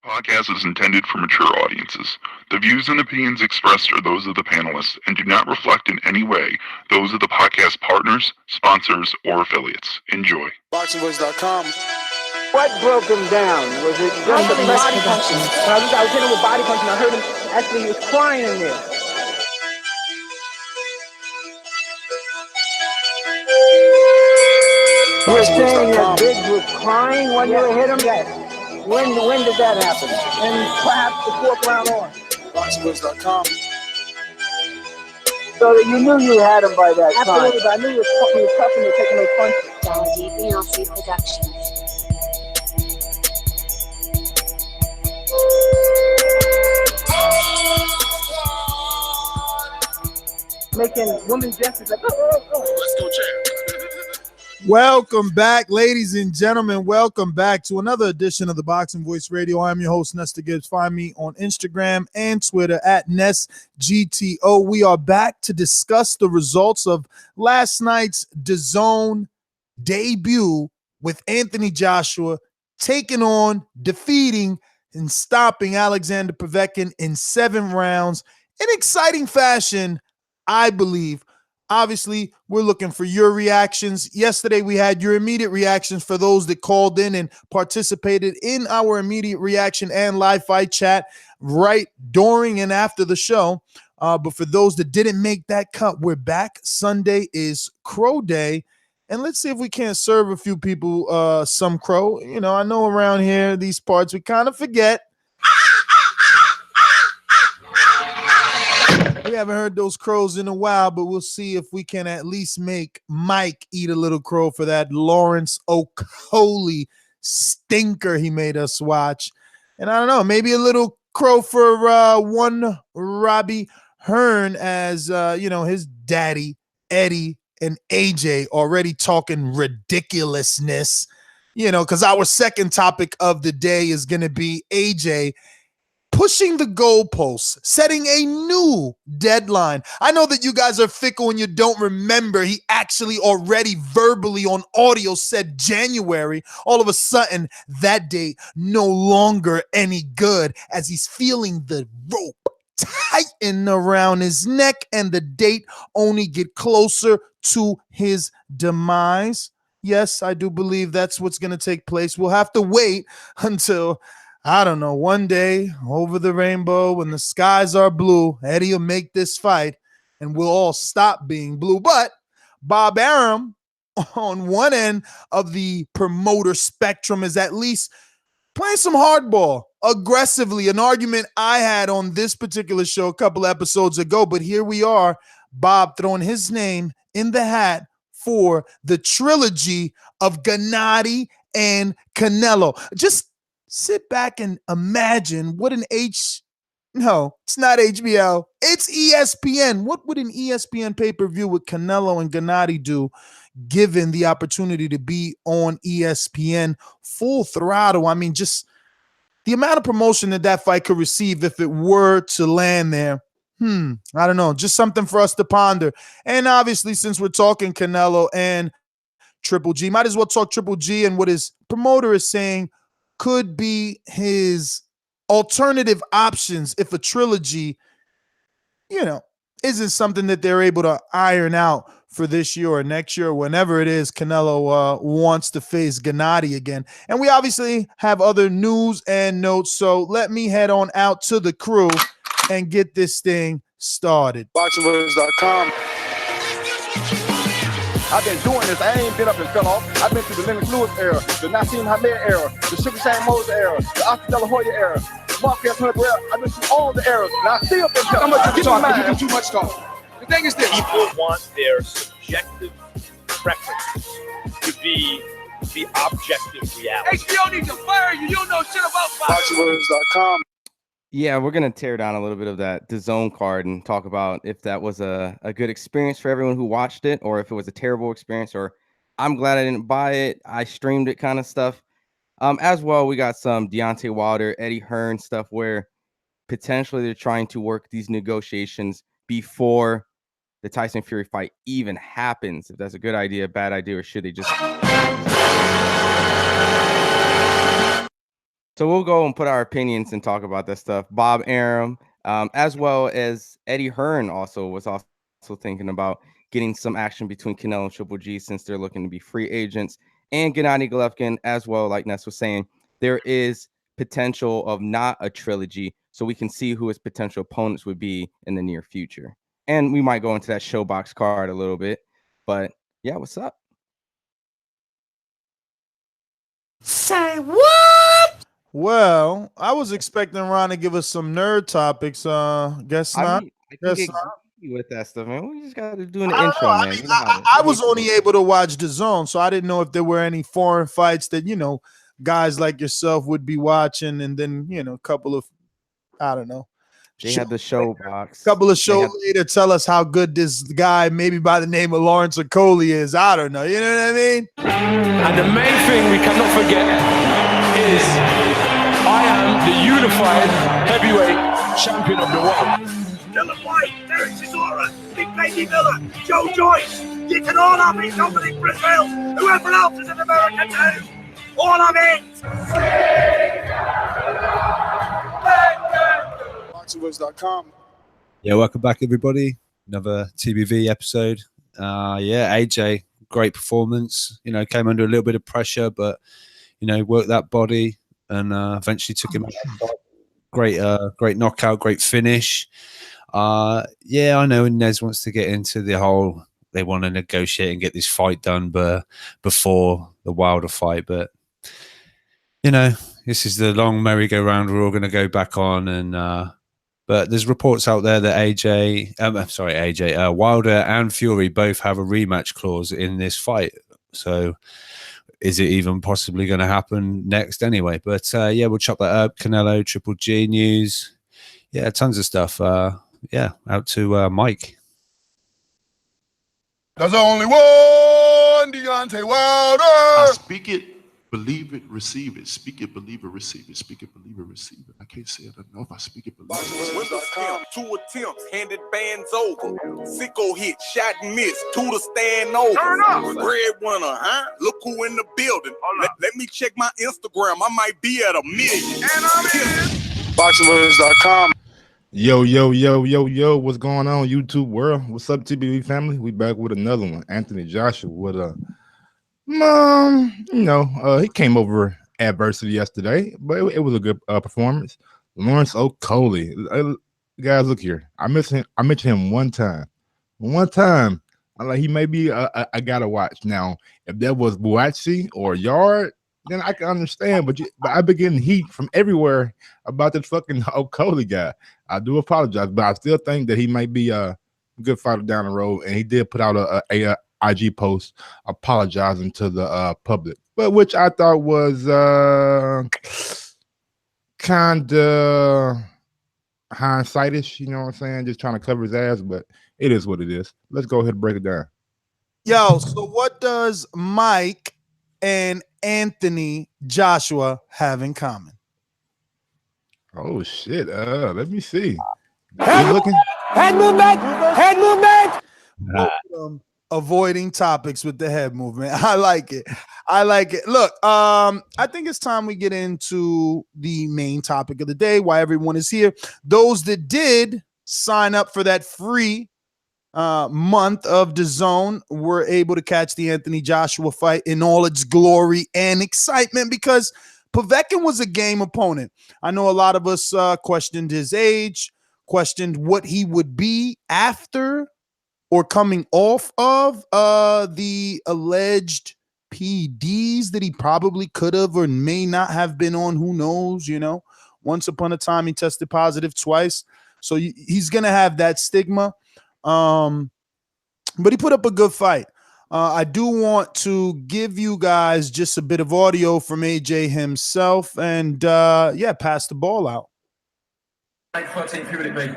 Podcast is intended for mature audiences. The views and opinions expressed are those of the panelists and do not reflect in any way those of the podcast partners, sponsors, or affiliates. Enjoy. ThaBoxingvoice.com. What broke him down? Was it just a body punching? I was hitting him with body punching. I heard him actually, he was crying in there. You were saying that Biggs was crying when you hit him? Yes. When did that happen? And perhaps the fourth round on. ThaBoxingvoice.com. So that you knew you had him by that time. Absolutely, But I knew he was tough and he was taking those punches. Dazn Productions. Making women gestures like, oh. Let's go, champ. Welcome back, ladies and gentlemen. Welcome back to another edition of the Boxing Voice Radio. I'm your host, Nestor Gibbs. Find me on Instagram and Twitter at NestGTO. We are back to discuss the results of last night's Dazn debut with Anthony Joshua taking on, defeating, and stopping Alexander Povetkin in 7 rounds in exciting fashion, I believe. Obviously, we're looking for your reactions. Yesterday, we had your immediate reactions for those that called in and participated in our immediate reaction and live fight chat right during and after the show. But for those that didn't make that cut, we're back. Sunday is Crow Day. And let's see if we can't serve a few people some crow. You know, I know around here, these parts, we kind of forget. We haven't heard those crows in a while, but we'll see if we can at least make Mike eat a little crow for that Lawrence Okolie stinker he made us watch. And I don't know, maybe a little crow for one Robbie Hearn as, his daddy, Eddie, and AJ already talking ridiculousness, because our second topic of the day is going to be AJ pushing the goalposts, setting a new deadline. I know that you guys are fickle and you don't remember. He actually already verbally on audio said January. All of a sudden, that date no longer any good as he's feeling the rope tighten around his neck and the date only get closer to his demise. Yes, I do believe that's what's going to take place. We'll have to wait until, I don't know, one day over the rainbow when the skies are blue, Eddie will make this fight and we'll all stop being blue. But Bob Arum on one end of the promoter spectrum is at least playing some hardball aggressively, an argument I had on this particular show a couple episodes ago. But here we are, Bob throwing his name in the hat for the trilogy of Gennady and Canelo. Just sit back and imagine what it's not HBO, it's ESPN. What would an ESPN pay-per-view with Canelo and Gennady do, given the opportunity to be on ESPN full throttle? I mean, just the amount of promotion that fight could receive if it were to land there. I don't know, just something for us to ponder. And obviously, since we're talking Canelo and Triple G, might as well talk Triple G and what his promoter is saying could be his alternative options if a trilogy, isn't something that they're able to iron out for this year or next year or whenever it is Canelo wants to face Gennady again. And we obviously have other news and notes, so let me head on out to the crew and get this thing started. ThaBoxingvoice.com. I've been doing this. I ain't been up and fell off. I've been through the Lennox Lewis era, the Nassim Hamed era, the Sugar Shane Moses era, the Oscar De La Hoya era, Marquez Hunter era. I've been through all the eras, and I still been How much you talk? You do too much talk. The thing is this. People want their subjective preference to be the objective reality. HBO needs to fire you. You don't know shit about boxing. ThaBoxingvoice.com. Yeah, we're going to tear down a little bit of that Dazn card and talk about if that was a good experience for everyone who watched it or if it was a terrible experience or I'm glad I didn't buy it, I streamed it kind of stuff. As well, we got some Deontay Wilder, Eddie Hearn stuff where potentially they're trying to work these negotiations before the Tyson Fury fight even happens. If that's a good idea, bad idea, or should they just So we'll go and put our opinions and talk about that stuff. Bob Arum, as well as Eddie Hearn was also thinking about getting some action between Canelo and Triple G since they're looking to be free agents. And Gennady Golovkin as well, like Ness was saying, there is potential of not a trilogy, so we can see who his potential opponents would be in the near future. And we might go into that ShoBox card a little bit. But yeah, what's up? Say what? Well, I was expecting Ron to give us some nerd topics. Guess not. I can get with that stuff, man. We just got to do an I intro, man. I was only able to watch DAZN, so I didn't know if there were any foreign fights that, guys like yourself would be watching, and then, a couple of, I don't know. They had the ShoBox. Couple of shows later, tell us how good this guy, maybe by the name of Lawrence Okoli, is. I don't know. You know what I mean? And the main thing we cannot forget is I am the unified heavyweight champion of the world. Dylan White, Derek Chisora, Big Baby Miller, Joe Joyce. You can all have it. Dominic Brazil, whoever else is in America too. All of it. ThaBoxingvoice.com. Yeah, welcome back, everybody. Another TBV episode. AJ, great performance. Came under a little bit of pressure, but worked that body and eventually took him out. Great knockout, great finish. I know Nez wants to get into the whole. They want to negotiate and get this fight done, but before the Wilder fight. But this is the long merry-go-round we're all going to go back on, and. But there's reports out there that Wilder and Fury both have a rematch clause in this fight. So is it even possibly going to happen next anyway? But we'll chop that up. Canelo, Triple G news. Yeah, tons of stuff. Out to Mike. There's only one Deontay Wilder. I speak it. Believe it, receive it. Speak it, believe it, receive it. Speak it, believe it, receive it. I can't say it enough. I speak it, believe it. 2 attempts, handed bands over. Sicko hit, shot and miss. 2 to stand over. Turn up. Breadwinner, huh? Look who in the building. Let me check my Instagram. I might be at 1 million. And I'm in. ThaBoxingvoice.com. Yo, what's going on, YouTube world? What's up, TBV family? We back with another one. Anthony Joshua with he came over adversity yesterday, but it was a good performance. Lawrence Okoli, guys, look here. I mentioned him one time. I'm like, he may be I gotta watch. Now, if that was Buatsi or Yard, then I can understand. But I've been getting heat from everywhere about this fucking Okoli guy. I do apologize, but I still think that he might be a good fighter down the road. And he did put out a IG post apologizing to the public, but which I thought was kind of hindsightish, you know what I'm saying? Just trying to cover his ass, but it is what it is. Let's go ahead and break it down. Yo, so what does Mike and Anthony Joshua have in common? Oh shit! Let me see. Head movement. Avoiding topics with the head movement. I like it. Look, I think it's time we get into the main topic of the day, why everyone is here. Those that did sign up for that free month of DAZN were able to catch the Anthony Joshua fight in all its glory and excitement because Povetkin was a game opponent. I know a lot of us questioned his age, questioned what he would be after or coming off of the alleged PDs that he probably could have or may not have been on. Who knows? Once upon a time, he tested positive twice. So he's going to have that stigma. But he put up a good fight. I do want to give you guys just a bit of audio from AJ himself and, pass the ball out. 13 period, mate.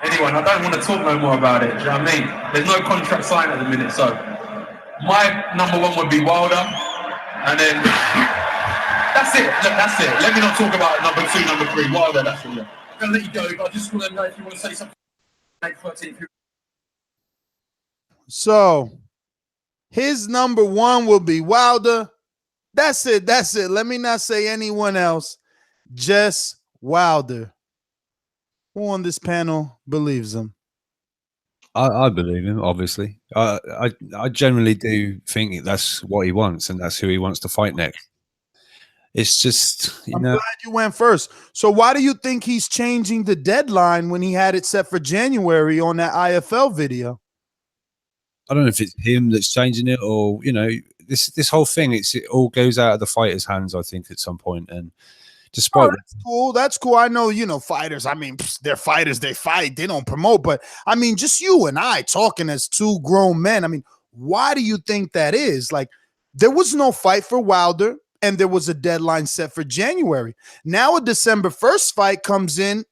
Anyone, I don't want to talk no more about it. Do you know what I mean? There's no contract signed at the minute, so my number 1 would be Wilder, and then that's it. Look, that's it. Let me not talk about number 2, number 3, Wilder. That's all. I'm gonna let you go, but I just want to know if you want to say something. 13 period. So his number 1 will be Wilder. That's it. That's it. Let me not say anyone else. Just Wilder. Who on this panel believes him? I believe him, obviously. I generally do think that's what he wants, and that's who he wants to fight next. It's just, I'm glad you went first. So why do you think he's changing the deadline when he had it set for January on that IFL video? I don't know if it's him that's changing it, or this whole thing. It all goes out of the fighter's hands, I think, at some point. And despite that's cool. That's cool. I know, fighters. I mean, they're fighters. They fight. They don't promote. But I mean, just you and I talking as two grown men. I mean, why do you think that is? Like, there was no fight for Wilder, and there was a deadline set for January. Now a December 1st fight comes in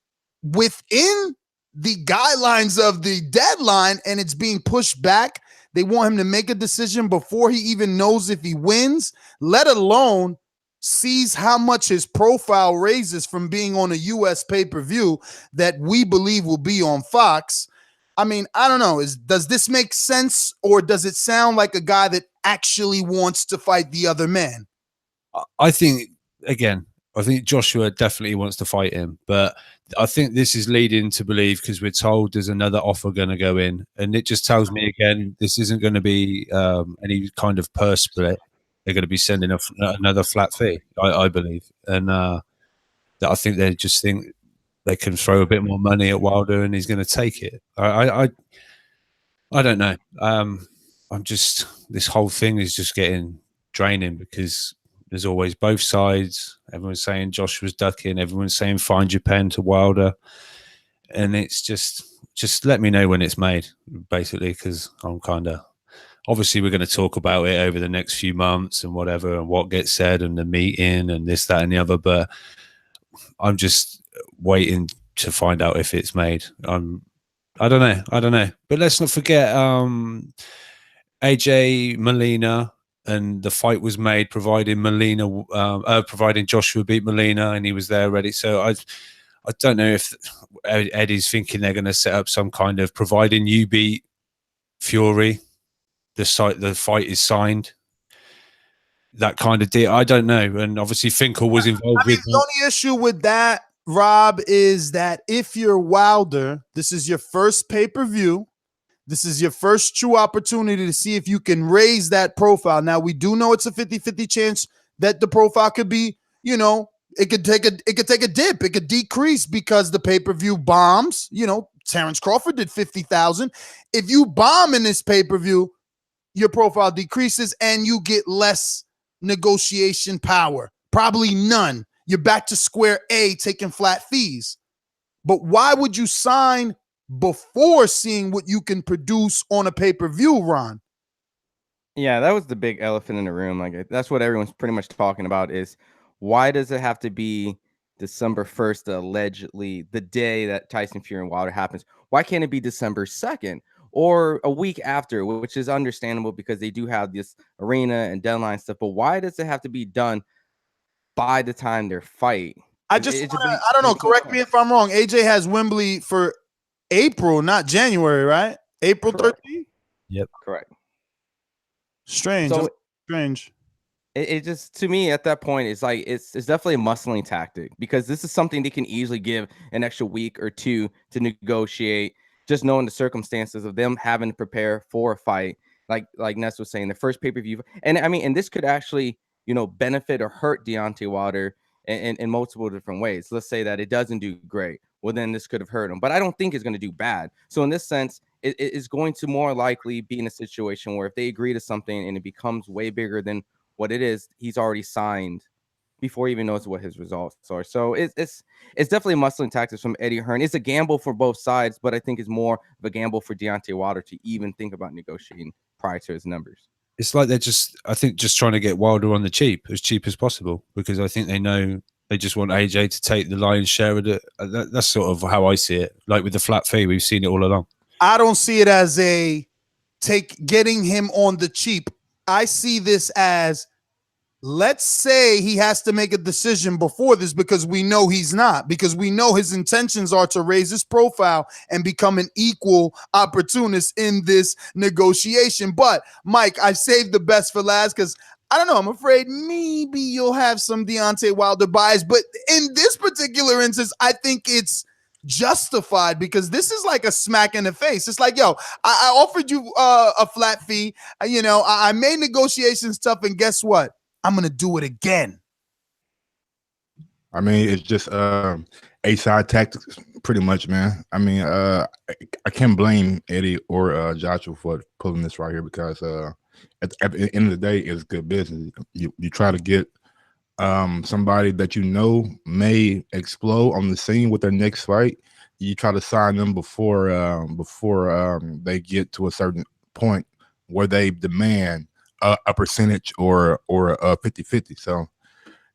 within the guidelines of the deadline, and it's being pushed back. They want him to make a decision before he even knows if he wins, let alone sees how much his profile raises from being on a U.S. pay-per-view that we believe will be on Fox. I mean, I don't know. Does this make sense, or does it sound like a guy that actually wants to fight the other man? I think Joshua definitely wants to fight him, but I think this is leading to believe, because we're told there's another offer going to go in, and it just tells me again this isn't going to be any kind of purse split. They're going to be sending another flat fee, I believe, and that I think they just think they can throw a bit more money at Wilder, and he's going to take it. I don't know. This whole thing is just getting draining, because there's always both sides. Everyone's saying Josh was ducking. Everyone's saying find your pen to Wilder. And it's just let me know when it's made, basically, because I'm kind of... Obviously, we're going to talk about it over the next few months and whatever, and what gets said and the meeting and this, that, and the other. But I'm just waiting to find out if it's made. I don't know. But let's not forget AJ Molina, and the fight was made providing Joshua beat Molina, and he was there ready. So I don't know if Eddie's thinking they're going to set up some kind of providing you beat Fury, the fight is signed, that kind of deal. I don't know. And obviously Finkel was involved with the only issue with that, Rob, is that if you're Wilder, this is your first pay-per-view. This is your first true opportunity to see if you can raise that profile. Now, we do know it's a 50-50 chance that the profile could be, it could take a dip. It could decrease because the pay-per-view bombs. Terrence Crawford did 50,000. If you bomb in this pay-per-view, your profile decreases and you get less negotiation power. Probably none. You're back to square A, taking flat fees. But why would you sign before seeing what you can produce on a pay-per-view, Ron? Yeah, that was the big elephant in the room. Like, that's what everyone's pretty much talking about, is why does it have to be December 1st, allegedly the day that Tyson Fury and Wilder happens? Why can't it be December 2nd or a week after, which is understandable because they do have this arena and deadline stuff? But why does it have to be done by the time their fight? I don't know. Correct me if I'm wrong. AJ has Wembley for April, not January, right? April 13th? Yep. Correct. Strange. So, strange. It just, to me, at that point, it's like it's definitely a muscling tactic, because this is something they can easily give an extra week or two to negotiate, just knowing the circumstances of them having to prepare for a fight. Like Ness was saying, the first pay-per-view. And I mean, and this could actually, benefit or hurt Deontay Wilder in multiple different ways. Let's say that it doesn't do great. Well, then this could have hurt him. But I don't think it's going to do bad. So in this sense, it is going to more likely be in a situation where if they agree to something and it becomes way bigger than what it is, he's already signed before he even knows what his results are. So it's definitely muscling tactics from Eddie Hearn. It's a gamble for both sides, but I think it's more of a gamble for Deontay Wilder to even think about negotiating prior to his numbers. It's like they're just trying to get Wilder on the cheap as possible, because I think they know they just want AJ to take the lion's share of it. That's sort of how I see it. Like with the flat fee, we've seen it all along. I don't see it as getting him on the cheap. I see this as, let's say he has to make a decision before this, because we know he's not, because we know his intentions are to raise his profile and become an equal opportunist in this negotiation. But Mike, I saved the best for last, because I don't know. I'm afraid maybe you'll have some Deontay Wilder bias, but in this particular instance, I think it's justified because this is like a smack in the face. It's like, yo, I offered you a flat fee. You know, I made negotiations tough, and guess what? I'm gonna do it again. I mean, it's just A-side tactics, pretty much, man. I mean, I can't blame Eddie or Joshua for pulling this right here because at the end of the day, it's good business. You try to get somebody that you know may explode on the scene with their next fight. You try to sign them before they get to a certain point where they demand a percentage or a 50-50. So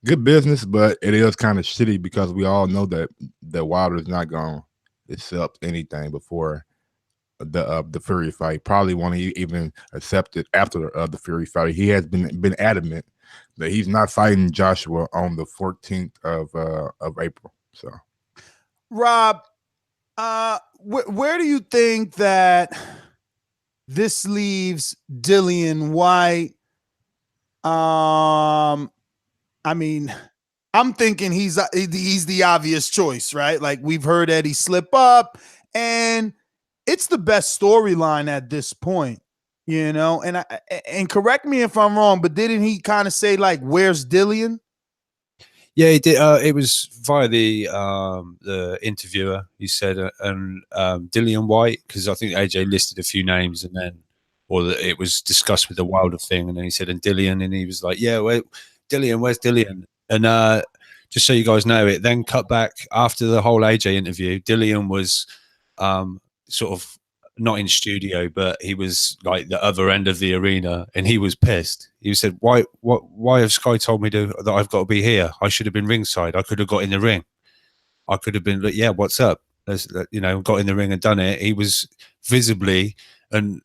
good business, but it is kind of shitty because we all know that Wilder is not going to accept anything before the Fury fight. Probably won't even accept it after the Fury fight. He has been adamant that he's not fighting Joshua on the 14th of April. So, Rob, where do you think that this leaves Dillian White? I mean, I'm thinking he's the obvious choice, right? Like we've heard Eddie slip up, and it's the best storyline at this point, you know. And correct me if I'm wrong, but didn't he kind of say like, "Where's Dillian?" Yeah, he did. It was via the interviewer. He said, and Dillian White, because I think AJ listed a few names, and then, it was discussed with the Wilder thing, and then he said, and Dillian, and he was like, yeah, Dillian, where's Dillian? And just so you guys know, it then cut back after the whole AJ interview. Dillian was sort of not in studio, but he was like the other end of the arena, and he was pissed. He said, why have Sky told me that I've got to be here? I should have been ringside. I could have got in the ring. I could have been like, yeah, what's up? You know, got in the ring and done it. He was visibly and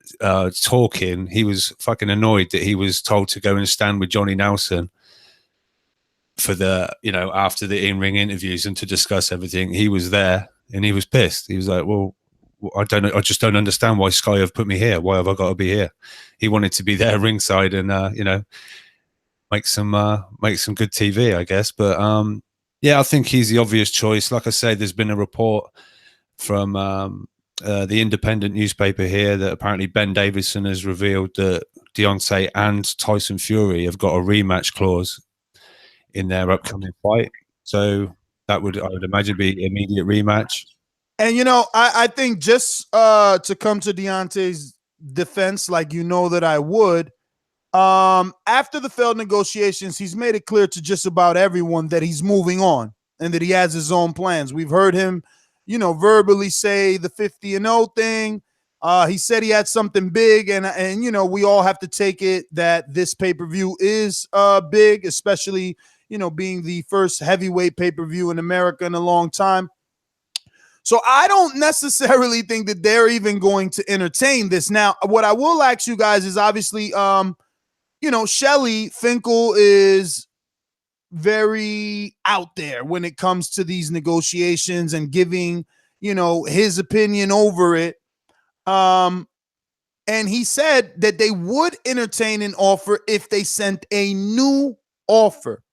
talking. He was fucking annoyed that he was told to go and stand with Johnny Nelson for the, you know, after the in-ring interviews and to discuss everything. He was there and he was pissed. He was like, well, I don't know. I just don't understand why Sky have put me here. Why have I got to be here? He wanted to be there ringside and, you know, make some good TV, I guess. But yeah, I think he's the obvious choice. Like I say, there's been a report from the Independent newspaper here that apparently Ben Davison has revealed that Deontay and Tyson Fury have got a rematch clause in their upcoming fight. So that would, I would imagine, be immediate rematch. And, you know, I think just to come to Deontay's defense, like you know that I would, after the failed negotiations, he's made it clear to just about everyone that he's moving on and that he has his own plans. We've heard him, you know, verbally say the 50-0 thing. He said he had something big, and you know, we all have to take it that this pay-per-view is big, especially, you know, being the first heavyweight pay-per-view in America in a long time. So I don't necessarily think that they're even going to entertain this. Now, what I will ask you guys is obviously, you know, Shelly Finkel is very out there when it comes to these negotiations and giving, you know, his opinion over it. And he said that they would entertain an offer if they sent a new offer.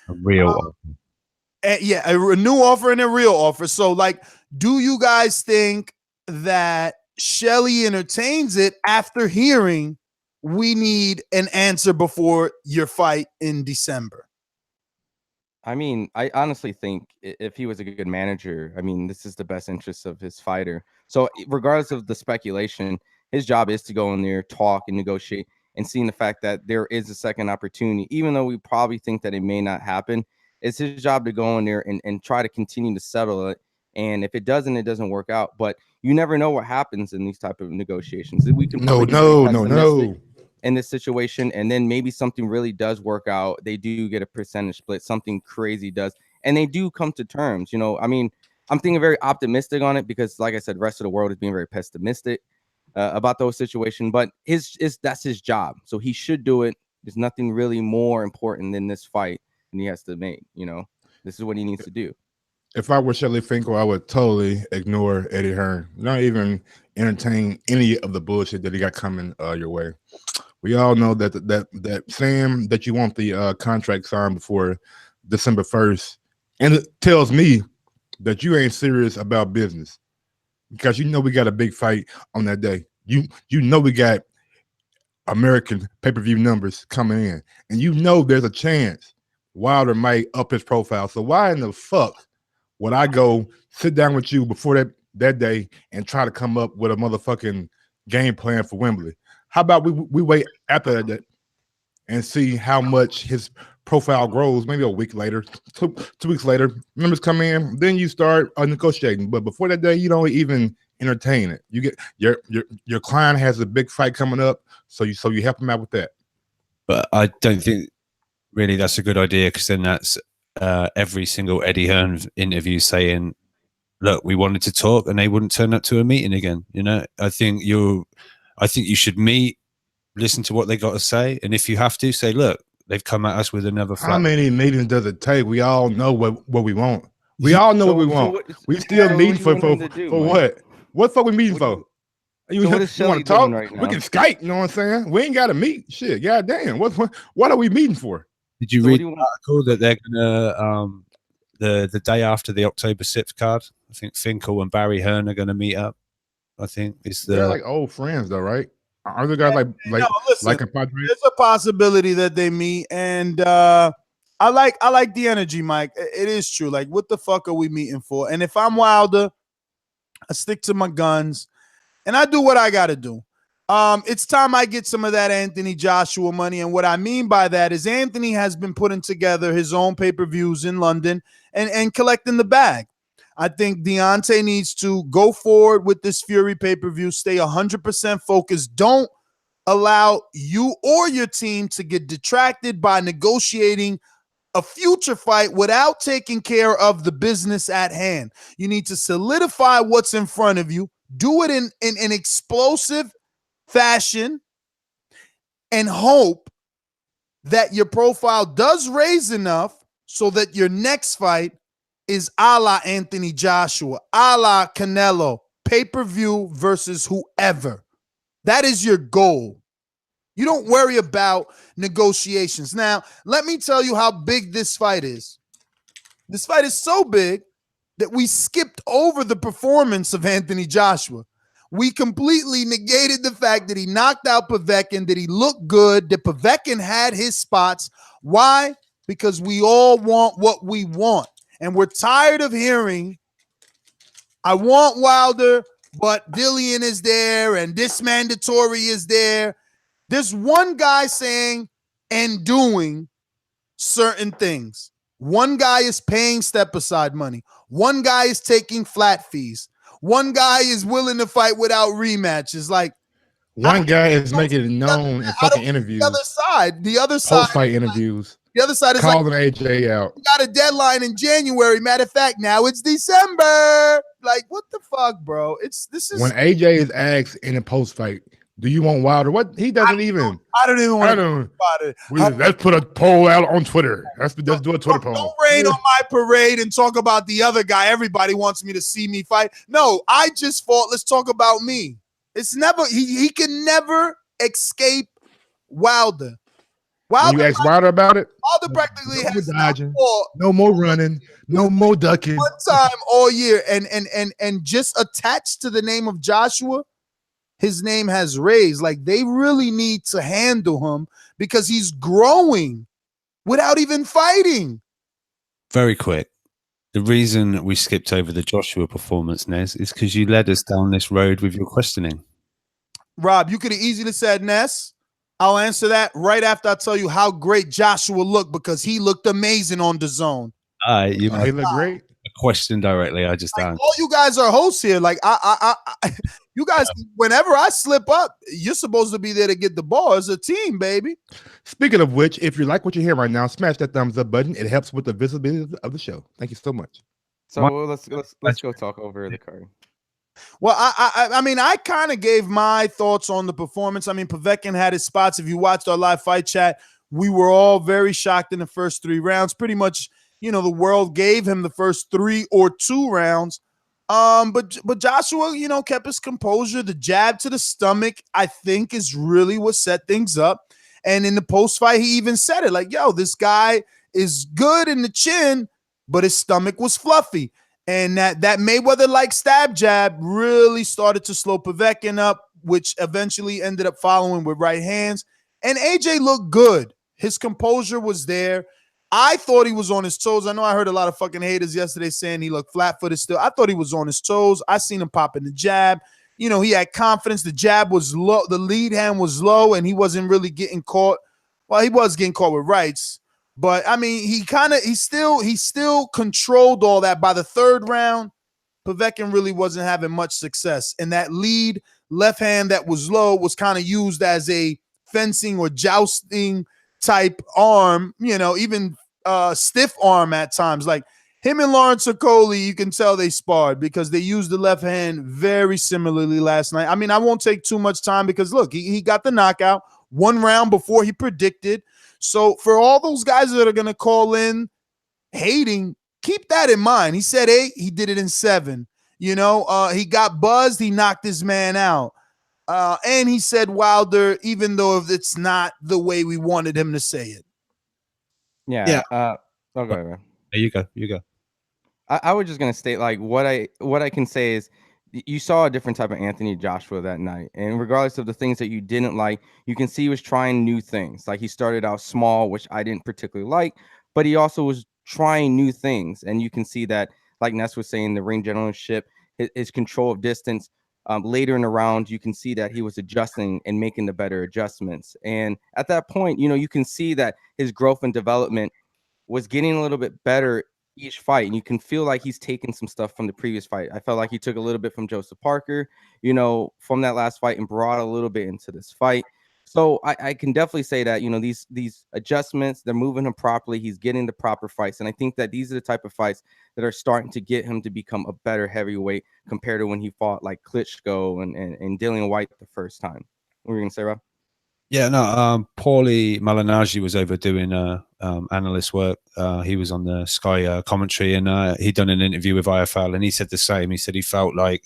A real offer. Yeah, a new offer and a real offer. So, like, do you guys think that Shelly entertains it after hearing we need an answer before your fight in December? I mean, I honestly think if he was a good manager, I mean, this is the best interest of his fighter. So regardless of the speculation, his job is to go in there, talk and negotiate, and seeing the fact that there is a second opportunity, even though we probably think that it may not happen. It's his job to go in there and try to continue to settle it. And if it doesn't, it doesn't work out. But you never know what happens in these type of negotiations. We can no. In this situation, and then maybe something really does work out. They do get a percentage split, something crazy does, and they do come to terms. You know, I mean, I'm thinking very optimistic on it because, like I said, the rest of the world is being very pessimistic about those situations. But that's his job, so he should do it. There's nothing really more important than this fight, and he has to make. You know, this is what he needs to do. If I were Shelly Finkel, I would totally ignore Eddie Hearn. Not even entertain any of the bullshit that he got coming your way. We all know that saying that you want the contract signed before December 1st, and it tells me that you ain't serious about business, because you know we got a big fight on that day. You know we got American pay-per-view numbers coming in, and you know there's a chance Wilder might up his profile. So why in the fuck would I go sit down with you before that day and try to come up with a motherfucking game plan for Wembley? How about we wait after that and see how much his profile grows? Maybe a week later, two weeks later, numbers come in, then you start negotiating. But before that day, you don't even entertain it. You get your client has a big fight coming up, so you help him out with that. But I don't think really that's a good idea, because then that's every single Eddie Hearn interview saying, look, we wanted to talk, and they wouldn't turn up to a meeting again. You know, I think you should meet, listen to what they got to say, and if you have to, say, look, they've come at us with another flat. How many meetings does it take? We all know what we want. We all know what we want. We still meeting for what? What fuck we meeting for? You want to talk? Right, we can Skype. You know what I'm saying? We ain't got to meet. Shit, goddamn. What are we meeting for? Did you read the article that they're gonna the day after the October 6th card? I think Finkel and Barry Hearn are gonna meet up. I think it's they're like old friends though, right? Are the guys like a Padre? There's a possibility that they meet, and I like the energy, Mike. It is true. Like, what the fuck are we meeting for? And if I'm Wilder, I stick to my guns, and I do what I got to do. It's time I get some of that Anthony Joshua money, and what I mean by that is Anthony has been putting together his own pay-per-views in London and collecting the bag. I think Deontay needs to go forward with this Fury pay-per-view, stay 100% focused. Don't allow you or your team to get detracted by negotiating a future fight without taking care of the business at hand. You need to solidify what's in front of you, do it in an explosive fashion, and hope that your profile does raise enough so that your next fight is a la Anthony Joshua, a la Canelo, pay-per-view versus whoever. That is your goal. You don't worry about negotiations. Now, let me tell you how big this fight is. This fight is so big that we skipped over the performance of Anthony Joshua. We completely negated the fact that he knocked out Povetkin, that he looked good, that Povetkin had his spots. Why? Because we all want what we want. And we're tired of hearing, I want Wilder, but Dillian is there and this mandatory is there. There's one guy saying and doing certain things. One guy is paying step-aside money. One guy is taking flat fees. One guy is willing to fight without rematches. Like, one guy is making it known in fucking interviews. The other side, post-fight interviews. The other side is calling like, AJ out. We got a deadline in January. Matter of fact, now it's December. Like, what the fuck, bro? This is when AJ is asked in a post-fight, do you want Wilder? What he doesn't even. I don't even want to talk about it. Let's put a poll out on Twitter. Let's do a Twitter poll. Don't rain on my parade and talk about the other guy. Everybody wants me to see me fight. No, I just fought. Let's talk about me. It's never he can never escape Wilder. When you ask Wilder about it, Wilder practically has dodging, no more running, no more ducking. One time all year, and just attached to the name of Joshua, his name has raised. Like, they really need to handle him because he's growing without even fighting. Very quick. The reason we skipped over the Joshua performance, Nez, is because you led us down this road with your questioning. Rob, you could have easily said Ness. I'll answer that right after I tell you how great Joshua looked, because he looked amazing on DAZN. You he looked great. A question directly. I just answered. All you guys are hosts here. Like, you guys, whenever I slip up, you're supposed to be there to get the ball as a team, baby. Speaking of which, if you like what you hear right now, smash that thumbs up button. It helps with the visibility of the show. Thank you so much. So let's go talk over the card. Well, I mean, I kind of gave my thoughts on the performance. I mean, Povetkin had his spots. If you watched our live fight chat, we were all very shocked in the first 3 rounds. Pretty much, you know, the world gave him the first 3 or 2 rounds. But Joshua, you know, kept his composure. The jab to the stomach, I think, is really what set things up. And in the post fight, he even said it like, "Yo, this guy is good in the chin, but his stomach was fluffy." And that Mayweather like stab jab really started to slow Povetkin up, which eventually ended up following with right hands. And AJ looked good. His composure was there. I thought he was on his toes. I know I heard a lot of fucking haters yesterday saying he looked flat-footed still. I thought he was on his toes. I seen him popping the jab. You know, he had confidence. The jab was low. The lead hand was low, and he wasn't really getting caught. Well, he was getting caught with rights. But, I mean, he still controlled all that. By the third round, Povetkin really wasn't having much success. And that lead left hand that was low was kind of used as a fencing or jousting type arm, you know, even stiff arm at times. Like him and Lawrence Okoli, you can tell they sparred because they used the left hand very similarly last night. I mean, I won't take too much time because, look, he got the knockout 1 round before he predicted. So for all those guys that are going to call in hating, keep that in mind. He said 8, he did it in 7. You know, he got buzzed, he knocked his man out. And he said Wilder, even though if it's not the way we wanted him to say it. Yeah. Go ahead, man. There you go. You go. I was just gonna state like what I can say is you saw a different type of Anthony Joshua that night, and regardless of the things that you didn't like, you can see he was trying new things. Like he started out small, which I didn't particularly like, but he also was trying new things, and you can see that, like Ness was saying, the ring generalship, his control of distance. Later in the round, you can see that he was adjusting and making the better adjustments. And at that point, you know, you can see that his growth and development was getting a little bit better each fight. And you can feel like he's taken some stuff from the previous fight. I felt like he took a little bit from Joseph Parker, you know, from that last fight and brought a little bit into this fight. So I can definitely say that, you know, these adjustments, they're moving him properly. He's getting the proper fights. And I think that these are the type of fights that are starting to get him to become a better heavyweight compared to when he fought like Klitschko and Dillian White the first time. What were you going to say, Rob? Yeah, no, Paulie Malignaggi was over doing analyst work. He was on the Sky commentary, and he'd done an interview with IFL, and he said the same. He said he felt like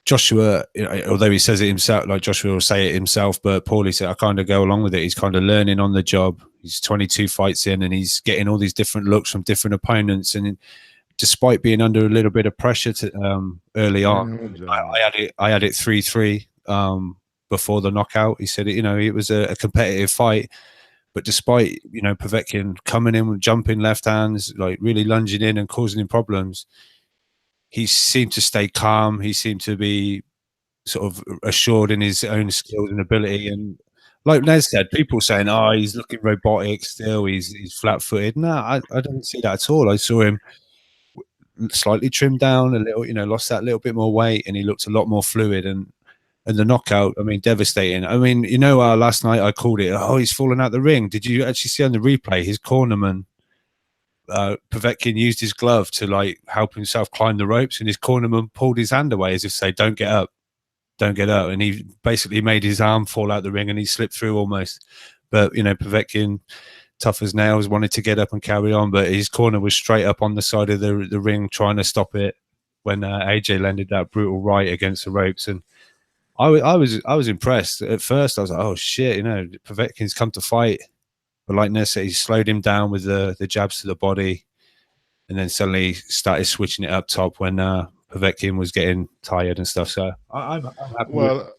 Joshua, although he says it himself, like Joshua will say it himself, but Paulie said, I kind of go along with it. He's kind of learning on the job. He's 22 fights in, and he's getting all these different looks from different opponents. And despite being under a little bit of pressure early on, I had it 3-3 before the knockout. He said, you know, it was a competitive fight, but despite, you know, Povetkin coming in with jumping left hands, like really lunging in and causing him problems, he seemed to stay calm. He seemed to be sort of assured in his own skills and ability. And like Nez said, people saying, "Oh, he's looking robotic still. He's flat-footed." No, I don't see that at all. I saw him slightly trimmed down a little, you know, lost that little bit more weight, and he looked a lot more fluid. And the knockout, I mean, devastating. I mean, you know, last night I called it, "Oh, he's fallen out the ring." Did you actually see on the replay his cornerman? Povetkin used his glove to like help himself climb the ropes, and his cornerman pulled his hand away as if to say, "Don't get up, don't get up." And he basically made his arm fall out the ring, and he slipped through almost. But you know, Povetkin, tough as nails, wanted to get up and carry on, but his corner was straight up on the side of the ring trying to stop it when AJ landed that brutal right against the ropes. And I was impressed at first. I was like, "Oh shit, you know, Povetkin's come to fight." But like Ness said, he slowed him down with the jabs to the body, and then suddenly started switching it up top when Povetkin was getting tired and stuff. So I'm happy. Well,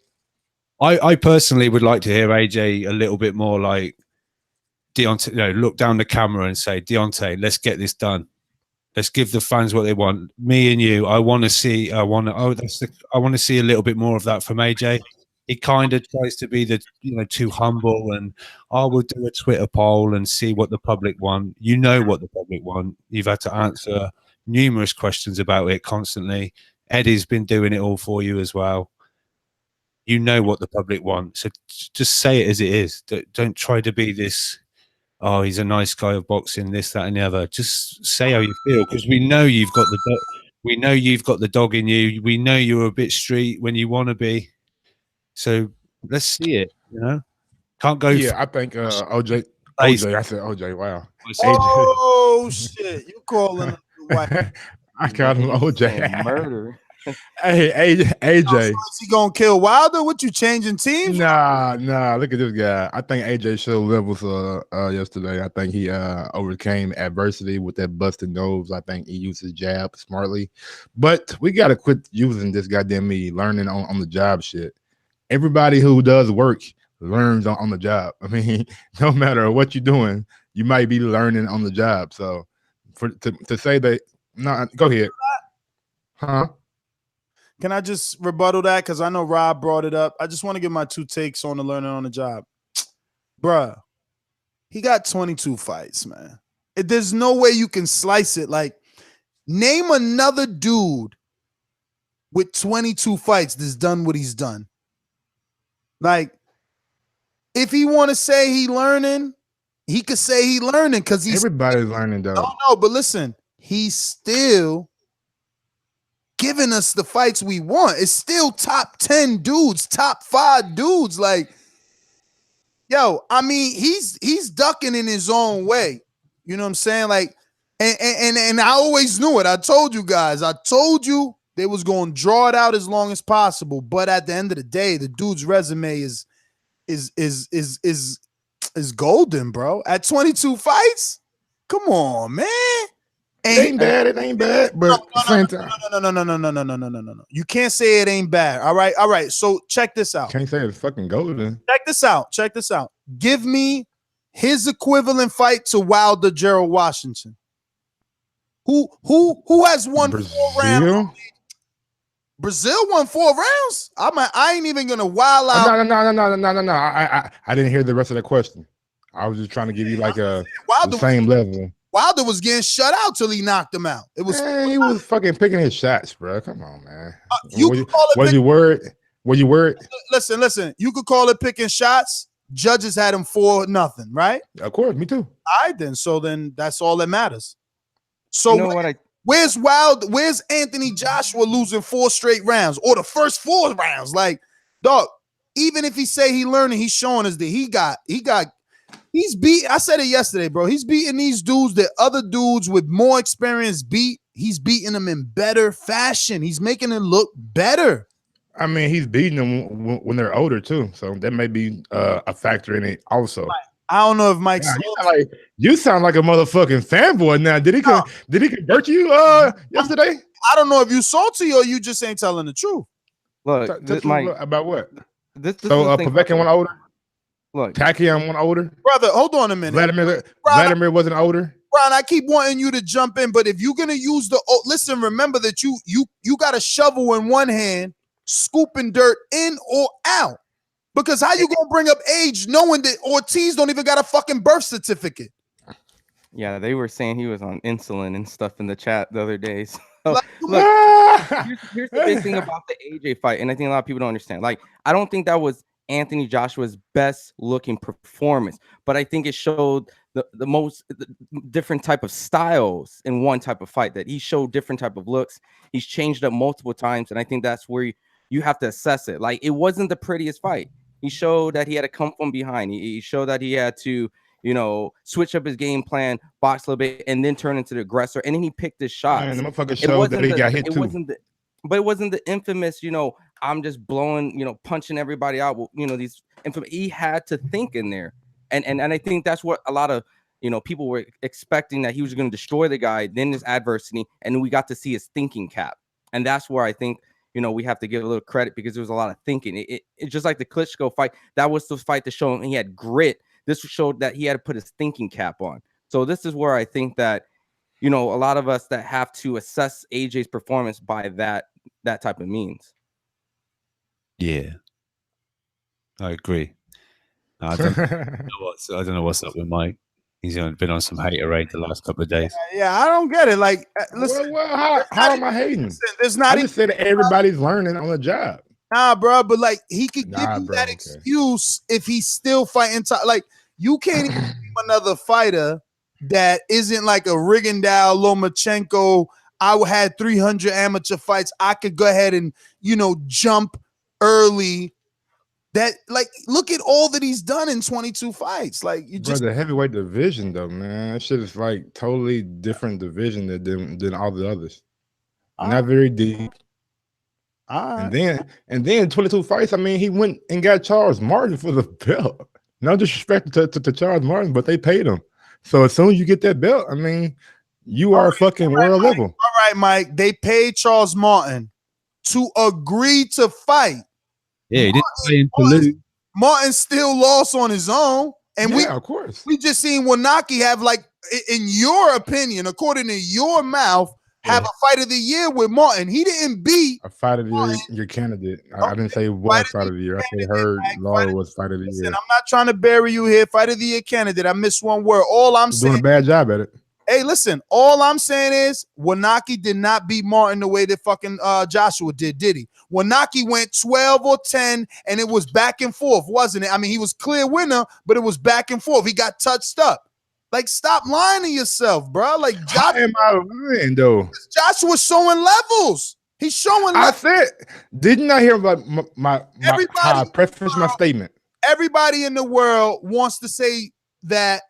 I personally would like to hear AJ a little bit more like Deontay, you know, look down the camera and say, "Deontay, let's get this done. Let's give the fans what they want. Me and you, I want to see. I want to see a little bit more of that from AJ." He kind of tries to be too humble, and we'll do a Twitter poll and see what the public want. You know what the public want. You've had to answer numerous questions about it constantly. Eddie's been doing it all for you as well. You know what the public want. So just say it as it is. Don't try to be this, "Oh, he's a nice guy of boxing, this, that, and the other." Just say how you feel, because we know you've got the dog in you. We know you're a bit street when you want to be. So let's see it, you know. Can't go. Yeah, I think OJ. I said OJ. Wow. Oh shit! You calling white? I called him OJ. Murder. Hey, AJ. Is he gonna kill Wilder? What you changing teams? Nah. Look at this guy. I think AJ showed levels yesterday. I think he overcame adversity with that busted nose. I think he used his jab smartly. But we gotta quit using this goddamn learning on the job shit. Everybody who does work learns on the job. I mean, no matter what you're doing, you might be learning on the job. So to say that, no, go ahead. Huh? Can I just rebuttal that? Because I know Rob brought it up. I just want to give my 2 takes on the learning on the job. Bruh, he got 22 fights, man. There's no way you can slice it. Like, name another dude with 22 fights that's done what he's done. Like, if he want to say he learning, he could say he learning because he's everybody's learning though. No, but listen, he's still giving us the fights we want. It's still top 10 dudes, top 5 dudes. Like, yo, I mean, he's ducking in his own way. You know what I'm saying? Like, and I always knew it. I told you guys. I told you they was going to draw it out as long as possible. But at the end of the day, the dude's resume is golden, bro. At 22 fights, come on, man. It ain't bad, but at the same time. No. You can't say it ain't bad. All right. So check this out. Can't say it's fucking golden. Check this out. Give me his equivalent fight to Wilder Gerald Washington. Who has won 4 rounds? Brazil won 4 rounds. I ain't even gonna wild out. No. I didn't hear the rest of that question. I was just trying to give you like the same level. Wilder was getting shut out till he knocked him out. It was he was fucking picking his shots, bro. Come on, man. Was you worried? Were you worried? Listen. You could call it picking shots. Judges had him 4-0, right? Of course, me too. All right, then. So then that's all that matters. So You know what where's Anthony Joshua losing 4 straight rounds or the first 4 rounds? Like, dog, even if he say he learning, he's showing us that he's beat. I said it yesterday, bro. He's beating these dudes that other dudes with more experience beat. He's beating them in better fashion. He's making it look better. I mean, he's beating them when they're older too, so that may be a factor in it also. I don't know if Mike. You sound like a motherfucking fanboy now. Did he convert you yesterday? I don't know if you salty or you just ain't telling the truth. Look, Mike, about what? This Povetkin went older. Look, Takian went older. Brother, hold on a minute. Vladimir wasn't older. Ron, I keep wanting you to jump in, but if you're gonna use listen, remember that you got a shovel in one hand, scooping dirt in or out. Because how you gonna bring up age knowing that Ortiz don't even got a fucking birth certificate? Yeah, they were saying he was on insulin and stuff in the chat the other day. So, Like, look, here's the big thing about the AJ fight, and I think a lot of people don't understand. Like, I don't think that was Anthony Joshua's best looking performance, but I think it showed the most different type of styles in one type of fight, that he showed different type of looks. He's changed up multiple times, and I think that's where you have to assess it. Like, it wasn't the prettiest fight. He showed that he had to come from behind. He showed that he had to, switch up his game plan, box a little bit, and then turn into the aggressor. And then he picked his shots. Man, the motherfucker showed that he got hit too. But it wasn't the infamous, I'm just blowing, punching everybody out. These infamous. He had to think in there, and I think that's what a lot of people were expecting, that he was going to destroy the guy. Then his adversity, and we got to see his thinking cap, and that's where I think. We have to give a little credit, because there was a lot of thinking. It's just like the Klitschko fight. That was the fight to show him he had grit. This showed that he had to put his thinking cap on. So this is where I think that, a lot of us that have to assess AJ's performance by that type of means. Yeah, I agree. I don't know what's up with Mike. He's been on some hater raid the last couple of days. Yeah, I don't get it. Like, listen, how am I hating? There's not. I just said everybody's learning on the job. Nah, bro, but like he could give you that excuse if he's still fighting. Like, you can't even name another fighter that isn't like a Rigondeaux, Lomachenko. I had 300 amateur fights. I could go ahead and jump early. That, like, look at all that he's done in 22 fights. Like, the heavyweight division, though, man, that shit is like totally different division than all the others. not very deep. And then 22 fights. I mean, he went and got Charles Martin for the belt. No disrespect to Charles Martin, but they paid him. So as soon as you get that belt, I mean, you are fucking world level. All right, Mike. They paid Charles Martin to agree to fight. Yeah, he didn't play in Toulouse. Martin still lost on his own. And of course. We just seen Wanaki have, like, in your opinion, according to your mouth, have a fight of the year with Martin. He didn't beat a fight of the year. Your candidate. I didn't say what fight of the year. I said heard Laura was fight of the year. I'm not trying to bury you here. Fight of the year candidate. I missed one word. All I'm saying, doing a bad job at it. Hey, listen. All I'm saying is Wanaki did not beat Martin the way that fucking Joshua did he? Wanaki went 12 or 10, and it was back and forth, wasn't it? I mean, he was clear winner, but it was back and forth. He got touched up. Like, stop lying to yourself, bro. Like, how am I lying, though? Joshua's showing levels. He's showing levels. I said, didn't I hear about how I preface my statement? Everybody in the world wants to say that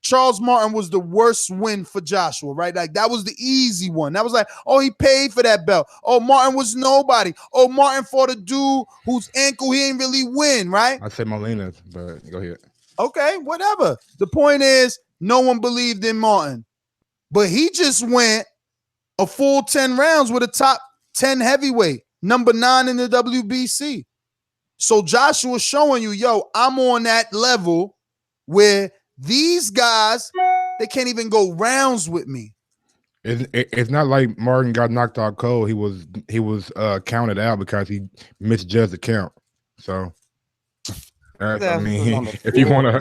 Charles Martin was the worst win for Joshua, right? Like, that was the easy one. That was like, oh, he paid for that belt. Oh, Martin was nobody. Oh, Martin fought a dude whose ankle he ain't really win, right? I say Molina, but go ahead. Okay, whatever. The point is, no one believed in Martin. But he just went a full 10 rounds with a top 10 heavyweight, number 9 in the WBC. So Joshua's showing you, yo, I'm on that level where these guys, they can't even go rounds with me. It's not like Martin got knocked out cold. He was counted out because he misjudged the count. So I mean, if you want to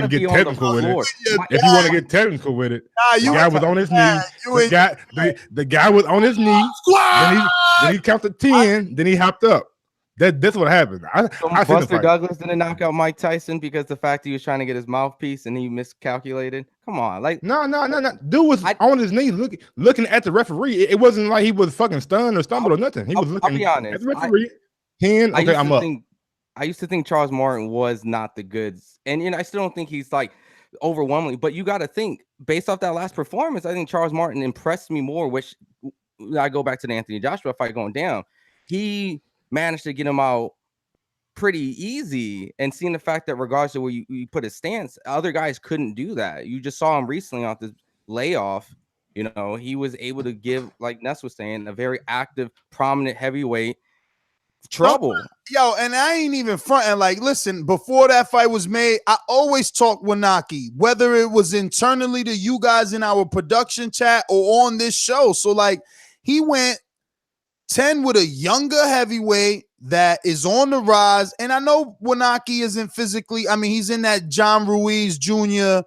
get technical with it, if you want to get technical with it, the guy was on his knee. The guy was on his knee. Then he counted 10. Then he hopped up. That's what happened. Buster Douglas didn't knock out Mike Tyson because the fact he was trying to get his mouthpiece and he miscalculated. Come on, like no. Dude was on his knees looking at the referee. It wasn't like he was fucking stunned or stumbled or nothing. He was looking I'll be honest, at the referee. I'm up. I used to think Charles Martin was not the goods, and I still don't think he's like overwhelmingly. But you got to think based off that last performance, I think Charles Martin impressed me more. Which I go back to the Anthony Joshua fight going down. He managed to get him out pretty easy, and seeing the fact that regardless of where you put his stance, other guys couldn't do that. You just saw him recently off this layoff. He was able to give, like Ness was saying, a very active, prominent heavyweight trouble. Yo, and I ain't even fronting. Like, listen, before that fight was made, I always talked Wanaki, whether it was internally to you guys in our production chat or on this show. So, like, he went 10 with a younger heavyweight that is on the rise. And I know Wanaki isn't physically, I mean, he's in that John Ruiz Jr.,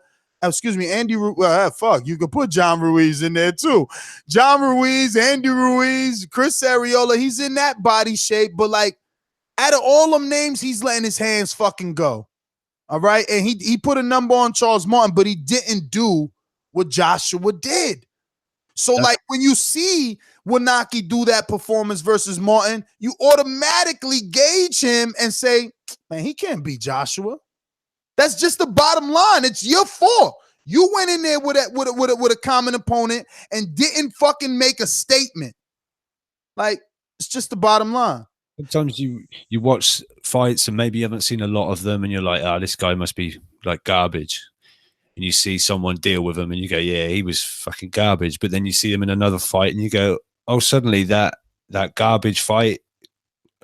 Andy Ruiz. Fuck, you could put John Ruiz in there too. John Ruiz, Andy Ruiz, Chris Arreola, he's in that body shape. But, like, out of all them names, he's letting his hands fucking go. All right? And he put a number on Charles Martin, but he didn't do what Joshua did. So, like, when you see Wanaki do that performance versus Martin, you automatically gauge him and say, man, he can't beat Joshua. That's just the bottom line. It's your fault. You went in there with a common opponent and didn't fucking make a statement. Like, it's just the bottom line. Sometimes you watch fights and maybe you haven't seen a lot of them and you're like, this guy must be like garbage. And you see someone deal with him and you go, yeah, he was fucking garbage. But then you see him in another fight and you go, oh, suddenly that garbage fight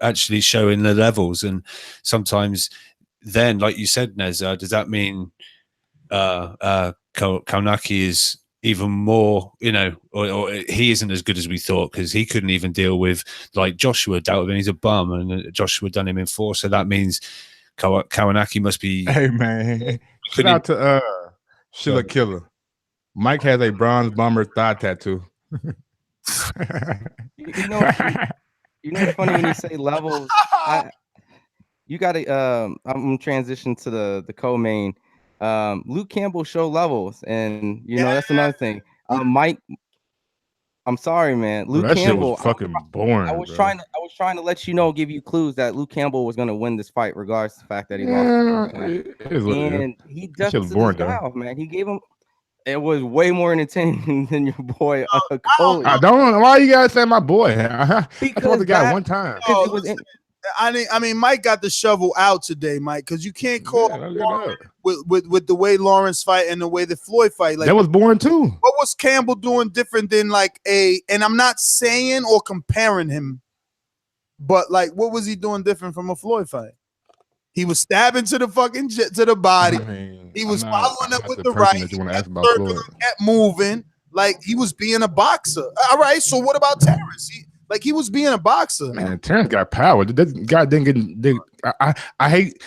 actually showing the levels. And sometimes then, like you said, Nez, does that mean Kaunaki is even more, or he isn't as good as we thought because he couldn't even deal with, like, Joshua dealt with him. He's a bum and Joshua done him in 4. So that means Kaunaki must be. Hey, man. Shout out to Sheila Killer. Mike has a bronze bomber thigh tattoo. It's funny when you say levels. You got to. I'm gonna transition to the co-main. Luke Campbell show levels, and that's another thing. Mike, I'm sorry, man. Luke Campbell was fucking boring. I was trying to let you know, give you clues that Luke Campbell was gonna win this fight, regardless of the fact that he lost. And he does this mouth, man. He gave him. It was way more entertaining than your boy Coley. I don't know why you guys say my boy. I thought the guy one time. I mean, Mike got the shovel out today, Mike, because you can't call with the way Lawrence fight and the way the Floyd fight. Like that was boring too. What was Campbell doing different than and I'm not saying or comparing him, but like, what was he doing different from a Floyd fight? He was stabbing to the fucking to the body. He was following up with the right. Kept moving like he was being a boxer. All right, so what about Terrence? He was being a boxer. Man, Terrence got power. That guy didn't get. I hate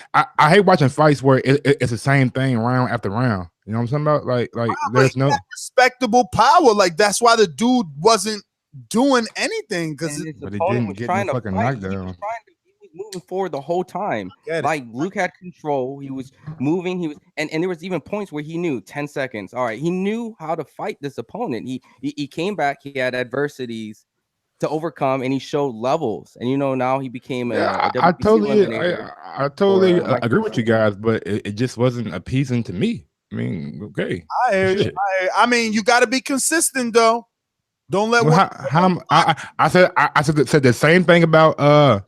watching fights where it's the same thing round after round. You know what I'm talking about? Like there's no respectable power. Like that's why the dude wasn't doing anything because but he didn't get the fucking knockdown. Moving forward the whole time. Like Luke had control. He was moving. He was and there was even points where he knew 10 seconds. All right, he knew how to fight this opponent. He came back. He had adversities to overcome, and he showed levels. And now he became a I totally agree with you guys, but it just wasn't appeasing to me. I mean, okay. I mean, you got to be consistent though. Don't let I said the same thing about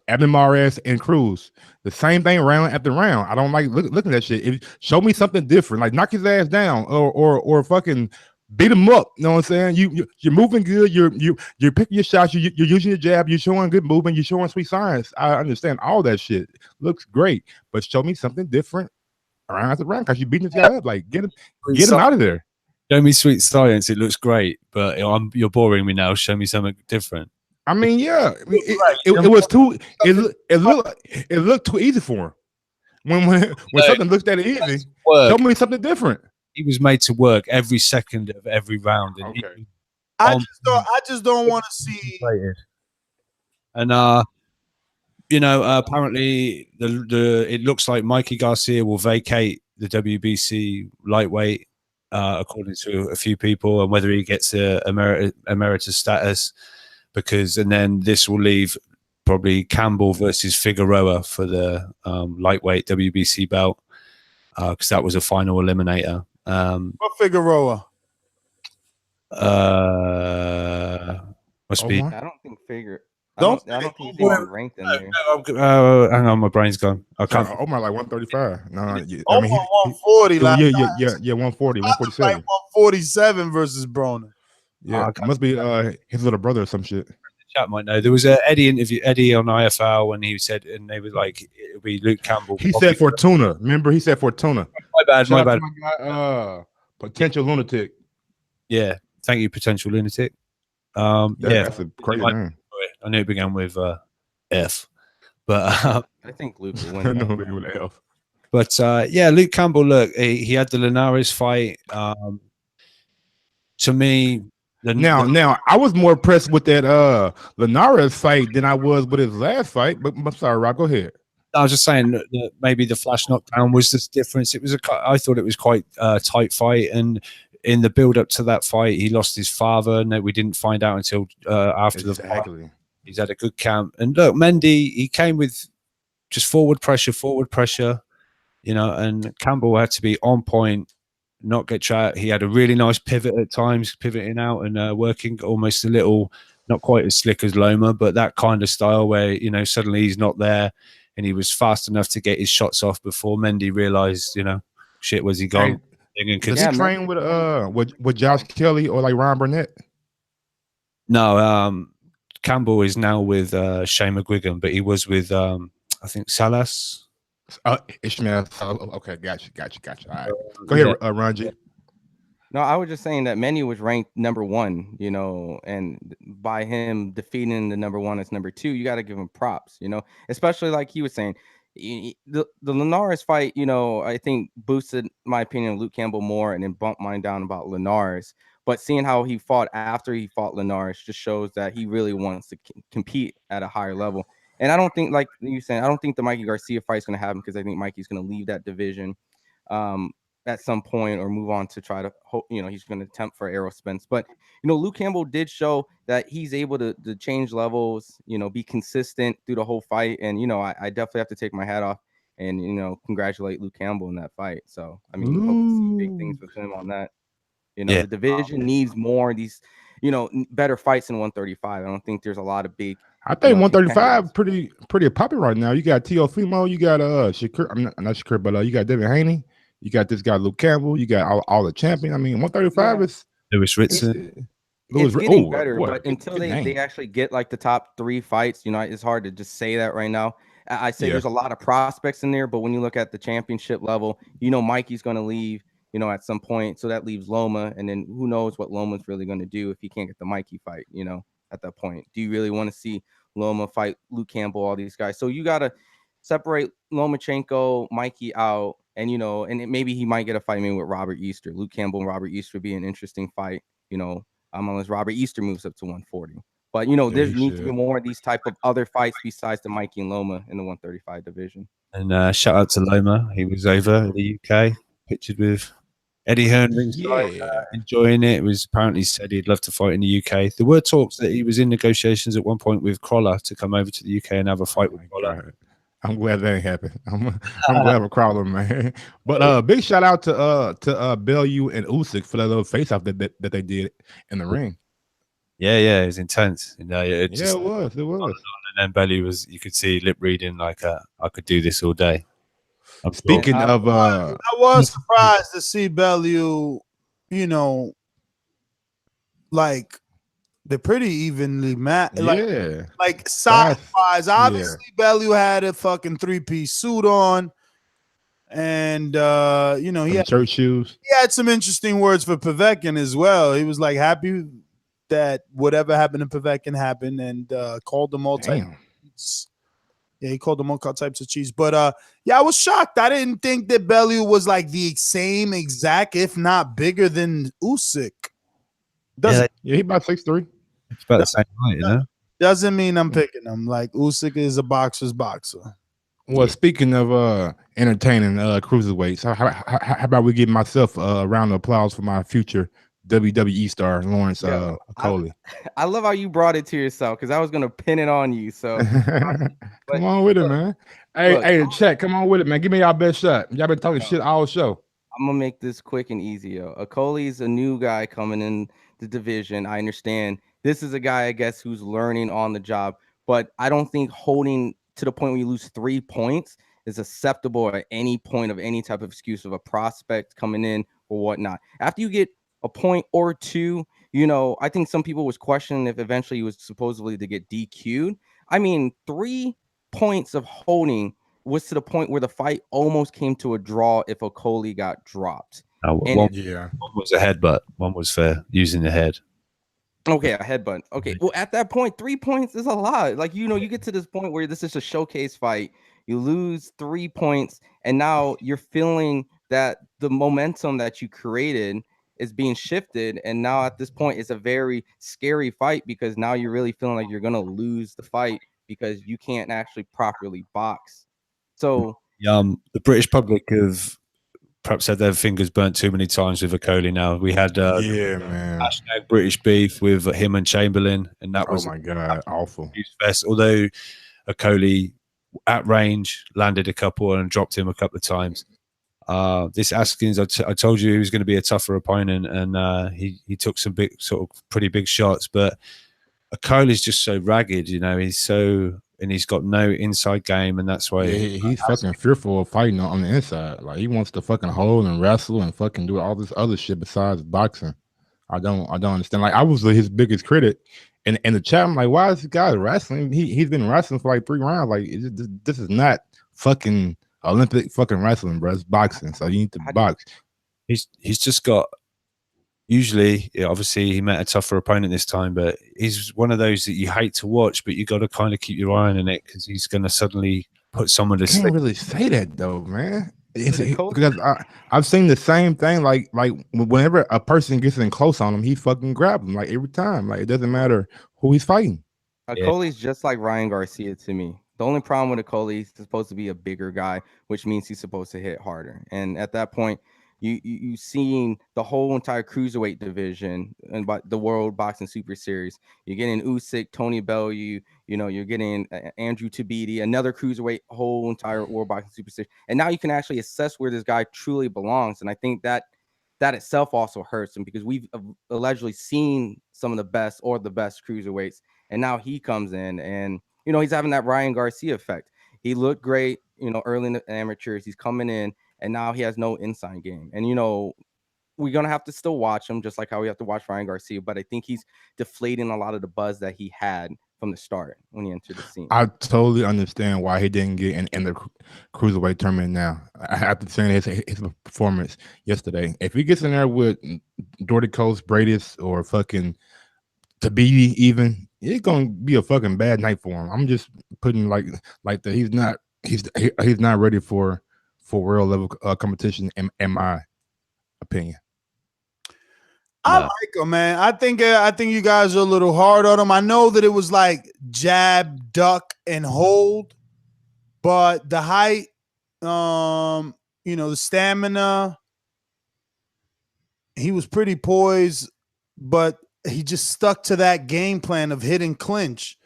Abner Mares and Cruz. The same thing round after round. I don't like looking at that shit. Show me something different. Like knock his ass down or fucking beat him up. You know what I'm saying? You're moving good. You're picking your shots. You're using your jab. You're showing good movement. You're showing sweet science. I understand all that shit. Looks great, but show me something different round after round because you're beating this guy up. Like get him out of there. Show me sweet science. It looks great, but you're boring me now. Show me something different. I mean, yeah, it was too. It looked too easy for him. When something looked that easy, show me something different. He was made to work every second of every round. And I just don't want to see. And apparently it looks like Mikey Garcia will vacate the WBC lightweight. According to a few people, and whether he gets a emeritus status, and then this will leave probably Campbell versus Figueroa for the lightweight WBC belt, because that was a final eliminator. What Figueroa? Must be. I don't think I don't think he's even ranked in there. Hang on, my brain's gone. I can't. Omar like 135. No, I mean, 140. Yeah, 140, 147. Like 147 versus Broner. Yeah, it must be his little brother or some shit. Chat might know. There was a Eddie on IFL when he said, and they was like, it'll be Luke Campbell. He said Fortuna. Remember, he said Fortuna. My bad. My guy, potential lunatic. Yeah, thank you, potential lunatic. That's a crazy name. I knew it began with F, but I think Luke will win. No, with F. But Luke Campbell. Look, he had the Linares fight. To me, now I was more impressed with that Linares fight than I was with his last fight. But I'm sorry, Rob. Go ahead. I was just saying that maybe the flash knockdown was the difference. It was I thought it was quite a tight fight, and in the build up to that fight, he lost his father, and we didn't find out until after the fight. He's had a good camp, and look, Mendy, he came with just forward pressure, and Campbell had to be on point, not get trapped. He had a really nice pivot at times, pivoting out and working almost a little, not quite as slick as Loma, but that kind of style where suddenly he's not there, and he was fast enough to get his shots off before Mendy realized, shit, where's he gone? Does he train with Josh Kelly or like Ron Burnett? No, Campbell is now with Shane McGuigan, but he was with I think Salas. Ishmael. Okay, gotcha. All right, go ahead, Ranji. No, I was just saying that Mendy was ranked number 1, and by him defeating the number 1 as number 2, you got to give him props, especially like he was saying. The Linares fight, I think boosted my opinion of Luke Campbell more and then bumped mine down about Linares. But seeing how he fought after he fought Linares just shows that he really wants to compete at a higher level. And I don't think, like you saying, I don't think the Mikey Garcia fight is going to happen because I think Mikey's going to leave that division at some point or move on to try to, he's going to attempt for Errol Spence. But, Luke Campbell did show that he's able to change levels, be consistent through the whole fight. And, I definitely have to take my hat off and, congratulate Luke Campbell in that fight. So, I mean, hope to see big things with him on that. You know, Yeah. the division needs more of these, better fights in 135. I don't think there's a lot of big. I think contenders. 135 pretty popular right now. You got Teofimo, you got Shakur. I'm not Shakur, but you got Devin Haney, you got this guy Luke Campbell, you got all the champion. I mean, 135 is Lewis Ritson. It's getting better, but good until they name. actually get like the top 3 fights, it's hard to just say that right now. I say Yeah. there's a lot of prospects in there, but when you look at the championship level, Mikey's going to leave, at some point. So that leaves Loma, and then who knows what Loma's really going to do if he can't get the Mikey fight, at that point. Do you really want to see Loma fight Luke Campbell, all these guys? So you got to separate Lomachenko, Mikey out, and, maybe he might get a fight maybe with Robert Easter. Luke Campbell and Robert Easter would be an interesting fight, unless Robert Easter moves up to 140. But, there needs to be more of these type of other fights besides the Mikey and Loma in the 135 division. And shout out to Loma. He was over in the UK, pictured with Eddie Hearn ringside, enjoying it. It was apparently said he'd love to fight in the UK. There were talks that he was in negotiations at one point with Crawler to come over to the UK and have a fight with Crawler. I'm glad that ain't happened. I'm glad with Crawler, man. But big shout out to Bellew and Usyk for that little face off that they did in the ring. Yeah, it was intense. It was. And then Bellew was, you could see lip reading like, I could do this all day. Speaking of, I was surprised to see Bellew, like they're pretty evenly matched. Like size wise, obviously Bellew had a fucking 3-piece suit on, and he had church shoes. He had some interesting words for Povetkin as well. He was like happy that whatever happened to Povetkin happened, and called them all types. Yeah, he called them all types of cheese. But I was shocked. I didn't think that Bellew was like the same exact, if not bigger than Usyk. He about 6'3". It's about the same height, Doesn't mean I'm picking him. Like Usyk is a boxer's boxer. Well, speaking of entertaining cruiserweights, how about we give myself a round of applause for my future WWE star, Lawrence Coley. I love how you brought it to yourself, because I was going to pin it on you. So come on with it, man. Hey, check. Come on with it, man. Give me y'all best shot. Y'all been talking shit all show. I'm going to make this quick and easy. Coley's a new guy coming in the division. I understand. This is a guy, I guess, who's learning on the job. But I don't think holding to the point where you lose 3 points is acceptable at any point of any type of excuse of a prospect coming in or whatnot. After you get a point or two, I think some people was questioning if eventually he was supposedly to get DQ'd. I mean, 3 points of holding was to the point where the fight almost came to a draw if Coley got dropped. One was a headbutt. One was for using the head. Okay, a headbutt. Okay, well, at that point, 3 points is a lot. Like, you get to this point where this is a showcase fight. You lose 3 points, and now you're feeling that the momentum that you created is being shifted, and now at this point it's a very scary fight, because now you're really feeling like you're gonna lose the fight because you can't actually properly box. So the British public have perhaps had their fingers burnt too many times with Coley. Now we had man, #British beef with him and Chamberlain, and that was awful. Fest. Although Coley at range landed a couple and dropped him a couple of times. This Askins, I told you he was going to be a tougher opponent, and he took some pretty big shots. But Coley's just so ragged, he's got no inside game, and that's why he's fucking fearful of fighting on the inside. Like, he wants to fucking hold and wrestle and fucking do all this other shit besides boxing. I don't understand. Like, I was his biggest critic in the chat. I'm like, why is this guy wrestling? He's been wrestling for like 3 rounds. Like, this is not fucking Olympic fucking wrestling, bro. It's boxing, so you need to box. He's just got. Usually, obviously, he met a tougher opponent this time, but he's one of those that you hate to watch, but you got to kind of keep your eye on it, because he's going to suddenly put someone to sleep. Can't really say that though, man. Because I've seen the same thing. Like whenever a person gets in close on him, he fucking grabs him. Like, every time. Like, it doesn't matter who he's fighting. Coley's just like Ryan Garcia to me. The only problem with Coley, he's supposed to be a bigger guy, which means he's supposed to hit harder. And at that point, you seeing the whole entire cruiserweight division and the World Boxing Super Series. You're getting Usyk, Tony Bellew, you're getting Andrew Tabiti, another cruiserweight, whole entire World Boxing Super Series. And now you can actually assess where this guy truly belongs. And I think that that itself also hurts him because we've allegedly seen some of the best cruiserweights, and now he comes in and, you know, he's having that Ryan Garcia effect. He looked great, you know, early in the amateurs. He's coming in, and now he has no inside game. And, you know, we're going to have to still watch him just like how we have to watch Ryan Garcia, but I think he's deflating a lot of the buzz that he had from the start when he entered the scene. I totally understand why he didn't get in the cruiserweight tournament now. After seeing his performance yesterday, if he gets in there with Doherty Coast, Bradis, or fucking Tabidi, even, it's gonna be a fucking bad night for him. I'm just putting like that. He's not ready for world level competition in my opinion. I like him, man. I think you guys are a little hard on him. I know that it was like jab, duck, and hold, but the height, you know, the stamina, he was pretty poised, but he just stuck to that game plan of hit and clinch.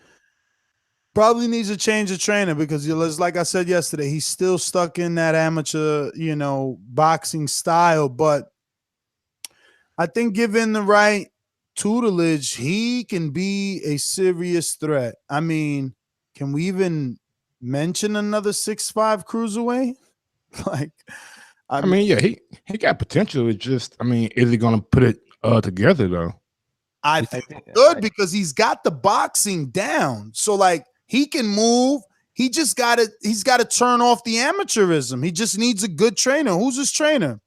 Probably needs a change of trainer because, like I said yesterday, he's still stuck in that amateur, you know, boxing style, but I think given the right tutelage, he can be a serious threat. I mean, can we even mention another 6'5" cruiserweight? Like, I mean, yeah, he got potential. It's just, I mean, is he gonna put it together though? I think good because he's got the boxing down. So like he can move. He's got to turn off the amateurism. He just needs a good trainer. Who's his trainer?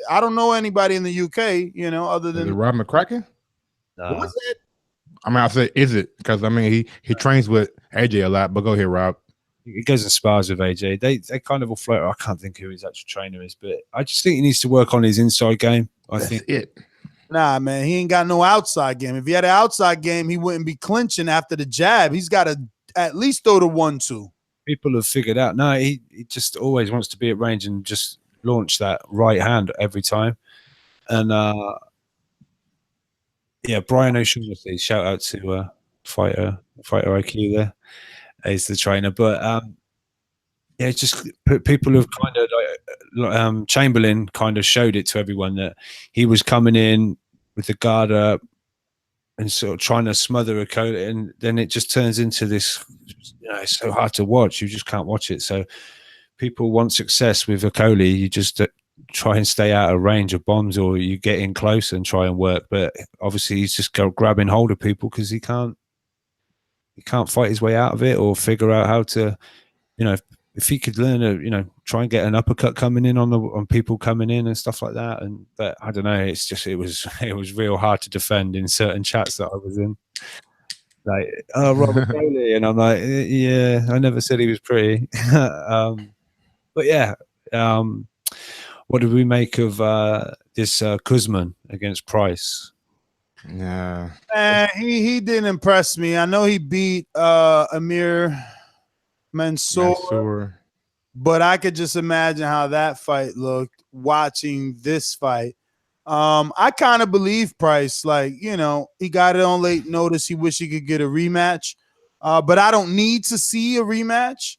I don't know anybody in the UK, you know, other than Rob McCracken. Was it? I mean, I said, is it? Because I mean, he trains with AJ a lot. But go ahead, Rob. He goes and spars with AJ. They kind of all float. I can't think who his actual trainer is, but I just think he needs to work on his inside game. That's it. Nah, man, he ain't got no outside game. If he had an outside game, he wouldn't be clinching after the jab. He's got to at least throw the 1-2. People have figured out. No, he just always wants to be at range and just launch that right hand every time. And yeah, Brian O'Shaughnessy, shout out to fighter IQ there. He's the trainer. But yeah, it's just people have kind of like Chamberlain kind of showed it to everyone that he was coming in with the guard up and sort of trying to smother a coat, and then it just turns into this, you know, it's so hard to watch. You just can't watch it. So people want success with Okoli. You just try and stay out of range of bombs, or you get in close and try and work. But obviously he's just grabbing hold of people because he can't fight his way out of it or figure out how to, you know, if he could learn you know, try and get an uppercut coming in on people coming in and stuff like that. And but I don't know, it's just it was real hard to defend in certain chats that I was in. Like, oh, Robert Bailey, and I'm like, yeah, I never said he was pretty. But yeah, what did we make of this Kuzman against Price? Yeah, he didn't impress me. I know he beat Amir Mansour, but I could just imagine how that fight looked watching this fight. I kind of believe Price, like, you know, he got it on late notice. He wished he could get a rematch, but I don't need to see a rematch.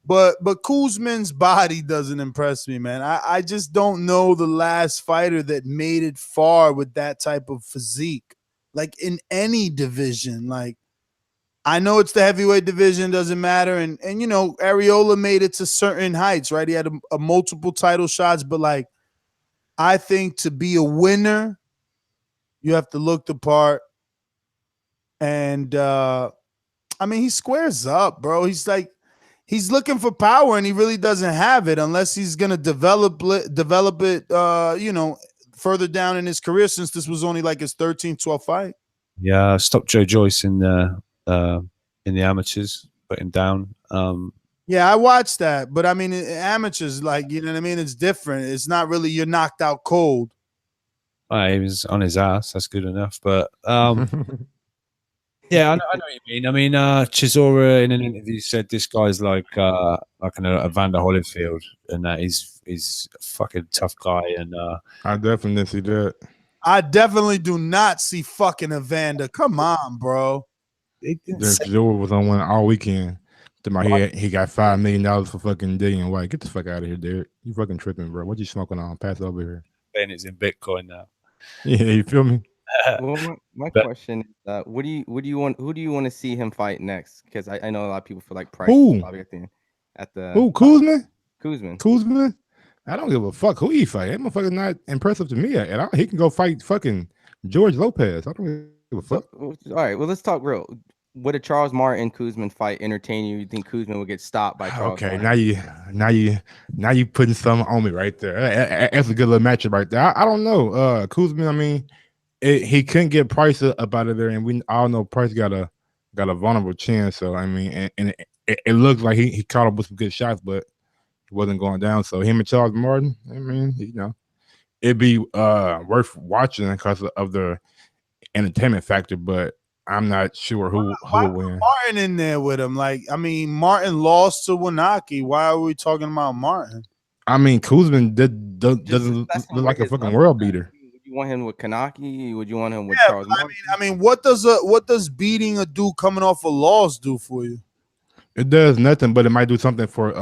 But Kuzman's body doesn't impress me, man. I just don't know the last fighter that made it far with that type of physique, like in any division. Like, I know it's the heavyweight division, doesn't matter. And you know, Areola made it to certain heights, right? He had a multiple title shots, but like, I think to be a winner, you have to look the part. And I mean, he squares up, bro. He's like, he's looking for power, and he really doesn't have it unless he's gonna develop it, you know, further down in his career, since this was only like his 13th, 12th fight. Yeah, stopped Joe Joyce in the amateurs, put him down. Yeah, I watched that, but I mean, amateurs, like, you know what I mean? It's different. It's not really you're knocked out cold. He was on his ass. That's good enough. But yeah, I know what you mean. I mean, Chisora in an interview said this guy's like a Evander Holyfield, and that he's a fucking tough guy. And I definitely see that. I definitely do not see fucking Evander. Come on, bro. Chisora was on one all weekend. He got $5 million for fucking Dillian White. Get the fuck out of here, Derek. You fucking tripping, bro. What you smoking on? Pass it over here. paying it in Bitcoin now. Yeah, you feel me? Well, my But- question is, what do you want? Who do you want to see him fight next? Because I know a lot of people feel like Price Who? is probably at the Who? Kuzman? Kuzman. Kuzman? I don't give a fuck who he fight. That motherfucker's not impressive to me. And he can go fight fucking George Lopez. I don't give a fuck. All right, well, let's talk real. Would a Charles Martin Kuzman fight entertain you? You think Kuzman would get stopped by Charles Okay, Martin? now you putting something on me right there. That's a good little matchup right there. I don't know. Kuzman, I mean, he couldn't get Price up out of there, and we all know Price got a vulnerable chin. So I mean, and it looks like he caught up with some good shots, but it wasn't going down. So him and Charles Martin, I mean, it'd be worth watching because of the entertainment factor, but I'm not sure who will win. Martin in there with him. Like, I mean, Martin lost to Wanaki. Why are we talking about Martin? I mean, Kuzman doesn't look like a fucking world beater. Would you want him with Kanaki? Would you want him with Charles but Martin? I mean, what does beating a dude coming off a loss do for you? It does nothing, but it might do something for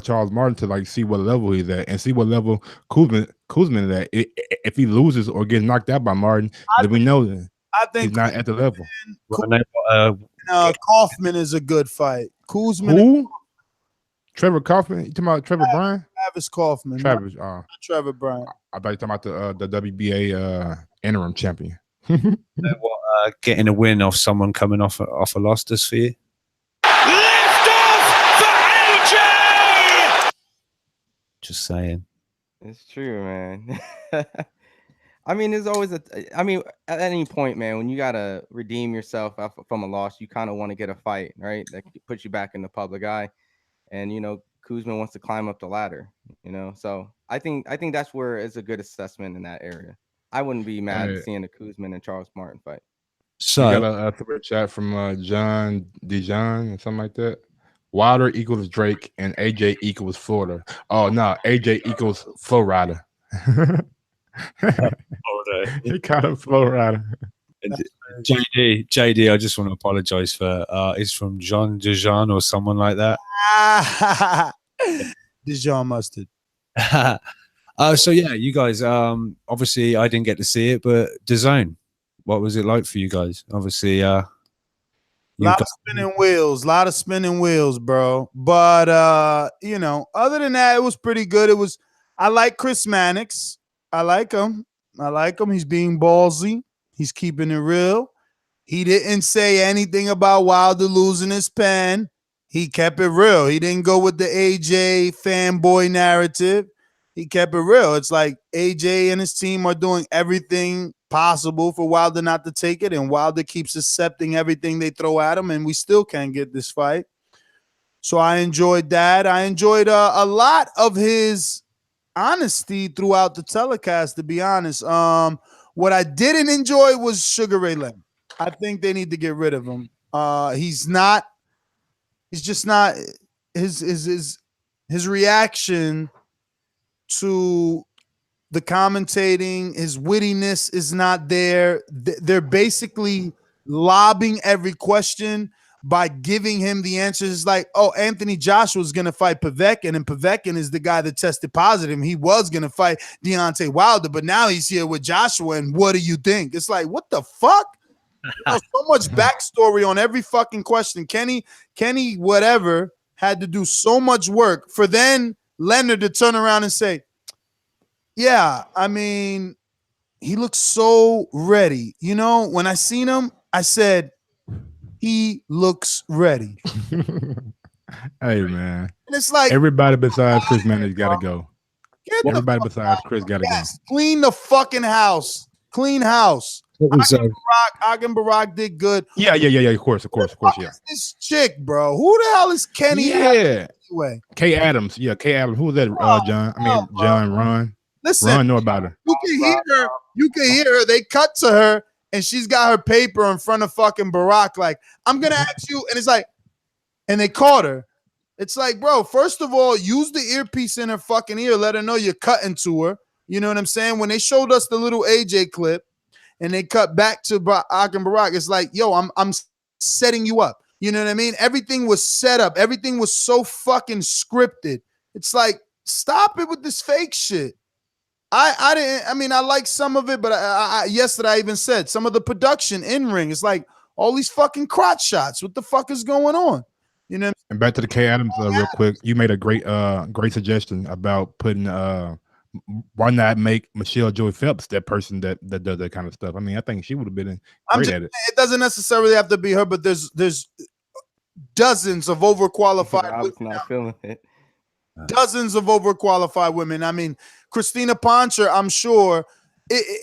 Charles Martin to like see what level he's at and see what level Kuzman is at. If he loses or gets knocked out by Martin, then we know that he's not at the level. Kaufman is a good fight. Kuzman. Who? Trevor Kaufman? You talking about Trevor Bryan? Travis Kaufman. Travis. Not Trevor Bryan. I thought you talking about the WBA interim champion. Getting a win off someone coming off a loss does for you? Just saying. It's true, man. I mean, there's always at any point, man, when you gotta redeem yourself from a loss, you kind of want to get a fight, right? That puts you back in the public eye. And Kuzman wants to climb up the ladder, So I think that's where it's a good assessment in that area. I wouldn't be mad at seeing a Kuzman and Charles Martin fight. So you got a super chat from John Dijon or something like that. Wilder equals Drake and AJ equals Florida. Oh no, AJ equals Flow Rider. He caught him Flow Rider. JD, I just want to apologize for it's from John Dijon or someone like that. Dijon mustard. So yeah, you guys. Obviously, I didn't get to see it, but Dazn, what was it like for you guys? Obviously, a lot of spinning wheels, bro. But other than that, it was pretty good. I like Chris Mannix. I like him. He's being ballsy. He's keeping it real. He didn't say anything about Wilder losing his pen. He kept it real. He didn't go with the AJ fanboy narrative. He kept it real. It's like AJ and his team are doing everything possible for Wilder not to take it, and Wilder keeps accepting everything they throw at him, and we still can't get this fight. So I enjoyed that. I enjoyed a lot of his honesty throughout the telecast, to be honest. What I didn't enjoy was Sugar Ray Leonard. I think they need to get rid of him. He's just not his reaction to the commentating, his wittiness is not there. They're basically lobbing every question by giving him the answers. It's like, oh, Anthony Joshua is going to fight Povetkin, and Povetkin is the guy that tested positive. He was going to fight Deontay Wilder, but now he's here with Joshua, and what do you think? It's like, what the fuck? So much backstory on every fucking question. Kenny, whatever, had to do so much work for then Leonard to turn around and say, yeah, I mean, he looks so ready. When I seen him, I said, he looks ready. Hey, man. And it's like everybody besides Chris Mannix got to go. Everybody besides Chris got to go. Clean the fucking house. Clean house. Agun Barak did good. Yeah. Of course, yeah. This chick, bro. Who the hell is Kenny? Yeah. Anyway? Kay Adams. Yeah, Kay Adams. Who was that? John. John. Ron. Listen, Ron know about her. You can hear her. They cut to her, and she's got her paper in front of fucking Barack. Like, I'm gonna ask you, and it's like, and they caught her. It's like, bro. First of all, use the earpiece in her fucking ear. Let her know you're cutting to her. You know what I'm saying? When they showed us the little AJ clip, and they cut back to Agun Barak, it's like, yo, I'm setting you up. You know what I mean? Everything was set up. Everything was so fucking scripted. It's like, stop it with this fake shit. I didn't. I mean, I like some of it, but yesterday I even said some of the production in ring is like all these fucking crotch shots. What the fuck is going on? You know. And back to the K Adams real quick. You made a great suggestion about putting why not make Michelle Joy Phelps that person that does that kind of stuff. I mean, I think she would have been great at it. It doesn't necessarily have to be her, but there's dozens of overqualified. I was not feeling it. Dozens of overqualified women. I mean, Christina Poncher, I'm sure,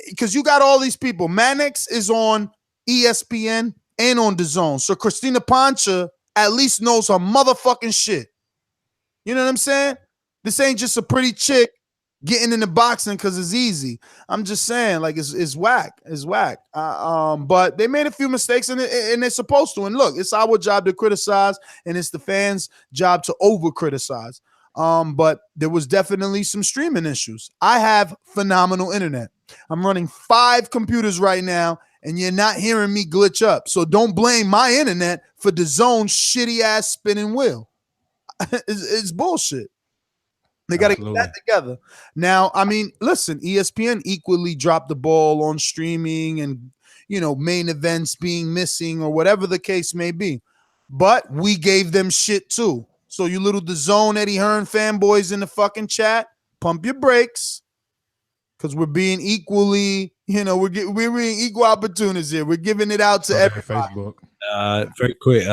because you got all these people. Mannix is on ESPN and on DAZN. So Christina Poncher at least knows her motherfucking shit. You know what I'm saying? This ain't just a pretty chick getting into boxing because it's easy. I'm just saying, like, it's whack. It's whack. But they made a few mistakes, and they're supposed to. And look, it's our job to criticize, and it's the fans' job to over-criticize. But there was definitely some streaming issues. I have phenomenal internet. I'm running 5 computers right now, and you're not hearing me glitch up. So don't blame my internet for DAZN's shitty ass spinning wheel. It's bullshit. They got to get that together. Now, I mean, listen, ESPN equally dropped the ball on streaming and, you know, main events being missing or whatever the case may be. But we gave them shit too. So you little DAZN Eddie Hearn fanboys in the fucking chat, pump your brakes, because we're being equally, you know, we're being equal opportunities here. We're giving it out to everybody. Facebook. Very quick.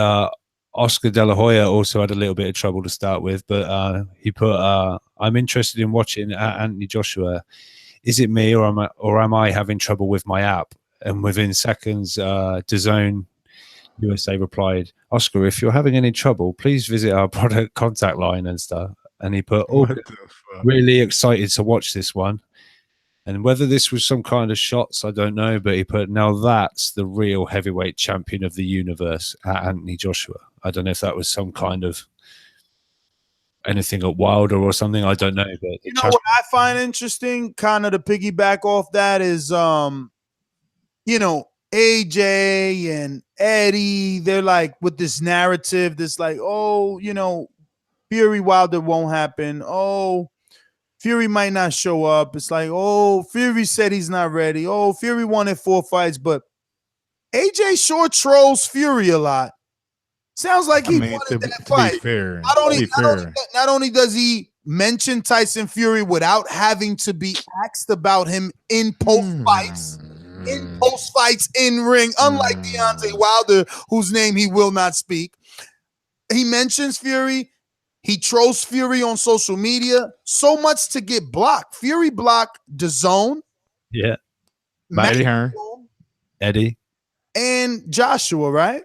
Oscar De La Hoya also had a little bit of trouble to start with, but he put, "I'm interested in watching Anthony Joshua. Is it me or am I having trouble with my app?" And within seconds, DAZN USA replied, "Oscar, if you're having any trouble, please visit our product contact line and stuff." And he put, "Oh, really excited to watch this one." And whether this was some kind of shots, I don't know, but he put, "Now that's the real heavyweight champion of the universe, Anthony Joshua." I don't know if that was some kind of anything at Wilder or something. I don't know. But you know what I find interesting, kind of to piggyback off that, is you know, AJ and Eddie, they're like with this narrative that's like, oh, you know, Fury Wilder won't happen. Oh, Fury might not show up. It's like, oh, Fury said he's not ready. Oh, Fury wanted 4 fights, but AJ sure trolls Fury a lot. Sounds like he wanted that fight. To be fair, not only does he mention Tyson Fury without having to be asked about him in post-fights, in ring, unlike Deontay Wilder, whose name he will not speak. He mentions Fury. He trolls Fury on social media so much to get blocked. Fury blocked DAZN. Yeah. Eddie Hearn. Eddie. And Joshua, right?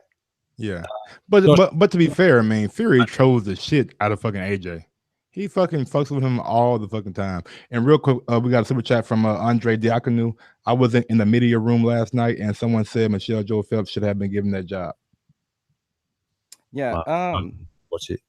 Yeah. But to be fair, I mean, Fury trolls the shit out of fucking AJ. He fucking fucks with him all the fucking time. And real quick, we got a super chat from Andre Diakonu. I was in the media room last night, and someone said Michelle Joe Phelps should have been given that job. Yeah. Watch it.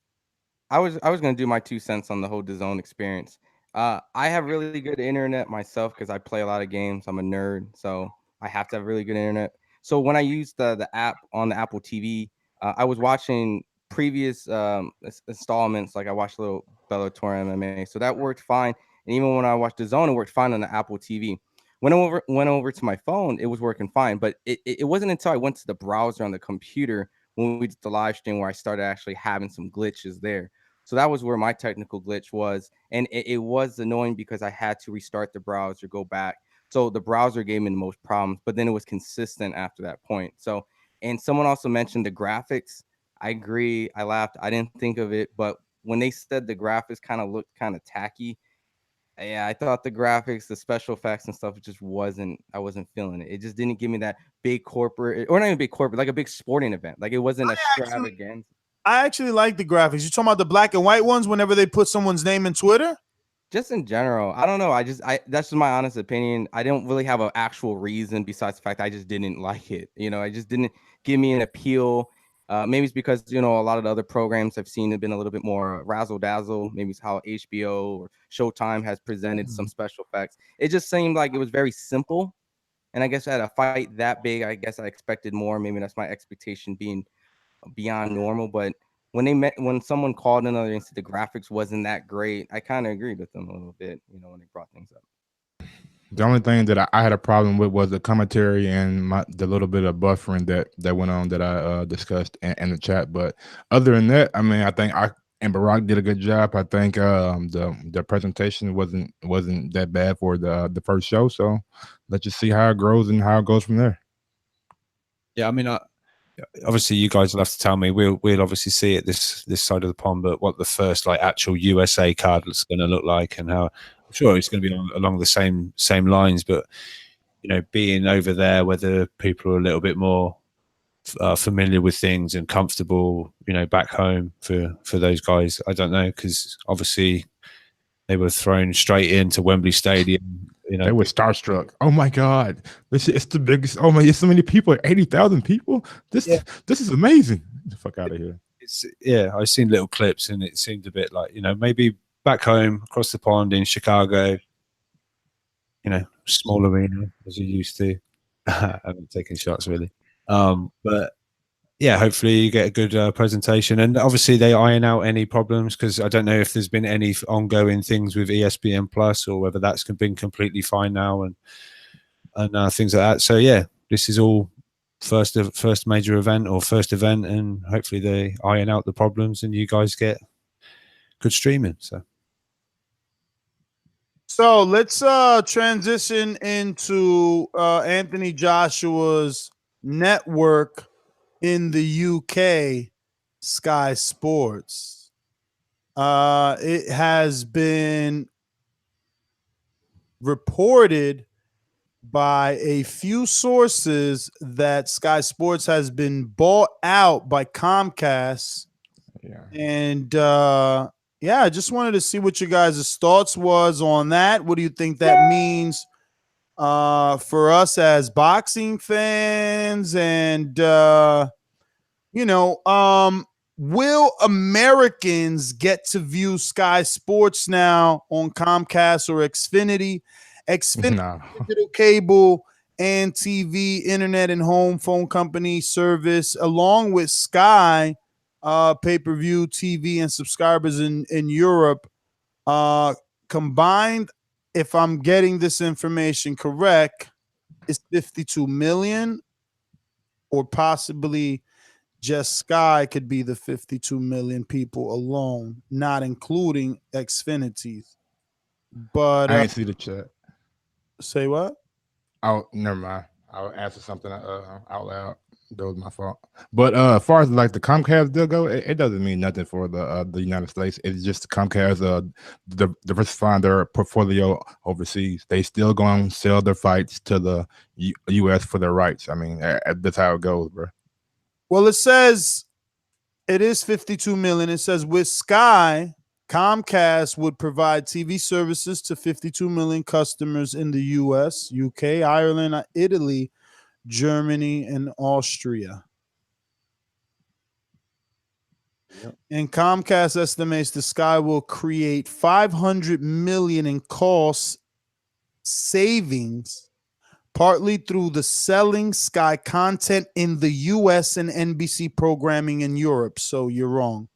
I was gonna do my 2 cents on the whole DAZN experience. I have really good internet myself because I play a lot of games. I'm a nerd, so I have to have really good internet. So when I used the app on the Apple TV, I was watching previous installments. Like I watched a little Bellator MMA, so that worked fine. And even when I watched DAZN, it worked fine on the Apple TV. When I went over to my phone, it was working fine. But it wasn't until I went to the browser on the computer when we did the live stream where I started actually having some glitches there. So that was where my technical glitch was. And it was annoying because I had to restart the browser, go back. So the browser gave me the most problems, but then it was consistent after that point. So, and someone also mentioned the graphics. I agree. I laughed. I didn't think of it, but when they said the graphics kind of looked kind of tacky, yeah, I thought the graphics, the special effects and stuff, just I wasn't feeling it. It just didn't give me that big corporate, or not even big corporate, like a big sporting event. Like it wasn't extravagant. I actually like the graphics. You talking about the black and white ones whenever they put someone's name in Twitter? Just in general, I don't know. That's just my honest opinion. I don't really have an actual reason besides the fact I just didn't like it. You know, I just didn't give me an appeal. Maybe it's because, you know, a lot of the other programs I've seen have been a little bit more razzle dazzle. Maybe it's how HBO or Showtime has presented some special effects. It just seemed like it was very simple. And I guess at a fight that big, I guess I expected more. Maybe that's my expectation being beyond normal. But when someone called in and said the graphics wasn't that great, I kind of agreed with them a little bit, you know, when they brought things up. The only thing that I had a problem with was the commentary and the little bit of buffering that went on that I discussed in the chat. But other than that, I mean, I think and Barack did a good job. I think the presentation wasn't that bad for the first show. So let's just see how it grows and how it goes from there. Yeah, I mean, obviously you guys will have to tell me. We'll obviously see it this side of the pond, but what the first like actual USA card is going to look like, and how I'm sure it's going to be along the same lines. But you know, being over there, whether people are a little bit more familiar with things and comfortable, you know, back home for those guys, I don't know, because obviously they were thrown straight into Wembley Stadium. You know, they were starstruck. Oh my God, it's the biggest. Oh my, it's so many people, 80,000 people. This is amazing. Get the fuck out of here. I've seen little clips and it seemed a bit like, you know, maybe back home across the pond in Chicago, you know, small arena as you used to. I'm taking shots really. But yeah, hopefully you get a good presentation, and obviously they iron out any problems, because I don't know if there's been any ongoing things with ESPN Plus or whether that's been completely fine now and things like that. So yeah, this is all first major event or first event, and hopefully they iron out the problems and you guys get good streaming. So let's transition into Anthony Joshua's network in the UK, Sky Sports. It has been reported by a few sources that Sky Sports has been bought out by Comcast. Yeah. And I just wanted to see what you guys' thoughts was on that. What do you think that means for us as boxing fans? And will Americans get to view Sky Sports now on Comcast or Xfinity? Xfinity, digital cable and TV, internet and home phone company service, along with Sky pay-per-view TV and subscribers in Europe, combined, if I'm getting this information correct, is 52 million, or possibly just Sky could be the 52 million people alone, not including Xfinity's. But I ain't see the chat. Say what? Oh, never mind. I'll answer something out loud. That was my fault. But as far as like the Comcast deal go, it doesn't mean nothing for the United States. It's just Comcast diversifying their portfolio overseas. They still going to sell their fights to the U.S. for their rights. I mean, that's how it goes, bro. Well, it says it is 52 million. It says with Sky, Comcast would provide TV services to 52 million customers in the U.S., UK, Ireland, Italy, Germany, and Austria. Yep. And Comcast estimates the Sky will create 500 million in cost savings, partly through the selling Sky content in the U.S. and NBC programming in Europe. So you're wrong.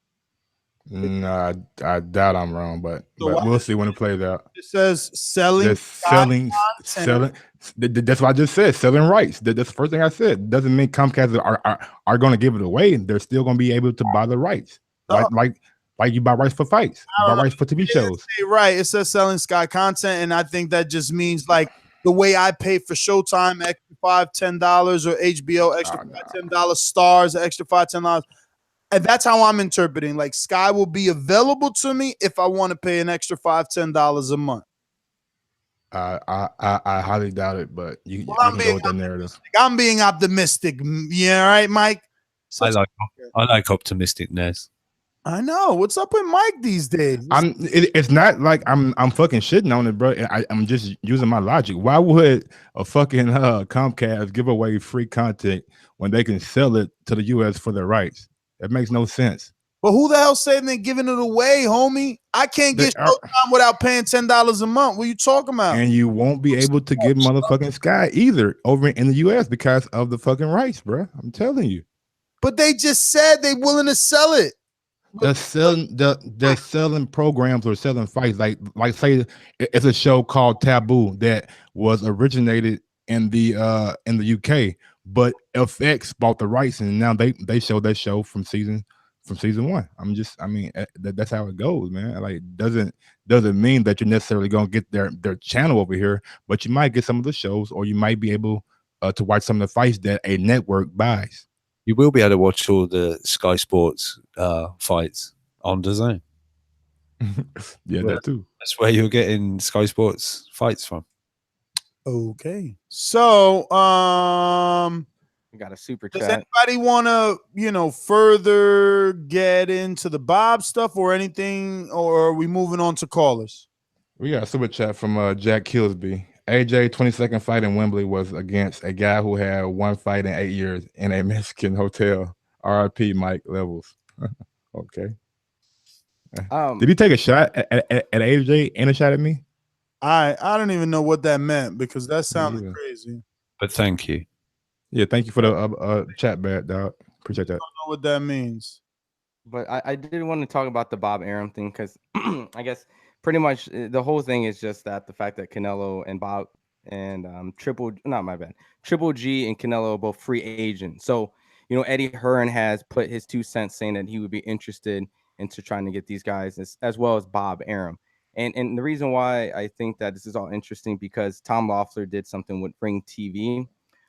No, I doubt I'm wrong, but we'll see when it plays out. It says selling. Selling. That's what I just said. Selling rights. That's the first thing I said. Doesn't mean Comcast are going to give it away. They're still going to be able to buy the rights, like you buy rights for fights, buy rights for TV shows. Right. It says selling Sky content, and I think that just means like the way I pay for Showtime, extra $5, $10, or HBO, extra $5, $10, Stars, extra $5, $10. And that's how I'm interpreting. Like Sky will be available to me if I want to pay an extra $5, $10 a month. I highly doubt it, but you can go with that narrative. I'm being optimistic. Yeah, right, Mike. I like optimisticness. I know. What's up with Mike these days? It's not like I'm fucking shitting on it, bro. I'm just using my logic. Why would a fucking Comcast give away free content when they can sell it to the U.S. for their rights? That makes no sense. But who the hell saying they're giving it away, homie? I can't get Showtime without paying $10 a month. What are you talking about? And you won't be able to get motherfucking Sky either over in the U.S. because of the fucking rights, bro. I'm telling you. But they just said they're willing to sell it. they're selling programs or selling fights. Like say it's a show called Taboo that was originated in the UK, but FX bought the rights and now they show that show from season 1. That's how it goes, man. Like doesn't mean that you're necessarily gonna get their channel over here, but you might get some of the shows, or you might be able to watch some of the fights that a network buys. You will be able to watch all the Sky Sports fights on Dazn. Yeah, that too. That's where you're getting Sky Sports fights from. Okay. So, We got a super does chat. anybody want to, further get into the Bob stuff or anything, or are we moving on to callers? We got a super chat from Jack Kilsby. AJ 22nd fight in Wembley was against a guy who had one fight in 8 years in a Mexican hotel. RIP Mike Levels. Okay. Did he take a shot at AJ and a shot at me? I don't even know what that meant, because that sounded crazy. But thank you. Yeah, thank you for the chat, bad dog. Appreciate that. I don't know what that means. But I did want to talk about the Bob Arum thing, because I guess pretty much the whole thing is just that the fact that Canelo and Bob and Triple G and Canelo are both free agents. So, Eddie Hearn has put his 2 cents saying that he would be interested into trying to get these guys as well as Bob Arum. And the reason why I think that this is all interesting, because Tom Loeffler did something with Ring TV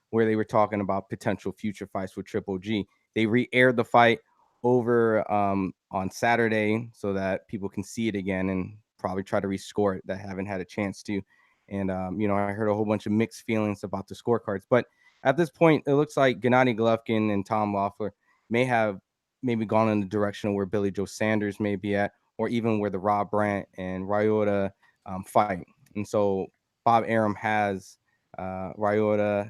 where they were talking about potential future fights with Triple G. They re-aired the fight over on Saturday so that people can see it again and probably try to rescore it that haven't had a chance to. And I heard a whole bunch of mixed feelings about the scorecards, but at this point it looks like Gennady Golovkin and Tom Loeffler may have maybe gone in the direction of where Billy Joe Saunders may be at, or even where the Rob Brandt and Ryota fight. And so Bob Arum has Ryota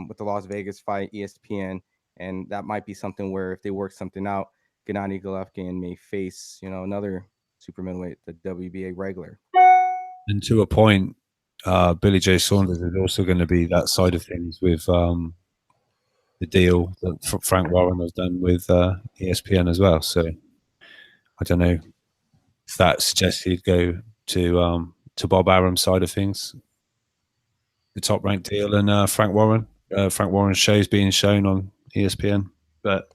with the Las Vegas fight, ESPN, and that might be something where if they work something out, Gennady Golovkin may face, another super middleweight, the WBA regular. And to a point, Billy J. Saunders is also going to be that side of things with the deal that Frank Warren has done with ESPN as well. So I don't know if that suggests he'd go to Bob Arum's side of things, the Top Rank deal, and Frank Warren's shows being shown on ESPN. But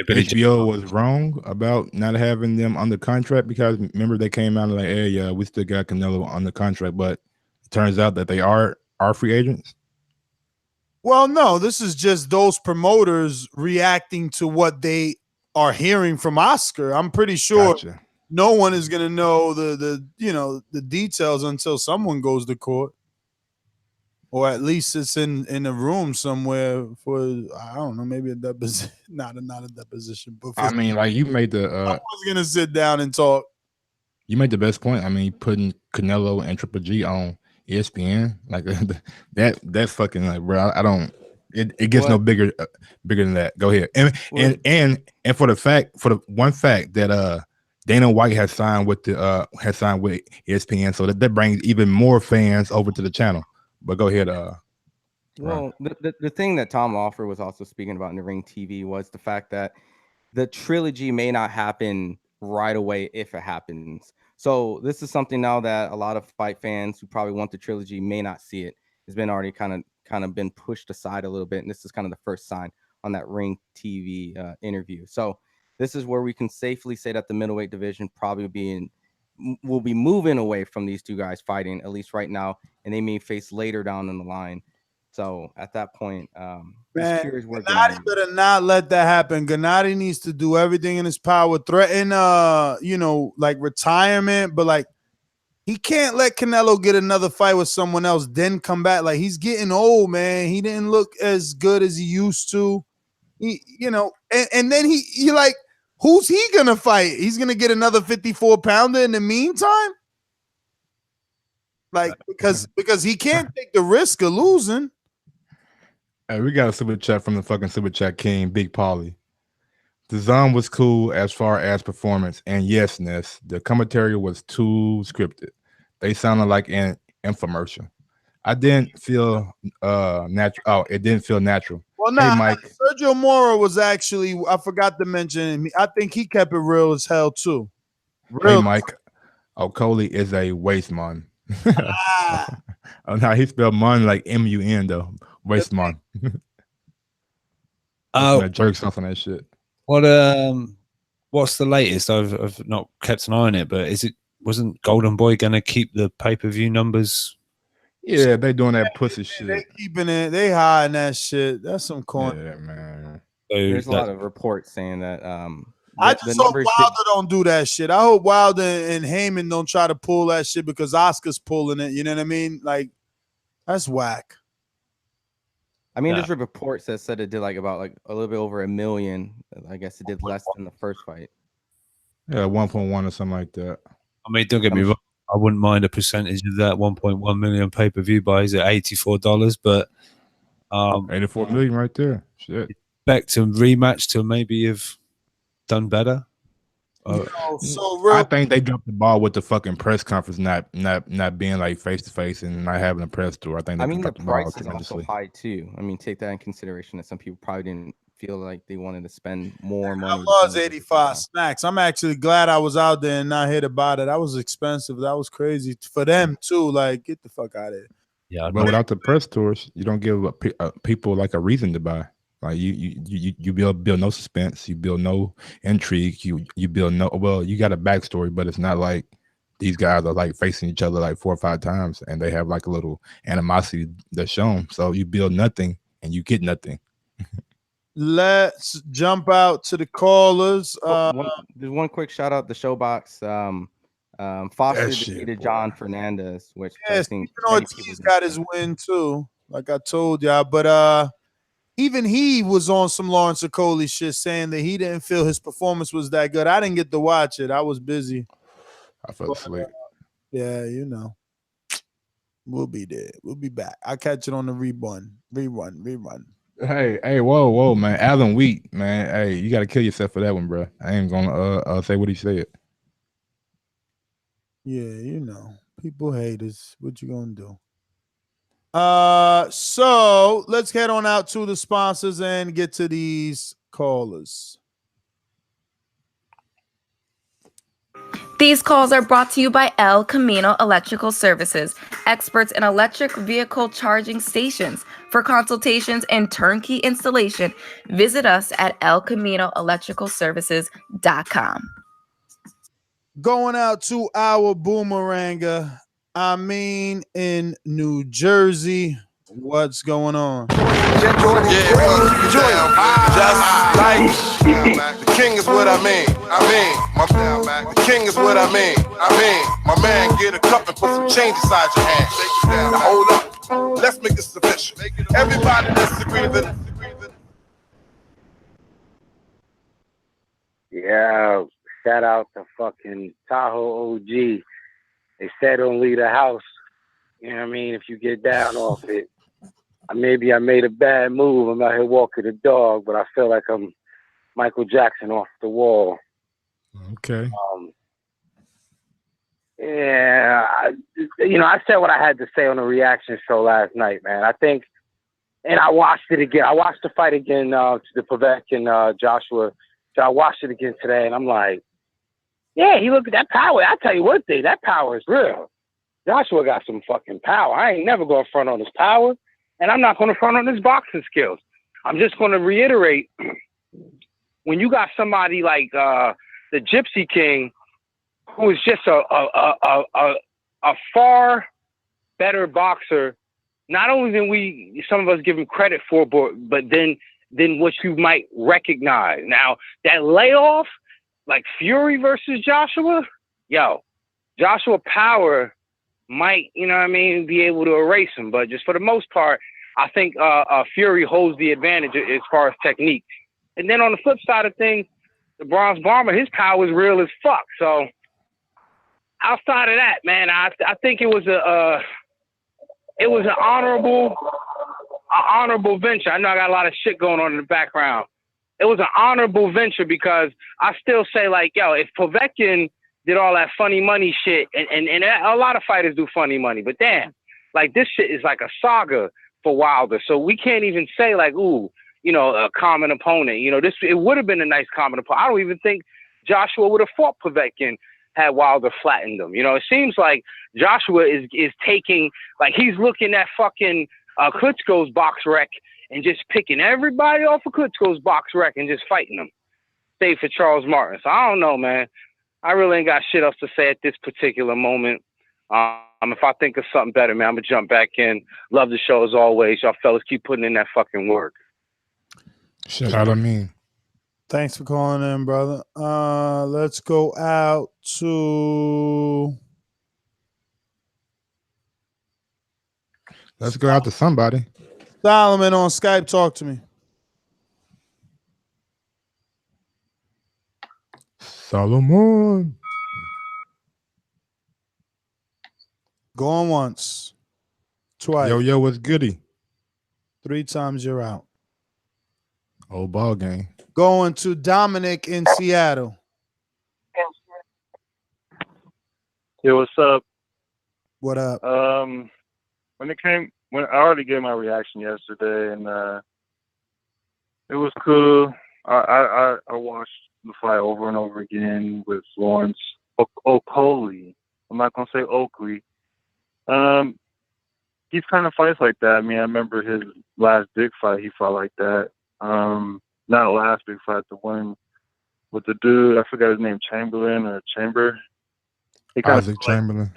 HBO was wrong about not having them under contract, because remember they came out and like, hey, yeah, we still got Canelo under contract, but it turns out that they are free agents. Well, no, this is just those promoters reacting to what they are hearing from Oscar. I'm pretty sure no one is going to know the details until someone goes to court, or at least it's in a room somewhere for, I don't know, maybe a deposition, not a deposition, but I mean, like you made the someone's going to sit down and talk. You made the best point. I mean, putting Canelo and Triple G on ESPN, like that's fucking, like, bro, I don't. It gets no bigger than that. Go ahead. And for the one fact that Dana White has signed with ESPN, so that brings even more fans over to the channel. But go ahead. Well, the thing that Tom Loeffler was also speaking about in the Ring TV was the fact that the trilogy may not happen right away if it happens. So this is something now that a lot of fight fans who probably want the trilogy may not see it. It's been already kind of been pushed aside a little bit, and this is kind of the first sign on that Ring TV interview. So this is where we can safely say that the middleweight division probably will be moving away from these two guys fighting, at least right now, and they may face later down in the line. So at that point, man, Gennady better not let that happen. Gennady needs to do everything in his power, threaten like retirement, but like he can't let Canelo get another fight with someone else, then come back. Like, he's getting old, man. He didn't look as good as he used to. And then he like, who's he gonna fight? He's gonna get another 54-pounder in the meantime? Like, because he can't take the risk of losing. Hey, we got a super chat from the fucking super chat king, Big Paulie. Dazn was cool as far as performance, and yes, Ness, the commentary was too scripted. They sounded like an infomercial. I didn't feel natural. Oh, it didn't feel natural. Well, Hey, nah, Mike. Sergio Mora was actually, I forgot to mention, I think he kept it real as hell too. Hey, Mike. Okolie is a waste man. Oh, no, he spelled mon like M-U-N though. Waste man. Oh, jerks off on that shit. What's the latest? I've not kept an eye on it, but wasn't Golden Boy gonna keep the pay-per-view numbers? Yeah, they doing that pussy shit. They keeping it, they hiding that shit. That's some corn. Yeah, man. There's a lot of reports saying that I just hope Wilder don't do that shit. I hope Wilder and Heyman don't try to pull that shit because Oscar's pulling it. You know what I mean? Like, that's whack. I mean, there's reports that said it did like about like a little bit over 1 million. I guess it did less than the first fight. Yeah, 1.1 or something like that. I mean, don't get me wrong. I wouldn't mind a percentage of that 1.1 million pay-per-view buys at $84, but 84 million right there. Shit. Expect to rematch to maybe have done better. I think they dropped the ball with the fucking press conference not being like face to face and not having a press tour. I think they the dropped the ball price is also tremendously. high too. I mean, take that in consideration that some people probably didn't feel like they wanted to spend more That money. was 85 snacks. I'm actually glad I was out there and not heard about it. That was expensive. That was crazy for them too. Like, get the fuck out of here. Yeah, but without the press tours, you don't give people like a reason to buy. Like you build no suspense, you build no intrigue, you build no. Well, you got a backstory, but it's not like these guys are like facing each other like 4 or 5 times, and they have like a little animosity that's shown. So you build nothing and you get nothing. Let's jump out to the callers. There's one quick shout out to ShoBox. Foster defeated John Fernandez, which I think Ortiz got his win too, like I told y'all. But even he was on some Lawrence Okolie shit, saying that he didn't feel his performance was that good. I didn't get to watch it. I was busy. I fell asleep. Yeah, you know. We'll be there. We'll be back. I'll catch it on the rerun. Hey, whoa, man. Alan Wheat, man. Hey, you got to kill yourself for that one, bro. I ain't gonna say what he said. Yeah, you know. People hate us. What you gonna do? So let's head on out to the sponsors and get to these callers. These calls are brought to you by El Camino Electrical Services, experts in electric vehicle charging stations. For consultations and turnkey installation, visit us at elcaminoelectricalservices.com. Going out to our boomeranger, in New Jersey. What's going on? Just like the king is what I mean. The king is what I mean. My man, get a cup and put some change inside your hand. Now hold up. Let's make this official. Everybody let's agree that. Yeah, shout out to fucking Tahoe OG. They said don't leave the house. You know what I mean? If you get down off it. Maybe I made a bad move. I'm out here walking the dog, but I feel like I'm Michael Jackson off the wall. Okay. I said what I had to say on the reaction show last night, man. I think, and I watched it again. I watched the fight again, the Povetkin Joshua. So I watched it again today, and I'm like, yeah, he looked at that power. I tell you one thing, that power is real. Joshua got some fucking power. I ain't never going to front on his power. And I'm not going to front on his boxing skills. I'm just going to reiterate, when you got somebody like the Gypsy King, who is just a far better boxer, not only than some of us give him credit for, but then what you might recognize. Now, that layoff, like Fury versus Joshua, Joshua power might, be able to erase him. But just for the most part, I think Fury holds the advantage as far as technique. And then on the flip side of things, the Bronze Bomber, his power is real as fuck. So outside of that, man, I think it was an honorable venture. I know I got a lot of shit going on in the background. It was an honorable venture because I still say, like, if Povetkin did all that funny money shit, and a lot of fighters do funny money, but damn, Like, this shit is like a saga for Wilder. So we can't even say like, ooh, a common opponent. It would have been a nice common opponent. I don't even think Joshua would have fought Povetkin had Wilder flattened him. It seems like Joshua is taking, like, he's looking at fucking Klitschko's box rec and just picking everybody off of Klitschko's box rec and just fighting them. Save for Charles Martin. So I don't know, man. I really ain't got shit else to say at this particular moment. If I think of something better, man, I'm going to jump back in. Love the show as always. Y'all fellas keep putting in that fucking work. Shout out to me. Thanks for calling in, brother. Let's go out to... Let's go out to somebody. Solomon on Skype. Talk to me. Solomon. Going once. Twice. Yo, what's goody? 3 times you're out. Old ball game. Going to Dominic in Seattle. Yo, what's up? What up? When I already gave my reaction yesterday, and it was cool. I watched the fight over and over again with Lawrence Okolie. I'm not gonna say Oakley. He's kind of fights like that. I mean, I remember his last big fight. He fought like that. Not last big fight, the one with the dude. I forgot his name, Chamberlain or Chamber. Isaac Chamberlain.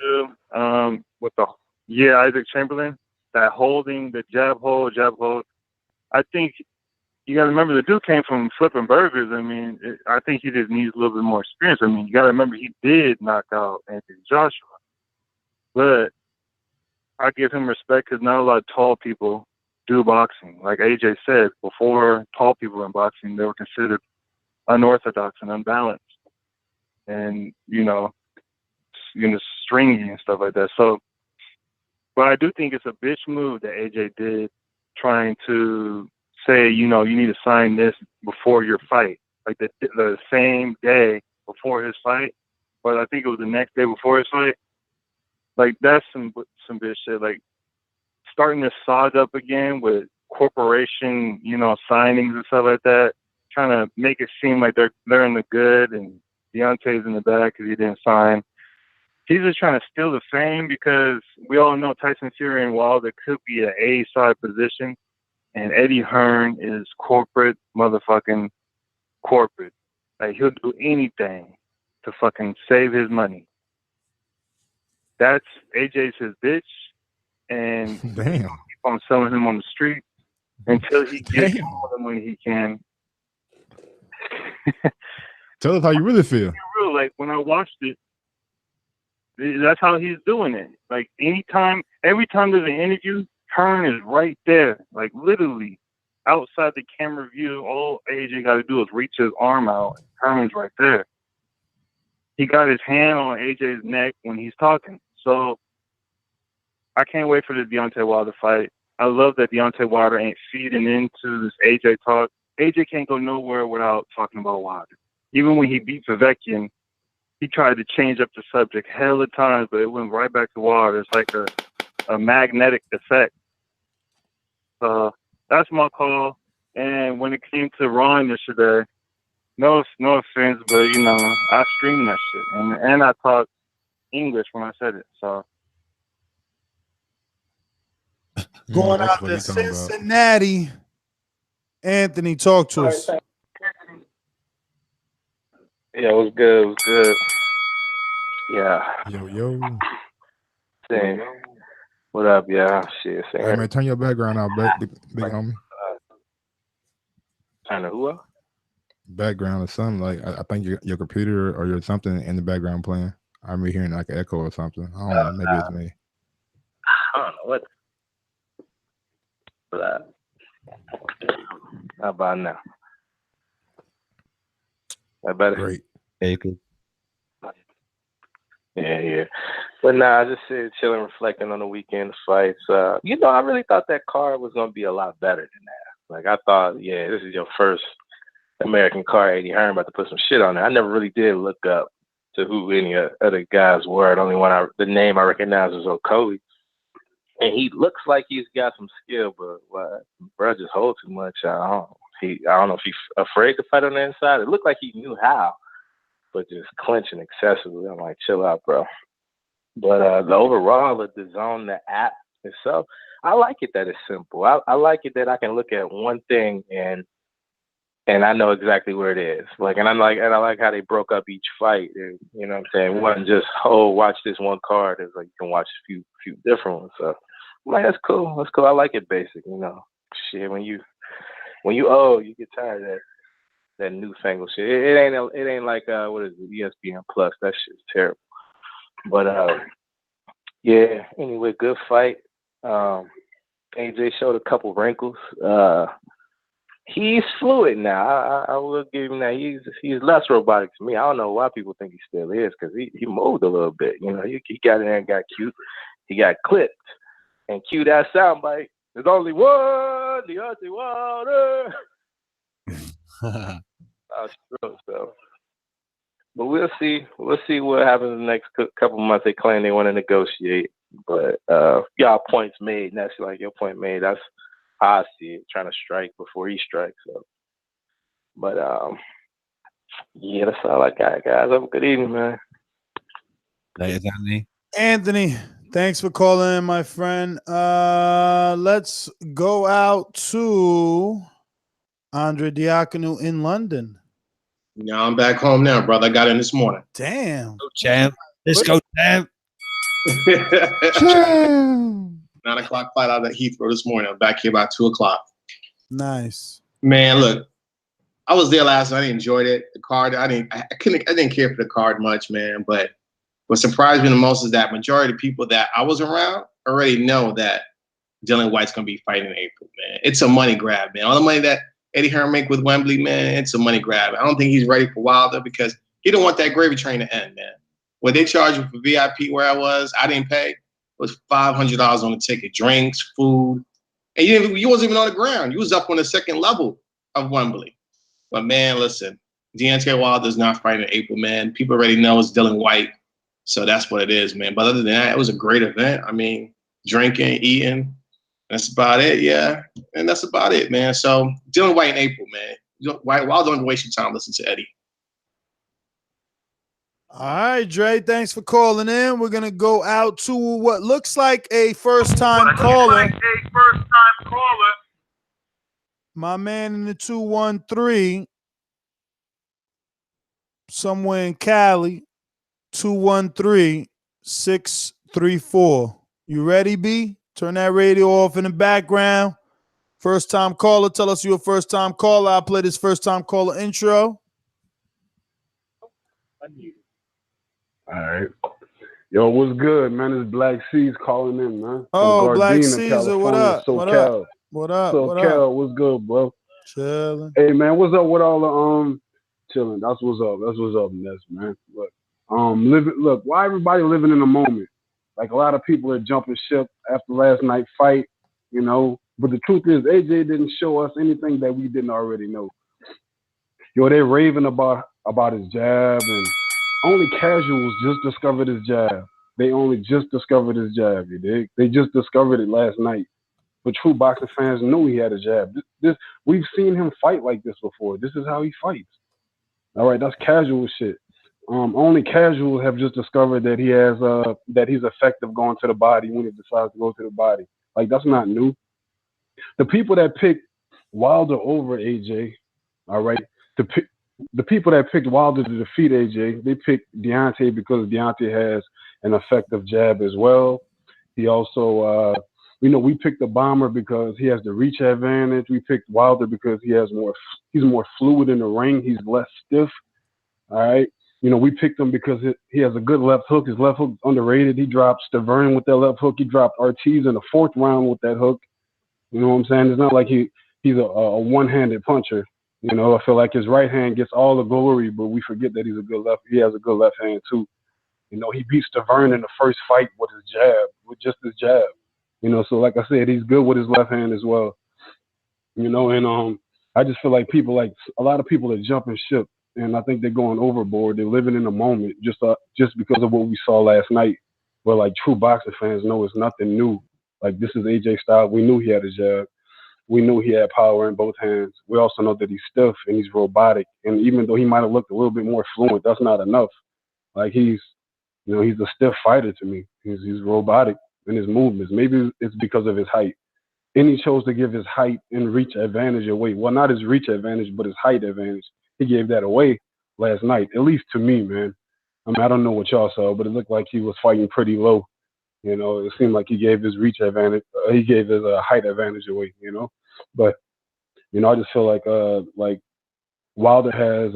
With Isaac Chamberlain. That holding, the jab hold. I think you got to remember the dude came from flipping burgers. I mean, I think he just needs a little bit more experience. I mean, you got to remember he did knock out Anthony Joshua, but I give him respect because not a lot of tall people do boxing. Like AJ said, before tall people in boxing, they were considered unorthodox and unbalanced, and stringy and stuff like that. So, but I do think it's a bitch move that AJ did, trying to say, you need to sign this before your fight, like the same day before his fight, but I think it was the next day before his fight. Like, that's some bitch shit. Like, starting this saga up again with corporation, signings and stuff like that, trying to make it seem like they're in the good and Deontay's in the bad because he didn't sign. He's just trying to steal the fame because we all know Tyson Fury and Wilder could be an A-side position, and Eddie Hearn is motherfucking corporate. Like, he'll do anything to fucking save his money. That's AJ's his bitch, and damn, keep on selling him on the street until he gets all the money he can. Tell us how you really feel. Real, like, when I watched it, that's how he's doing it. Like, every time there's an interview, Hearn is right there, like literally outside the camera view. All AJ got to do is reach his arm out. Hearn's right there. He got his hand on AJ's neck when he's talking. So I can't wait for the Deontay Wilder fight. I love that Deontay Wilder ain't feeding into this AJ talk. AJ can't go nowhere without talking about Wilder. Even when he beat Povetkin, he tried to change up the subject hella times, but it went right back to Wilder. It's like a magnetic effect. So that's my call. And when it came to Ron yesterday, no offense, but I streamed that shit, and I talked English when I said it. So Going out to Cincinnati. Anthony, talk to us. Yeah, it was good. It was good. Yeah. Yo. Same. What up, yeah? Shit. Hey, man, turn your background out, big homie. Turn the who up? Background or something. Like, I think your computer or your something in the background playing. I'm hearing like an echo or something. I don't know. Maybe it's me. I don't know what. How about now? That better? Great. Yeah, you could. Yeah. But nah, I just sit chilling, reflecting on the weekend fights. I really thought that card was gonna be a lot better than that. Like, I thought, this is your first American card. Eddie Hearn about to put some shit on it. I never really did look up to who any other guys were. The only one the name I recognized was Okolie. And he looks like he's got some skill, but bro just holds too much. I don't know if he's afraid to fight on the inside. It looked like he knew how, but just clenching excessively. I'm like, chill out, bro. But the overall of the Dazn, the app itself, I like it that it's simple. I like it that I can look at one thing and I know exactly where it is. And I like how they broke up each fight. You know what I'm saying? It wasn't just, watch this one card. It's like you can watch a few different ones. So I'm like, that's cool. That's cool. I like it basic, you know. Shit, when you you get tired of that newfangled shit. It ain't like what is it, ESPN Plus. That shit's terrible. But yeah, anyway, good fight. AJ showed a couple wrinkles. He's fluid now. I will give him that. He's less robotic to me. I don't know why people think he still is, because he moved a little bit. You know, he got in there and got cute. He got clipped and cue that soundbite. There's only one, Deontay Wilder. So, but we'll see. We'll see what happens in the next couple months. They claim they want to negotiate, but y'all points made. And that's like your point made. That's how I see it. Trying to strike before he strikes. So, but yeah, that's all I got, guys. Have a good evening, man. Later, Anthony. Anthony, thanks for calling in, my friend. Let's go out to Andre Diacono in London. No, I'm back home now, brother. I got in this morning. Damn. Go, champ. Let's go, champ. 9 o'clock flight out of Heathrow this morning. I'm back here about 2 o'clock. Nice. Man, look, I was there last night. I enjoyed it. The card, I didn't care for the card much, man. But what surprised me the most is that majority of the people that I was around already know that Dylan White's gonna be fighting in April, man. It's a money grab, man. All the money that Eddie Hearn make with Wembley, man, it's a money grab. I don't think he's ready for Wilder because he don't want that gravy train to end, man. What they charged me for VIP where I was, I didn't pay. It was $500 on the ticket, drinks, food, and you wasn't even on the ground. You was up on the second level of Wembley. But man, listen, Deontay Wilder's not fighting in April, man. People already know it's Dylan White, so that's what it is, man. But other than that, it was a great event. I mean, drinking, eating, that's about it, yeah. And that's about it, man. So Dylan White in April, man. Wilder don't waste your time. Listen to Eddie. All right, Dre, thanks for calling in. We're going to go out to what looks like a first-time caller. My man in the 213, somewhere in Cali, 213-634. You ready, B? Turn that radio off in the background. First-time caller, tell us you're a first-time caller. I'll play this first-time caller intro. All right. Yo, what's good, man? It's Black Seas calling in, man. Oh, Black Gardena, Caesar, what California, up? SoCal. What up? What up? What SoCal, up? what's good, bro? Chilling. Hey, man, what's up with all the chilling? That's what's up. That's what's up, Ness, man. Look, why everybody living in the moment? Like a lot of people are jumping ship after last night's fight, you know. But the truth is, AJ didn't show us anything that we didn't already know. Yo, they raving about his jab, and only casuals just discovered his jab. They only just discovered his jab, you dig? They just discovered it last night. But true boxing fans knew he had a jab. We've seen him fight like this before. This is how he fights. All right, that's casual shit. Only casuals have just discovered that he has that he's effective going to the body when he decides to go to the body. Like, that's not new. The people that picked Wilder over AJ, all right, the people that picked Wilder to defeat AJ, they picked Deontay because Deontay has an effective jab as well. He also, we picked the Bomber because he has the reach advantage. We picked Wilder because he's more fluid in the ring. He's less stiff. All right. We picked him because he has a good left hook. His left hook's underrated. He dropped Stavern with that left hook. He dropped Ortiz in the 4th round with that hook. You know what I'm saying? It's not like he's a one-handed puncher. I feel like his right hand gets all the glory, but we forget that he has a good left hand too. He beat Stavern in the first fight with his jab, with just his jab. So like I said, he's good with his left hand as well. And I just feel like a lot of people are jumping ship, and I think they're going overboard. They're living in the moment just because of what we saw last night, where like true boxing fans know it's nothing new. Like, this is AJ style. We knew he had a jab. We knew he had power in both hands. We also know that he's stiff and he's robotic. And even though he might have looked a little bit more fluent, that's not enough. Like, he's a stiff fighter to me. He's robotic in his movements. Maybe it's because of his height. And he chose to give his height and reach advantage away. Well, not his reach advantage, but his height advantage. He gave that away last night, at least to me, man. I mean, I don't know what y'all saw, but it looked like he was fighting pretty low. You know, it seemed like he gave his reach advantage. He gave his height advantage away, you know. But, you know, I just feel like Wilder has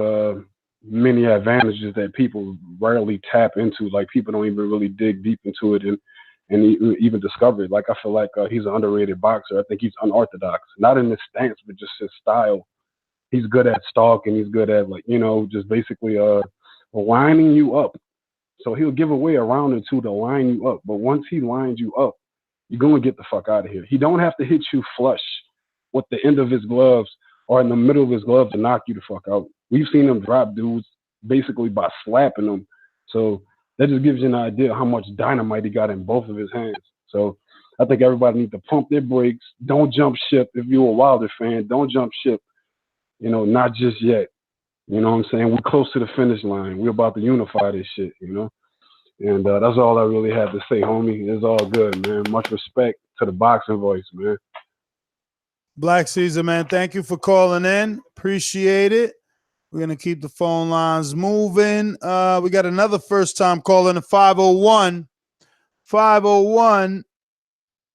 many advantages that people rarely tap into. Like, people don't even really dig deep into it and even discover it. Like, I feel like he's an underrated boxer. I think he's unorthodox, not in his stance, but just his style. He's good at stalking. He's good at, like, you know, just basically lining you up. So he'll give away a round or two to line you up. But once he lines you up, you're going to get the fuck out of here. He don't have to hit you flush with the end of his gloves or in the middle of his glove to knock you the fuck out. We've seen him drop dudes basically by slapping them. So that just gives you an idea how much dynamite he got in both of his hands. So I think everybody needs to pump their brakes. Don't jump ship. If you're a Wilder fan, don't jump ship. You know, not just yet. You know what I'm saying? We're close to the finish line. We're about to unify this shit, you know? And that's all I really had to say, homie. It's all good, man. Much respect to the boxing voice, man. Black Caesar, man, thank you for calling in. Appreciate it. We're going to keep the phone lines moving. We got another first-time caller in 501. 501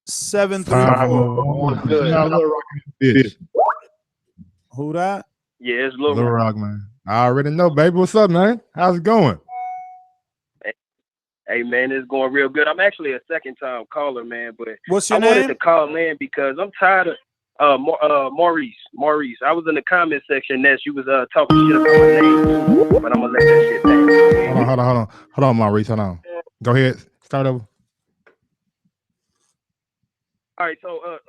734. Who that? Yeah, it's Lil Rock, man. I already know, baby. What's up, man? How's it going? Hey, man, it's going real good. I'm actually a second-time caller, man, but what's your I wanted name? to call in because I'm tired of Maurice. I was in the comment section that you was talking shit about my name, but I'm gonna let that shit pass. Hold on, Maurice. Hold on. Go ahead. Start over. All right, so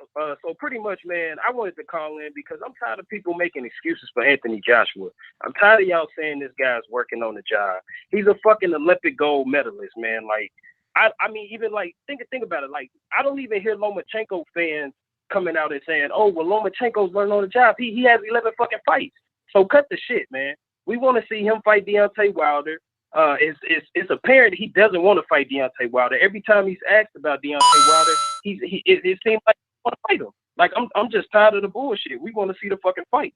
pretty much, man, I wanted to call in because I'm tired of people making excuses for Anthony Joshua. I'm tired of y'all saying this guy's working on the job. He's a fucking Olympic gold medalist, man. Like, I mean, even like think about it. Like, I don't even hear Lomachenko fans coming out and saying, "Oh, well, Lomachenko's learning on the job. He has 11 fucking fights." So cut the shit, man. We want to see him fight Deontay Wilder. It's apparent he doesn't want to fight Deontay Wilder. Every time he's asked about Deontay Wilder, it seems like he want to fight him. Like, I'm just tired of the bullshit. We want to see the fucking fight.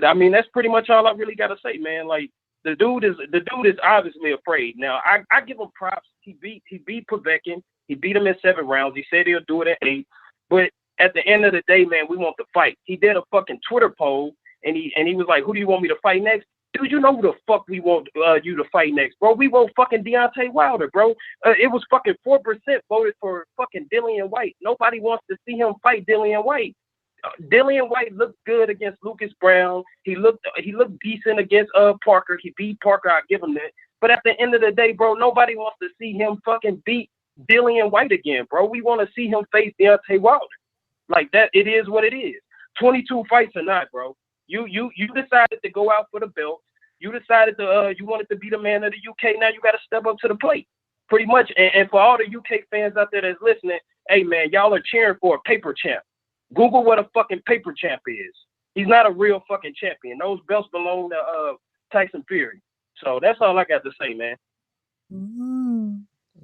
I mean, that's pretty much all I really got to say, man. Like, the dude is obviously afraid. Now, I give him props. He beat Povetkin. He beat him in 7 rounds. He said he'll do it in 8. But at the end of the day, man, we want the fight. He did a fucking Twitter poll, and he was like, "Who do you want me to fight next?" Dude, you know who the fuck we want you to fight next, bro. We want fucking Deontay Wilder, bro. It was fucking 4% voted for fucking Dillian White. Nobody wants to see him fight Dillian White. Dillian White looked good against Lucas Brown. He looked decent against Parker. He beat Parker. I give him that. But at the end of the day, bro, nobody wants to see him fucking beat Dillian White again, bro. We want to see him face Deontay Wilder. Like that, it is what it is. 22 fights or not, bro. You decided to go out for the belt. You decided to you wanted to be the man of the UK. Now you got to step up to the plate, pretty much. And for all the UK fans out there that's listening, hey man, y'all are cheering for a paper champ. Google what a fucking paper champ is. He's not a real fucking champion. Those belts belong to Tyson Fury. So that's all I got to say, man.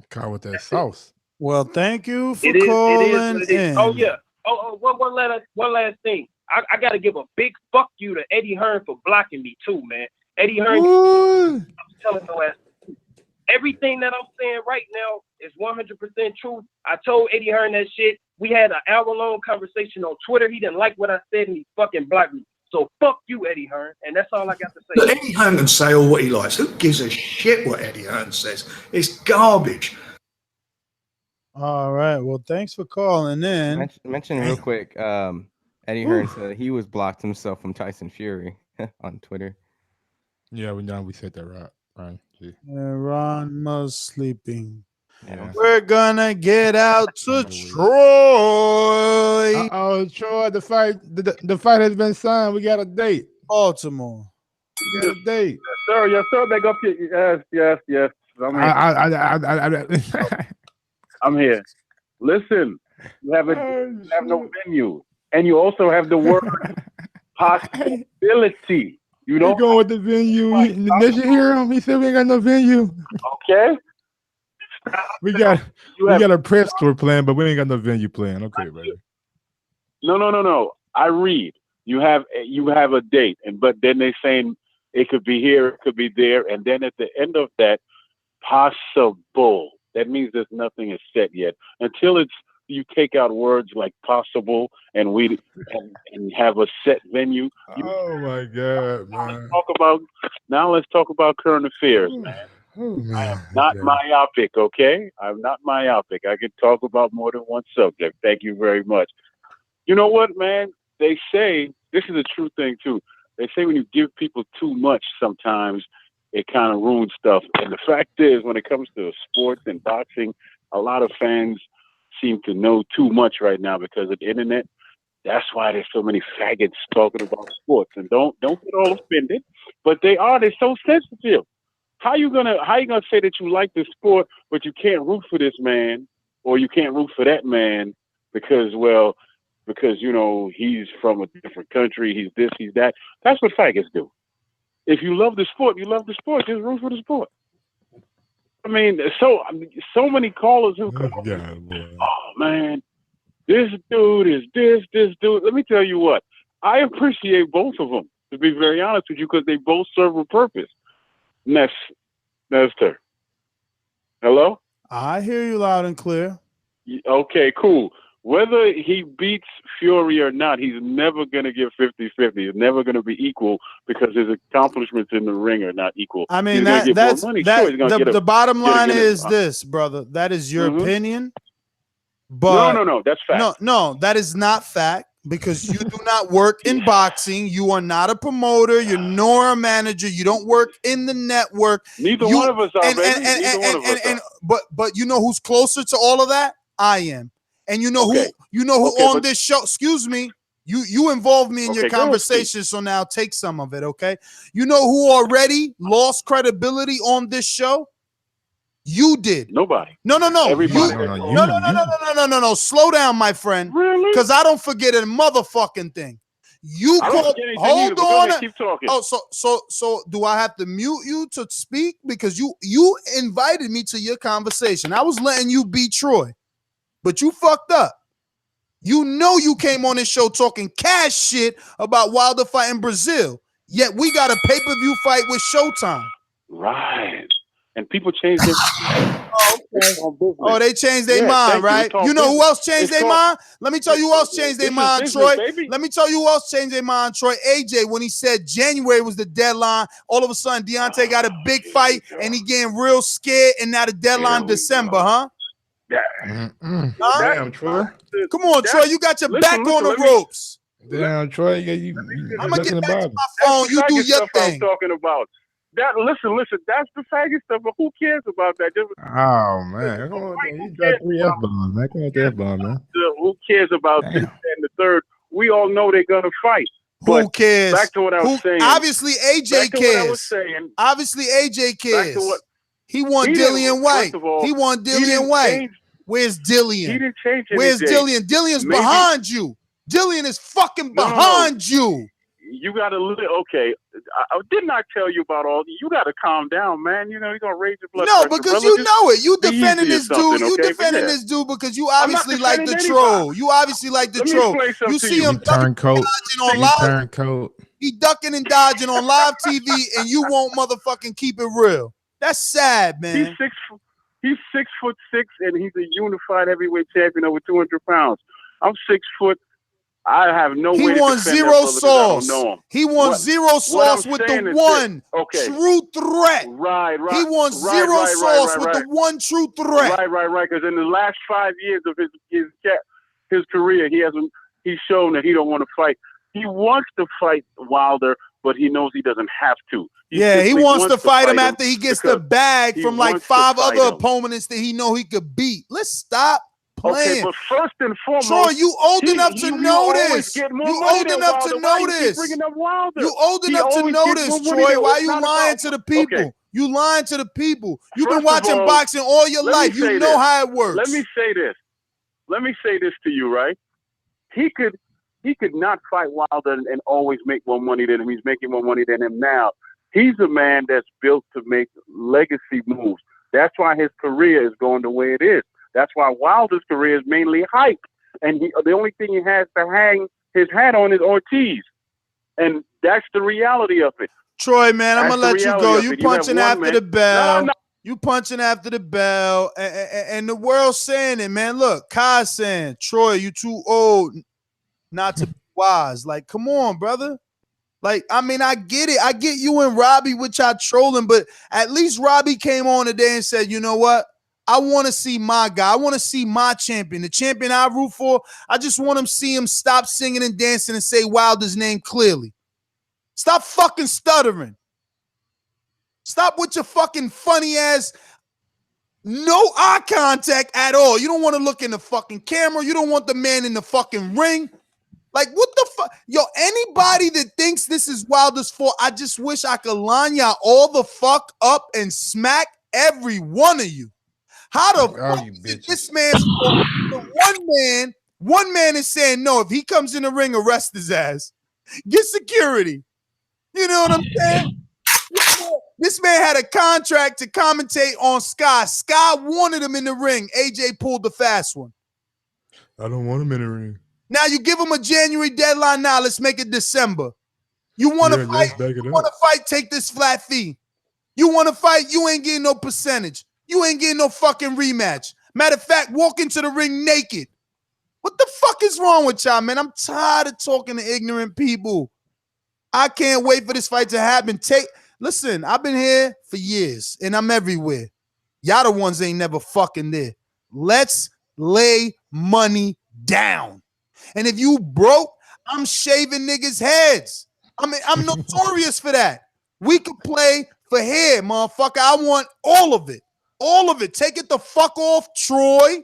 Call with that sauce. Well, thank you for It is calling what it is. in. Oh yeah. One last thing. I got to give a big fuck you to Eddie Hearn for blocking me too, man. Eddie Hearn, I'm telling your ass, everything that I'm saying right now is 100% true. I told Eddie Hearn that shit. We had an hour-long conversation on Twitter. He didn't like what I said, and he fucking blocked me. So fuck you, Eddie Hearn, and that's all I got to say. Look, Eddie Hearn can say all what he likes. Who gives a shit what Eddie Hearn says? It's garbage. All right. Well, thanks for calling in. Mention real quick. Eddie Hearn said he was blocked himself from Tyson Fury on Twitter. Yeah, we said that right. Ron was sleeping. Yeah. We're gonna get out to Troy. Oh, Troy, the fight has been signed. We got a date. Baltimore. We got a date. Yes, sir. Back up here. Yes. I'm here. I I'm here. Listen, you have no venue, and you also have the word possibility. You know, going with the venue. Did you hear him? He said we ain't got no venue. Okay. We got a press tour plan, but we ain't got no venue plan. Okay, brother. No. I read. You have a date, but then they saying it could be here, it could be there, and then at the end of that, possible. That means there's nothing is set yet until you take out words like possible and and have a set venue. Oh my God, man! Let's talk about current affairs, man. I am not myopic, okay? I'm not myopic. I can talk about more than one subject. Thank you very much. You know what, man? They say, this is a true thing too. They say when you give people too much, sometimes it kind of ruins stuff. And the fact is, when it comes to sports and boxing, a lot of fans seem to know too much right now because of the internet. That's why there's so many faggots talking about sports. And don't get all offended, but they're so sensitive. How you gonna say that you like the sport, but you can't root for this man or you can't root for that man because you know he's from a different country, he's this, he's that. That's what faggots do. If you love the sport, you love the sport. Just root for the sport. I mean, so many callers who come up and, oh man, this dude is this dude. Let me tell you what, I appreciate both of them, to be very honest with you, because they both serve a purpose. Nestor. Hello? I hear you loud and clear. Okay, cool. Whether he beats Fury or not, he's never going to get 50-50. He's never going to be equal because his accomplishments in the ring are not equal. I mean, the bottom line is this, brother. That is your opinion. But no, that's fact. No, that is not fact because you do not work in boxing. You are not a promoter. You're nor a manager. You don't work in the network. Neither one of us are, baby. Neither one of us are. But you know who's closer to all of that? I am. And you know who on this show, excuse me, you involved me in your conversation, so now take some of it, okay? You know who already lost credibility on this show? You did. Nobody. No. Everybody. No. Slow down, my friend. Really? Because I don't forget a motherfucking thing. Hold on. Keep talking. Oh, so do I have to mute you to speak? Because you invited me to your conversation. I was letting you be Troy. But you fucked up. You know you came on this show talking cash shit about Wilder fighting Brazil. Yet we got a pay-per-view fight with Showtime. Right. And people changed their they changed their mind, right? You know who else changed their mind? Let me tell you who else changed their mind, Troy. Let me tell you who else changed their mind, Troy. AJ, when he said January was the deadline, all of a sudden Deontay got a big fight and he getting real scared, and now the deadline December, huh? Damn, Troy. Come on, Troy. You got your back on the ropes. Damn, Troy. I'm gonna get back to my phone. You do your thing. I'm talking about that. Listen. That's the faggot stuff. But who cares about that? Oh man, you got 3 F-bombs, man. Come on, the F-bomb, man. Who cares about this and the third? We all know they're gonna fight. Who cares? Back to what I was saying. Obviously, AJ cares. Obviously, AJ cares. He won Dillian White. He won Dillian White. Where's Dillian? He didn't change anything. Where's Dillian? Dillian's behind you. Dillian is fucking behind you. You got to okay. Didn't I tell you about all? You got to calm down, man. You know you're gonna raise your blood pressure. No, because you know it. You defending this dude. You defending this dude because you obviously like the troll. You obviously like the troll. You see him turncoat. He ducking and dodging on live TV, and you won't motherfucking keep it real. That's sad, man. He's 6'6", and he's a unified heavyweight champion over 200 pounds. I'm 6 foot. I have no way to defend He won zero sauce. He won zero sauce with the one true threat. Right. He won zero sauce with the one true threat. Right. Because in the last 5 years of his career, he's shown that he don't want to fight. He wants to fight Wilder, but he knows he doesn't have to. He wants to fight him after he gets the bag from like 5 other opponents that he know he could beat. Let's stop playing. Okay, but first and foremost, Troy, you old enough to know this. You old enough to know this. You old enough to know this, Troy. Why are you lying to the people? You lying to the people. You've been watching boxing all your life. You know how it works. Let me say this. let me say this to you, right? He could not fight Wilder and always make more money than him. He's making more money than him now. He's a man that's built to make legacy moves. That's why his career is going the way it is. That's why Wilder's career is mainly hype. And the only thing he has to hang his hat on is Ortiz. And that's the reality of it. Troy, man, I'm That's gonna let the you reality go. of You it. You have punching one after man- the bell. No. You punching after the bell, and the world's saying it, man. Look, Kai's saying, Troy, you too old not to be wise. Like, come on, brother. Like, I mean, I get it. I get you and Robbie, which I trolling, but at least Robbie came on today and said, you know what? I want to see my guy. I want to see my champion, the champion I root for. I just want him see him stop singing and dancing and say Wilder's name clearly. Stop fucking stuttering. Stop with your fucking funny ass, no eye contact at all. You don't want to look in the fucking camera. You don't want the man in the fucking ring. Like, what the fuck? Yo, anybody that thinks this is Wilder's fault, I just wish I could line y'all all the fuck up and smack every one of you. How the fuck is it this man's fault? The one man is saying, no, if he comes in the ring, arrest his ass. Get security. You know what I'm saying? This man had a contract to commentate on Sky. Sky wanted him in the ring. AJ pulled the fast one. I don't want him in the ring. Now you give him a January deadline. Now let's make it December. You want to fight? You want to fight? Take this flat fee. You want to fight? You ain't getting no percentage. You ain't getting no fucking rematch. Matter of fact, walk into the ring naked. What the fuck is wrong with y'all, man? I'm tired of talking to ignorant people. I can't wait for this fight to happen. Listen, I've been here for years and I'm everywhere. Y'all the ones ain't never fucking there. Let's lay money down. And if you broke, I'm shaving niggas' heads. I mean, I'm notorious for that. We could play for hair, motherfucker. I want all of it. All of it. Take it the fuck off, Troy.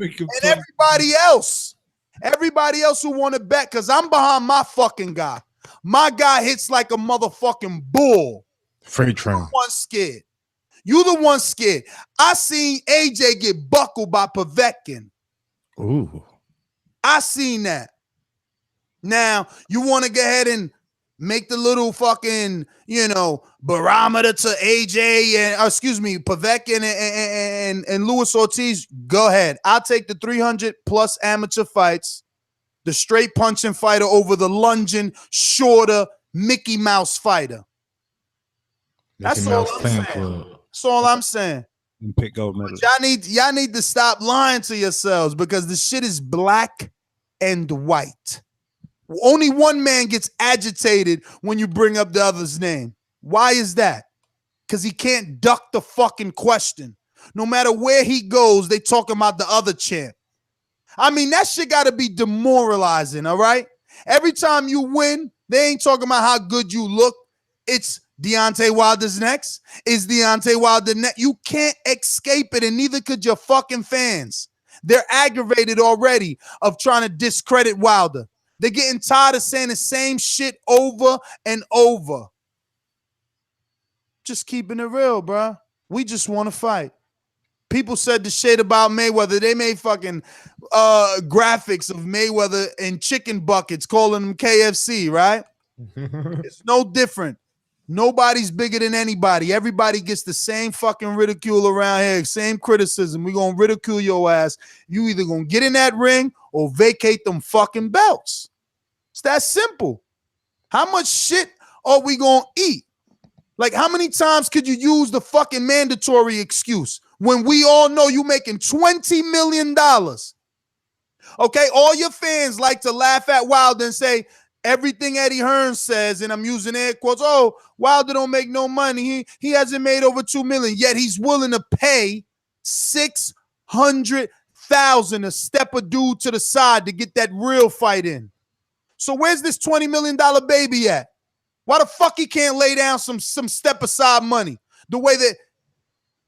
And everybody else. Everybody else who want to bet, because I'm behind my fucking guy. My guy hits like a motherfucking bull. Freight train. You the one scared. You the one scared. I seen AJ get buckled by Povetkin. Ooh. I seen that. Now, you want to go ahead and make the little fucking, barometer to AJ and, Povetkin and Luis Ortiz. Go ahead. I'll take the 300 plus amateur fights, the straight punching fighter over the lunging, shorter Mickey Mouse fighter. That's all I'm saying. That's all I'm saying. And pick gold medal. Y'all need to stop lying to yourselves because the shit is black and white. Only one man gets agitated when you bring up the other's name. Why is that? Because he can't duck the fucking question. No matter where he goes, they talking about the other champ. I mean, that shit got to be demoralizing, all right? Every time you win, they ain't talking about how good you look. It's Deontay Wilder's next. Is Deontay Wilder next? You can't escape it, and neither could your fucking fans. They're aggravated already of trying to discredit Wilder. They're getting tired of saying the same shit over and over. Just keeping it real, bro. We just want to fight. People said the shit about Mayweather. They made fucking graphics of Mayweather in chicken buckets, calling them KFC, right? It's no different. Nobody's bigger than anybody. Everybody gets the same fucking ridicule around here, same criticism. We're going to ridicule your ass. You either going to get in that ring or vacate them fucking belts. It's that simple. How much shit are we going to eat? Like, how many times could you use the fucking mandatory excuse when we all know you making $20 million? Okay, all your fans like to laugh at Wilder and say, everything Eddie Hearn says, and I'm using air quotes, oh, Wilder don't make no money. He hasn't made over $2 million, yet he's willing to pay $600,000 to step a dude to the side to get that real fight in. So where's this $20 million baby at? Why the fuck he can't lay down some step aside money the way that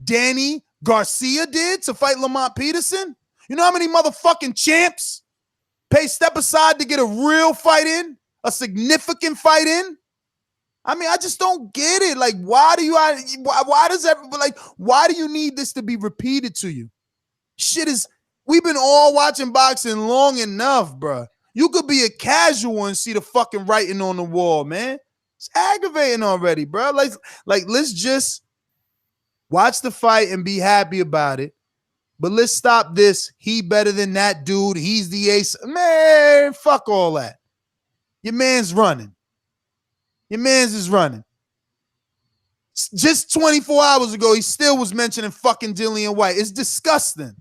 Danny Garcia did to fight Lamont Peterson? You know how many motherfucking champs pay step aside to get a real fight in? A significant fight in? I mean, I just don't get it. Like, why do you need this to be repeated to you? Shit is We've been all watching boxing long enough, bro. You could be a casual and see the fucking writing on the wall, man. It's aggravating already, bro. Like let's just watch the fight and be happy about it. But let's stop this. He better than that dude. He's the ace. Man, fuck all that. Your man's running. Your man's is running. Just 24 hours ago, he still was mentioning fucking Dillian White. It's disgusting.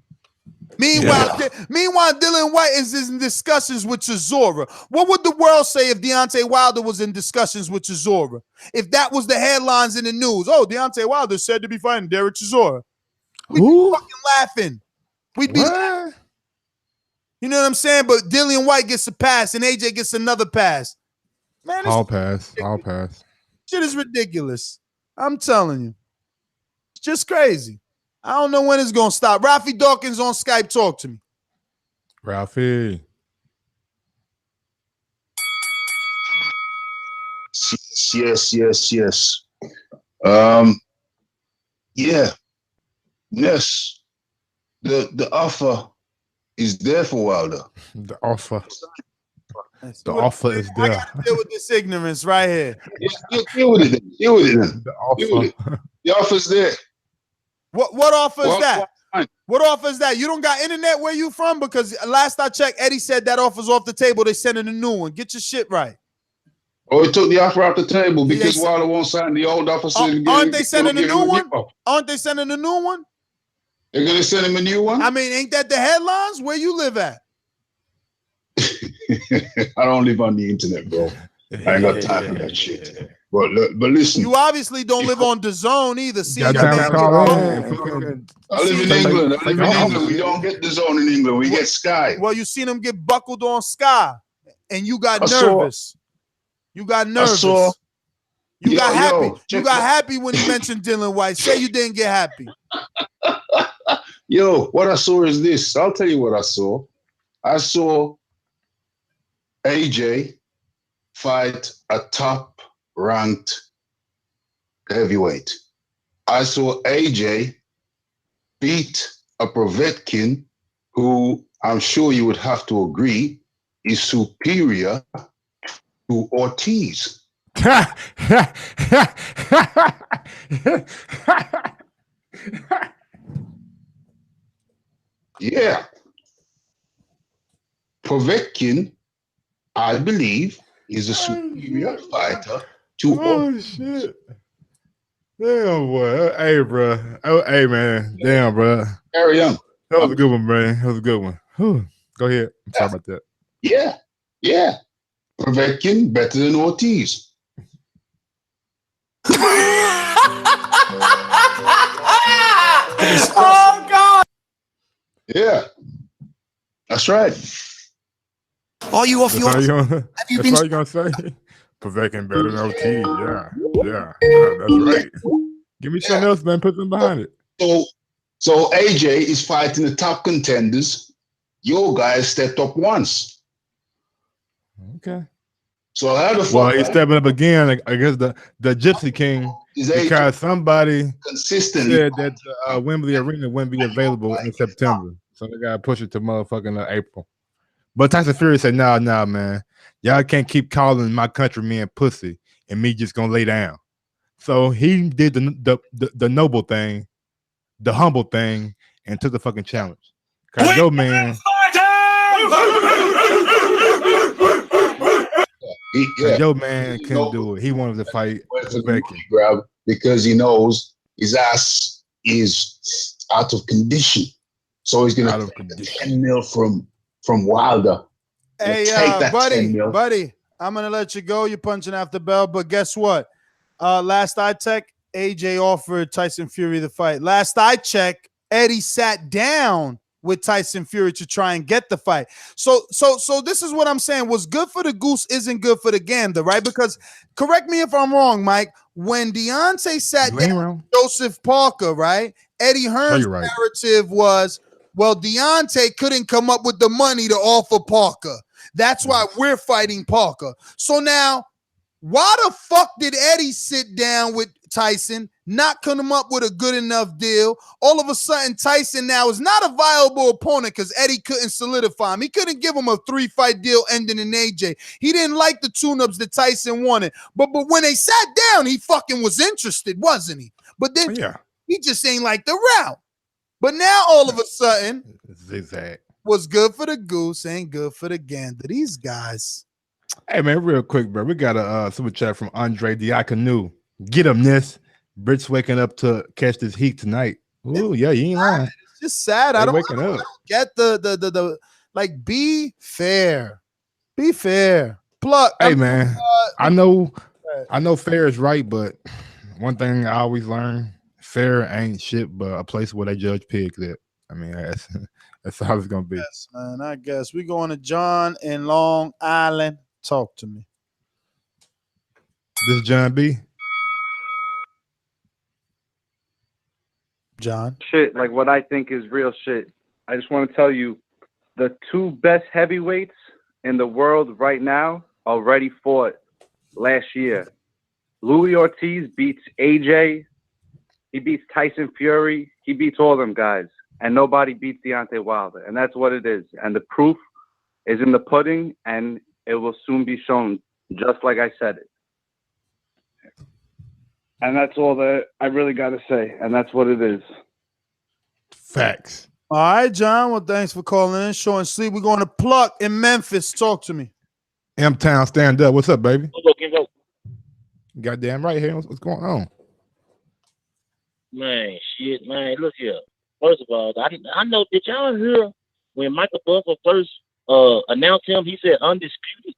Meanwhile, Dillian White is in discussions with Chisora. What would the world say if Deontay Wilder was in discussions with Chisora? If that was the headlines in the news. Oh, Deontay Wilder said to be fighting Derek Chisora. We'd be fucking laughing. We'd be laughing. You know what I'm saying? But Dillian White gets a pass and AJ gets another pass. Man, I'll pass. Shit is ridiculous. I'm telling you. It's just crazy. I don't know when it's going to stop. Rafi Dawkins on Skype. Talk to me. Rafi. Yes. Yeah. Yes. The offer is there for Wilder. The offer is there. I got to deal with this ignorance right here. Deal with it. Deal with it then. The offer. The offer's there. What offer is that? What offer is that? You don't got internet where you from? Because last I checked, Eddie said that offer's off the table. They sending a new one. Get your shit right. Oh, it took the offer off the table because Wilder won't sign the old offer. Aren't they sending a new one? Aren't they sending a new one? They're going to send him a new one? I mean, ain't that the headlines? Where you live at? I don't live on the internet, bro. I ain't got time for that shit. But listen. You obviously don't live on DAZN either. See, I live in England. We don't get DAZN in England. We get Sky. Well, you seen them get buckled on Sky, and you got nervous. You got nervous. You got happy. You got happy when he mentioned Dillian White. Say you didn't get happy. Yo, what I saw is this. I'll tell you what I saw. I saw AJ fight a top-ranked heavyweight. I saw AJ beat a Povetkin who I'm sure you would have to agree is superior to Ortiz. Yeah. Povetkin, I believe, is a superior fighter to Ortiz. Shit. Damn, boy. Hey, bro. Oh, hey, man. Damn, bro. Carry on. That was a good one, man. That was a good one. Whew. Go ahead. I'm sorry about that. Yeah. Povetkin better than Ortiz. Oh, God. Yeah. That's right. Are you off your... Have you been... That's all you going to say? Povetkin better than Ortiz. Yeah. That's right. Give me something else, man. Put them behind it. So AJ is fighting the top contenders. Your guy stepped up once. Okay. So how the fuck? Well, he's stepping up again against the Gypsy King because somebody consistently said that Wembley Arena wouldn't be available in September. So they got to push it to motherfucking April. But Tyson Fury said, nah, man. Y'all can't keep calling my countrymen pussy and me just gonna lay down. So he did the noble thing, the humble thing, and took the fucking challenge. Because yo, man. Yo, man couldn't do it. He wanted to fight grab because he knows his ass is out of condition. So he's gonna take 10 mil from Wilder. Hey, buddy, I'm gonna let you go. You're punching after bell, but guess what? Last I checked, AJ offered Tyson Fury the fight. Last I checked, Eddie sat down with Tyson Fury to try and get the fight. So this is what I'm saying. What's good for the goose isn't good for the gander, right? Because correct me if I'm wrong, Mike. When Deontay sat down with Joseph Parker, right? Eddie Hearn's narrative was, well, Deontay couldn't come up with the money to offer Parker. That's why we're fighting Parker. So now Why the fuck did Eddie sit down with Tyson, not come up with a good enough deal? All of a sudden, Tyson now is not a viable opponent because Eddie couldn't solidify him. He couldn't give him a 3-fight deal ending in AJ. He didn't like the tune-ups that Tyson wanted. But when they sat down, he fucking was interested, wasn't he? But then he just ain't like the route. But now all of a sudden, zigzag. What's good for the goose ain't good for the gander. These guys. Hey man, real quick, bro. We got a super chat from Andre Diakonu. Get him, Nis. Brit's waking up to catch this heat tonight. Ooh, yeah, you ain't lying. It's just sad. They I don't waking up. get the like. Be fair. Be fair. Pluck. Hey man, I know fair is right, but one thing I always learn: fair ain't shit, but a place where they judge pigs at. I mean, that's how it's gonna be. Yes, man. I guess we going to John in Long Island. Talk to me. This is John B. John. Shit, like what I think is real shit. I just want to tell you, the two best heavyweights in the world right now already fought last year. Louis Ortiz beats AJ. He beats Tyson Fury. He beats all them guys. And nobody beats Deontay Wilder. And that's what it is. And the proof is in the pudding, and it will soon be shown, just like I said it. And that's all that I really got to say. And that's what it is. Facts. All right, John. Well, thanks for calling in. Short and sleep. We're going to Pluck in Memphis. Talk to me. M-Town, stand up. What's up, baby? Go. Goddamn right here. What's going on? Man, shit, man. Look here. First of all, I know. Did y'all hear when Michael Buffer first announced him? He said undisputed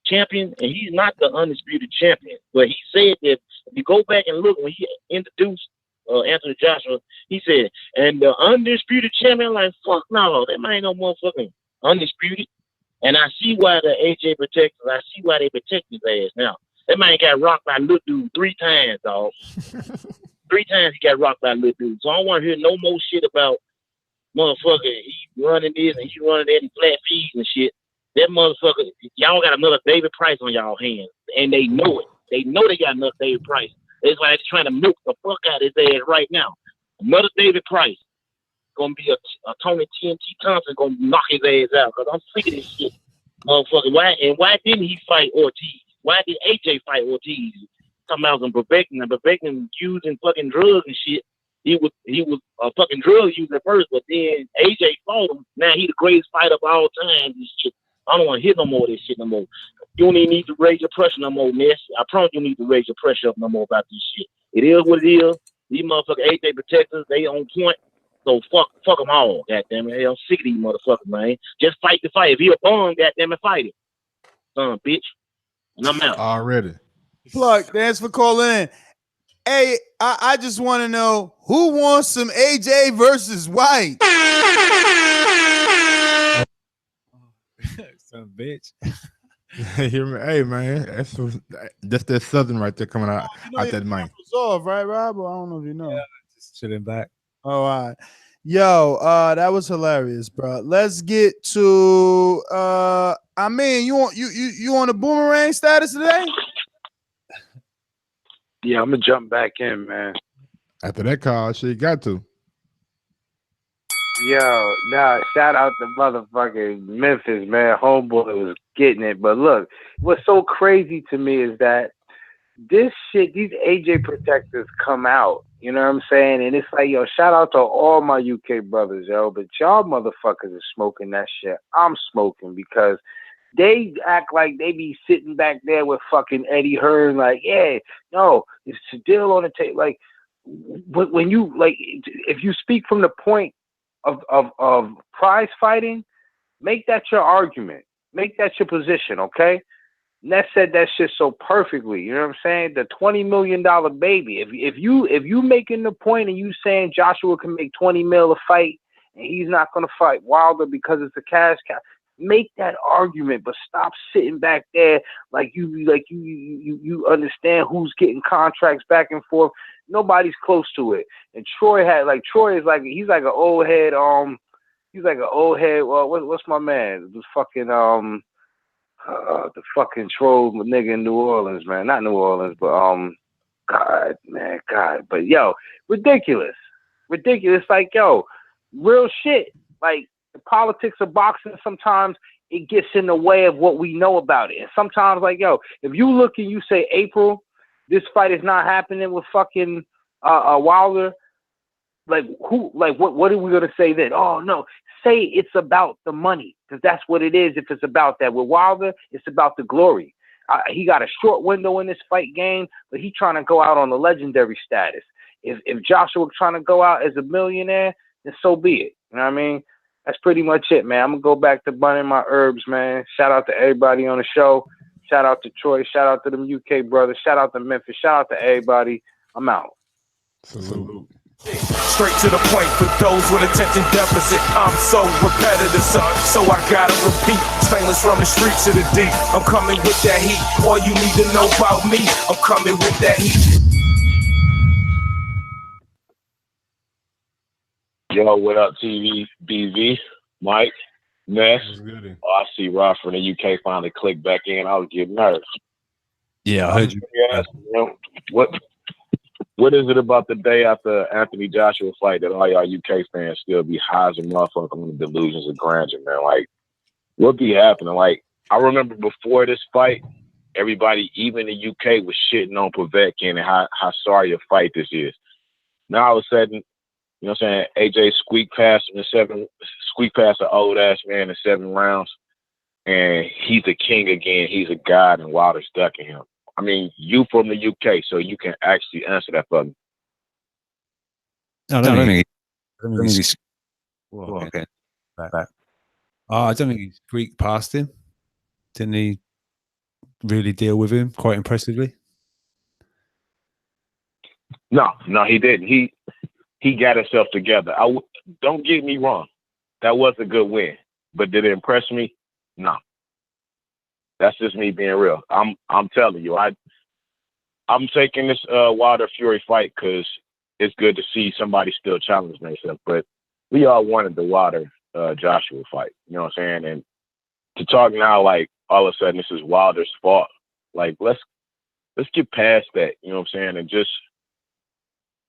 champion, and he's not the undisputed champion. But he said that if you go back and look when he introduced Anthony Joshua, he said, and the undisputed champion, like, fuck no, that man ain't no motherfucking undisputed. And I see why the AJ protectors, I see why they protect his ass now. That man got rocked by little dude 3 times, dog. 3 times he got rocked by little dude. So I don't want to hear no more shit about motherfucker, he running this and he running that and flat fees and shit. That motherfucker, y'all got another David Price on y'all hands. And they know it. They know they got another David Price. That's why they're trying to milk the fuck out of his ass right now. Another David Price. Gonna be a Tony TNT Thompson gonna knock his ass out because I'm sick of this shit. Motherfucker. Why didn't he fight Ortiz? Why did AJ fight Ortiz? Talking about some Povetkin and Povetkin using fucking drugs and shit. He was a fucking drug user first, but then AJ fought him. Now he the greatest fighter of all time and shit. I don't want to hear no more of this shit no more. You don't even need to raise your pressure no more, Ness. I promise you need to raise your pressure up no more about this shit. It is what it is. These motherfucking AJ protectors, they on point. So fuck them all, goddamn it. Hey, I'm sick of these motherfuckers, man. Just fight the fight. If he a bum, goddamn it, fight it. Son, bitch. And I'm out. Already. Pluck, thanks for calling in. Hey, I just want to know who wants some AJ versus White? Some bitch. Hear me? Hey man, that's that Southern right there coming out that mic. Off, right, Rob? I don't know if you know. Yeah, just chilling back. Oh, all right. Yo, that was hilarious, bro. Let's get to I mean, you on the boomerang status today? Yeah, I'm gonna jump back in, man. After that call, she got to. Yo, nah, shout out to motherfucking Memphis, man. Homeboy was getting it. But look, what's so crazy to me is that this shit, these AJ protectors come out, you know what I'm saying? And it's like, yo, shout out to all my UK brothers, yo. But y'all motherfuckers are smoking that shit. I'm smoking because they act like they be sitting back there with fucking Eddie Hearn, like, yeah, no, it's a deal on the table. Like, when you, like, if you speak from the point of prize fighting, make that your argument. Make that your position, okay? Ness said that shit so perfectly. You know what I'm saying? The $20 million baby. If you making the point and you saying Joshua can make 20 mil a fight and he's not gonna fight Wilder because it's a cash cow, make that argument. But stop sitting back there like you understand who's getting contracts back and forth. Nobody's close to it. And Troy is like he's like an old head. He's like an old head. Well, what's my man? The fucking the fucking troll nigga in New Orleans, man. Not New Orleans, but God, man, God. But yo, ridiculous. Like, yo, real shit. Like, the politics of boxing, sometimes it gets in the way of what we know about it. And sometimes, like, yo, if you look and you say, April, this fight is not happening with fucking Wilder, like, what are we gonna say then? Oh no, say it's about the money, because that's what it is. If it's about that with Wilder, it's about the glory. He got a short window in this fight game, but he trying to go out on the legendary status. If Joshua trying to go out as a millionaire, then so be it. You know what I mean? That's pretty much it, man. I'm gonna go back to burning my herbs, man. Shout out to everybody on the show. Shout out to Troy. Shout out to them UK brothers. Shout out to Memphis. Shout out to everybody. I'm out. Salute. Straight to the point for those with attention deficit. I'm so repetitive, so I gotta repeat. Stainless from the street to the deep. I'm coming with that heat. All you need to know about me, I'm coming with that heat. Yo, what up, TV, BV, Mike, Ness? Oh, I see Rob from the UK finally clicked back in. I was getting nervous. Yeah, I heard you. What is it about the day after Anthony Joshua fight that all y'all UK fans still be high as a motherfucker on the delusions of grandeur, man? Like, what be happening? Like, I remember before this fight, everybody, even the UK, was shitting on Povetkin and how sorry a fight this is. Now all of a sudden, you know what I'm saying, AJ squeak past an old ass man in 7 rounds, and he's a king again. He's a god, and Wilder's ducking him. I mean, you from the UK, so you can actually answer that for me. No, I don't think he's. Well, okay. Back. I don't think he squeaked past him. Didn't he really deal with him quite impressively? No, he didn't. He got himself together. Don't get me wrong. That was a good win. But did it impress me? No. That's just me being real. I'm telling you, I'm taking this Wilder Fury fight because it's good to see somebody still challenge themselves. But we all wanted the Wilder Joshua fight. You know what I'm saying? And to talk now like all of a sudden this is Wilder's fault. Like let's get past that. You know what I'm saying? And just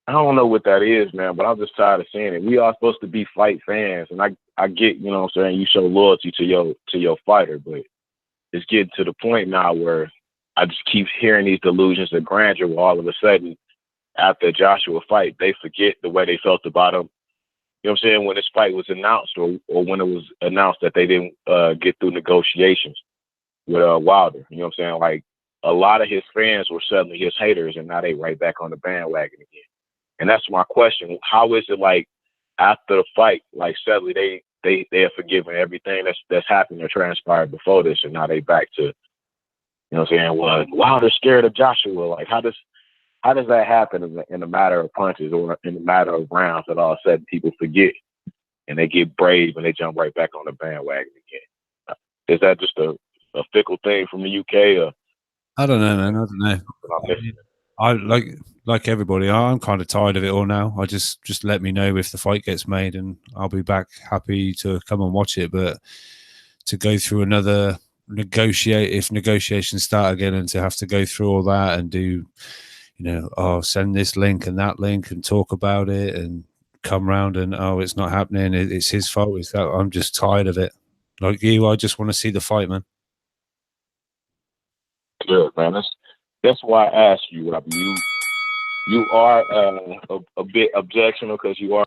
I don't know what that is, man. But I'm just tired of seeing it. We are supposed to be fight fans, and I get, you know what I'm saying, you show loyalty to your fighter, but it's getting to the point now where I just keep hearing these delusions of grandeur where all of a sudden, after Joshua fight, they forget the way they felt about him. You know what I'm saying? When this fight was announced or when it was announced that they didn't get through negotiations with Wilder. You know what I'm saying? Like, a lot of his fans were suddenly his haters, and now they right back on the bandwagon again. And that's my question. How is it like after the fight, like suddenly they have forgiven everything that's happened or transpired before this, and now they back to, you know what I'm saying, well, Wilder's scared of Joshua. Like, how does that happen in a matter of punches or in a matter of rounds that all of a sudden people forget and they get brave and they jump right back on the bandwagon again? Is that just a fickle thing from the UK? Or I don't know, man. I don't know. I like everybody. I'm kind of tired of it all now. I just let me know if the fight gets made, and I'll be back happy to come and watch it. But to go through another if negotiations start again, and to have to go through all that and do, send this link and that link and talk about it and come round and it's not happening. It's his fault. It's that. I'm just tired of it. Like you, I just want to see the fight, man. Good, man. That's why I asked you. You are a bit objectional because you are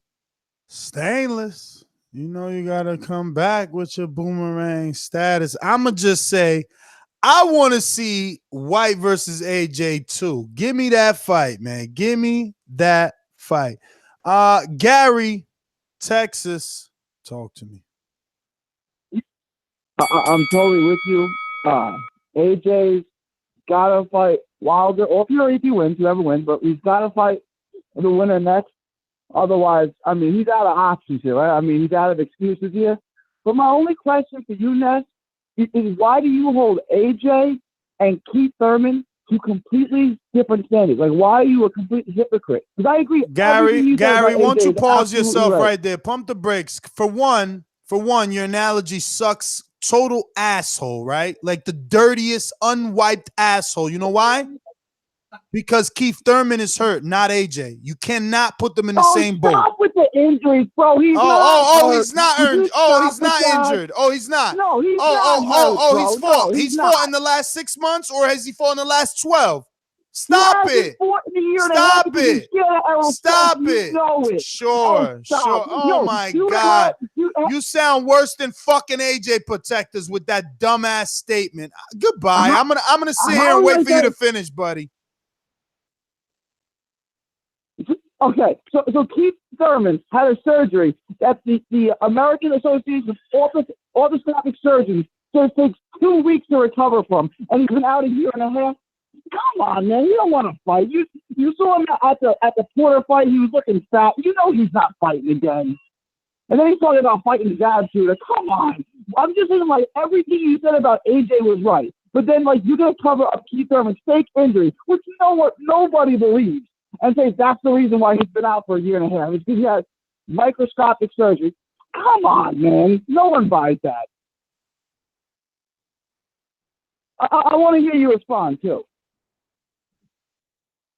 Stainless. You know you gotta come back with your boomerang status. I'ma just say, I want to see White versus AJ too. Give me that fight, man. Give me that fight. Gary, Texas, talk to me. I'm totally with you. AJ's gotta fight Wilder, or Fury if he wins, whoever wins, but he's gotta fight the winner next. Otherwise, I mean, he's out of options here, right? I mean, he's out of excuses here. But my only question for you, Ness, is why do you hold AJ and Keith Thurman to completely different standards? Like, why are you a complete hypocrite? Because I agree. Gary, won't you pause yourself right there? Pump the brakes. For one, your analogy sucks total asshole, right? Like the dirtiest, unwiped asshole. You know why? Because Keith Thurman is hurt, not AJ. You cannot put them in the same boat. Stop with the injuries, bro. He's He's not injured. He's not injured. Oh, he's not. No, he's not hurt, he's bro. fought. No, he's not. fought in the last 6 months, or has he fought in the last 12? Stop it. Stop it. Stop it. Sure. Oh my God. You sound worse than fucking AJ protectors with that dumbass statement. Goodbye. I'm gonna sit here and wait for you to finish, buddy. Okay, so Keith Thurman had a surgery that the American Association of Orthopedic Surgeons says takes 2 weeks to recover from, and he's been out a year and a half. Come on, man, you don't want to fight. You saw him at the Porter fight. He was looking fat. You know he's not fighting again. And then he's talking about fighting his attitude. Come on, I'm just saying, like, everything you said about AJ was right, but then like you're gonna cover up Keith Thurman's fake injury, which you know what nobody believes, and say that's the reason why he's been out for a year and a half. It's because he had microscopic surgery. Come on, man. No one buys that. I want to hear you respond, too.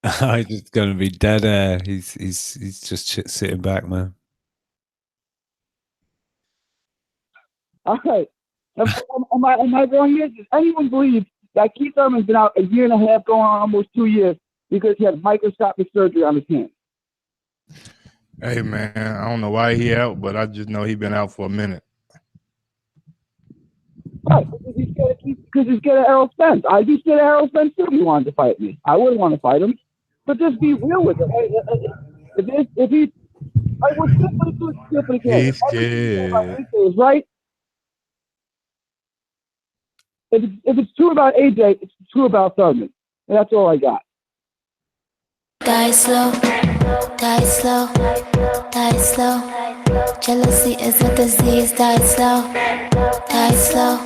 I'm just going to be dead air. He's just sitting back, man. Okay. Am I wrong here? Does anyone believe that Keith Thurman's been out a year and a half, going on almost 2 years, because he had microscopic surgery on his hand? Hey, man, I don't know why he out, but I just know he been out for a minute. Right, because he's scared of Errol Spence. I'd be scared of Errol Spence too if he wanted to fight me. I wouldn't want to fight him. But just be real with him. If he... Like, what's good for the kid? He's scared. Right? If it's true about AJ, it's true about Thurman. And that's all I got. Die slow, die slow, die slow. Jealousy is a disease, die slow, die slow,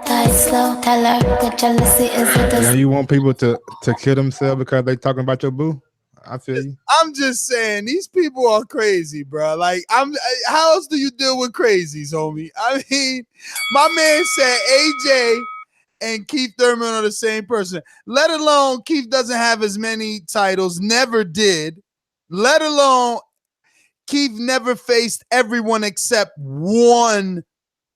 die slow. Tell her that jealousy is a disease. Now you want people to kill themselves because they talking about your boo? I feel you. I'm just saying, these people are crazy, bro. Like, how else do you deal with crazies, homie? I mean, my man said AJ and Keith Thurman are the same person. Let alone Keith doesn't have as many titles, never did. Let alone Keith never faced everyone except one